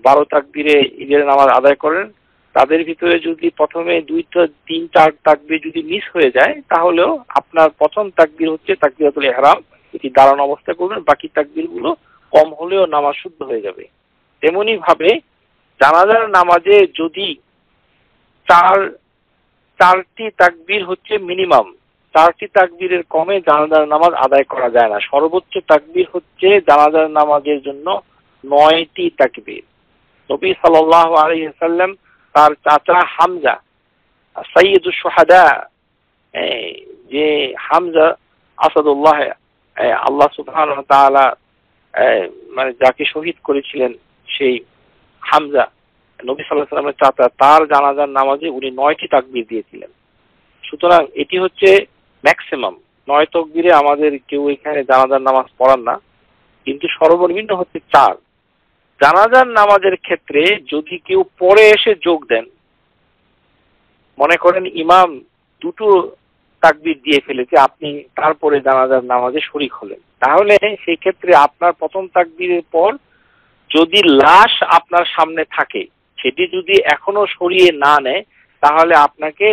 12 তাকবীরে ঈদের নামাজ আদায় করেন, তাদের ভিতরে যদি প্রথমে 2-3-4 তাকবীর যদি মিস হয়ে যায়, তাহলেও আপনার প্রথম তাকবীর হচ্ছে তাকবীরাতুল ইহরাম, এটি দাঁড়ানো অবস্থায় করবেন, বাকি তাকবীরগুলো কম হলেও নামাজ শুদ্ধ হয়ে যাবে। তেমনি ভাবে জানাজার নামাজে যদি 4টি তাকবীর হচ্ছে মিনিমাম, 4টি তাকবীরের কমে জানাজার নামাজ আদায় করা যায় না। সর্বোচ্চ তাকবীর হচ্ছে জানাজার নামাজের জন্য 9টি তাকবীর। নবী সাল্লাল্লাহু আলাইহি ওয়াসাল্লাম তার চাচা হামজা, সাইয়্যিদুশ শুহাদা, যে হামজা আসাদুল্লাহ, আল্লাহ সুবহানাহু ওয়া তাআলা মানে যাকে শহীদ করেছিলেন, সেই হামজা নবী সাল্লাল্লাহু আলাইহি ওয়াসাল্লামের চাচা, তার জানাজার নামাজে উনি 9টি তাকবীর দিয়েছিলেন। সুতরাং এটি হচ্ছে ম্যাক্সিমাম। 9 তাকবীরে আমাদের কেউ এখানে জানাজার নামাজ পড়ান না, কিন্তু সর্বনিম্ন হচ্ছে 4। জানাজার নামাজের ক্ষেত্রে যদি কেউ পরে এসে যোগ দেন, মনে করেন ইমাম 2টো তাকবীর দিয়ে ফেলেছে, আপনি তারপরে জানাজার নামাজে শরীক হলেন, তাহলে সেই ক্ষেত্রে আপনার প্রথম তাকবীরের পর যদি লাশ আপনার সামনে থাকে, সেটি যদি এখনো সরিয়ে না নেয়, তাহলে আপনাকে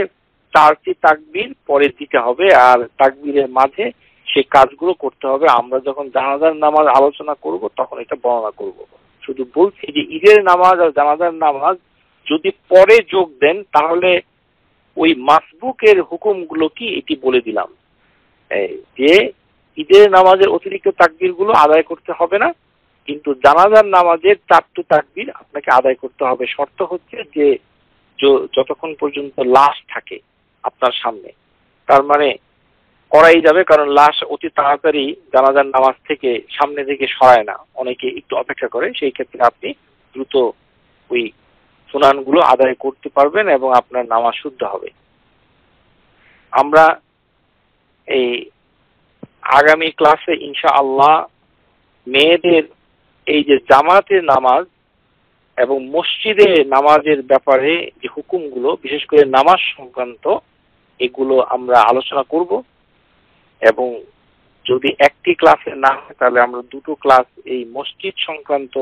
4টি তাকবীর পরে দিতে হবে, আর তাকবীরের মাঝে সেই কাজগুলো করতে হবে। আমরা যখন জানাজার নামাজ আলোচনা করব তখন এটা বর্ণনা করব। শুধু বলছি যে ঈদের নামাজ আর জানাজার নামাজ যদি পরে যোগ দেন, তাহলে ওই মাসবুকের হুকুমগুলো কি এটি বলে দিলাম, যে ঈদের নামাজের অতিরিক্ত তাকবীরগুলো আদায় করতে হবে না, কিন্তু জানাজার নামাজের 4টি তাকবীর আপনাকে আদায় করতে হবে। শর্ত হচ্ছে যে যতক্ষণ পর্যন্ত লাশ থাকে আপনার সামনে, তার মানে করাই যাবে, কারণ লাশ অতি তাড়াতাড়ি জানাজার নামাজ থেকে সামনে থেকে সরায় না, অনেকে একটু অপেক্ষা করে। সেই ক্ষেত্রে আপনি দ্রুত ওই সুনানগুলো আদায় করতে পারবেন এবং আপনার নামাজ শুদ্ধ হবে। আমরা এই আগামী ক্লাসে ইনশাআল্লাহ মেয়েদের এই যে জামাতের নামাজ এবং মসজিদে নামাজের ব্যাপারে যে হুকুমগুলো, বিশেষ করে নামাজ সংক্রান্ত, এগুলো আমরা আলোচনা করব। এবং যদি একটি ক্লাসে না হয় তাহলে আমরা দুটো ক্লাস এই মসজিদ সংক্রান্ত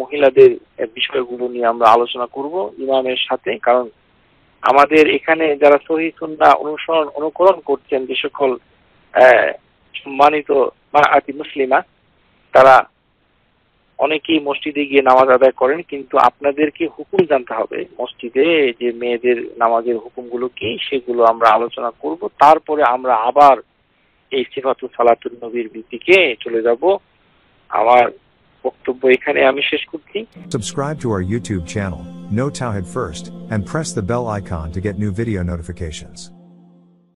মহিলাদের বিষয়গুলো নিয়ে আমরা আলোচনা করব ইমামের সাথে। কারণ আমাদের এখানে যারা সহিহ সুন্নাহ অনুকরণ করছেন, যে সকল সম্মানিত মাআতি মুসলিমা, তারা অনেকেই মসজিদে গিয়ে নামাজ আদায় করেন, কিন্তু আপনাদেরকে হুকুম জানতে হবে মসজিদে যে মেয়েদের নামাজের হুকুমগুলো কি, সেগুলো আমরা আলোচনা করব। তারপরে আমরা আবার এই সিফাতুস সালাতুন নবীর ভিত্তিকে চলে যাব। আমার বক্তব্য এখানে আমি শেষ করছি। Subscribe to our YouTube channel, Know Tawhid First, and press the bell icon to get new video notifications.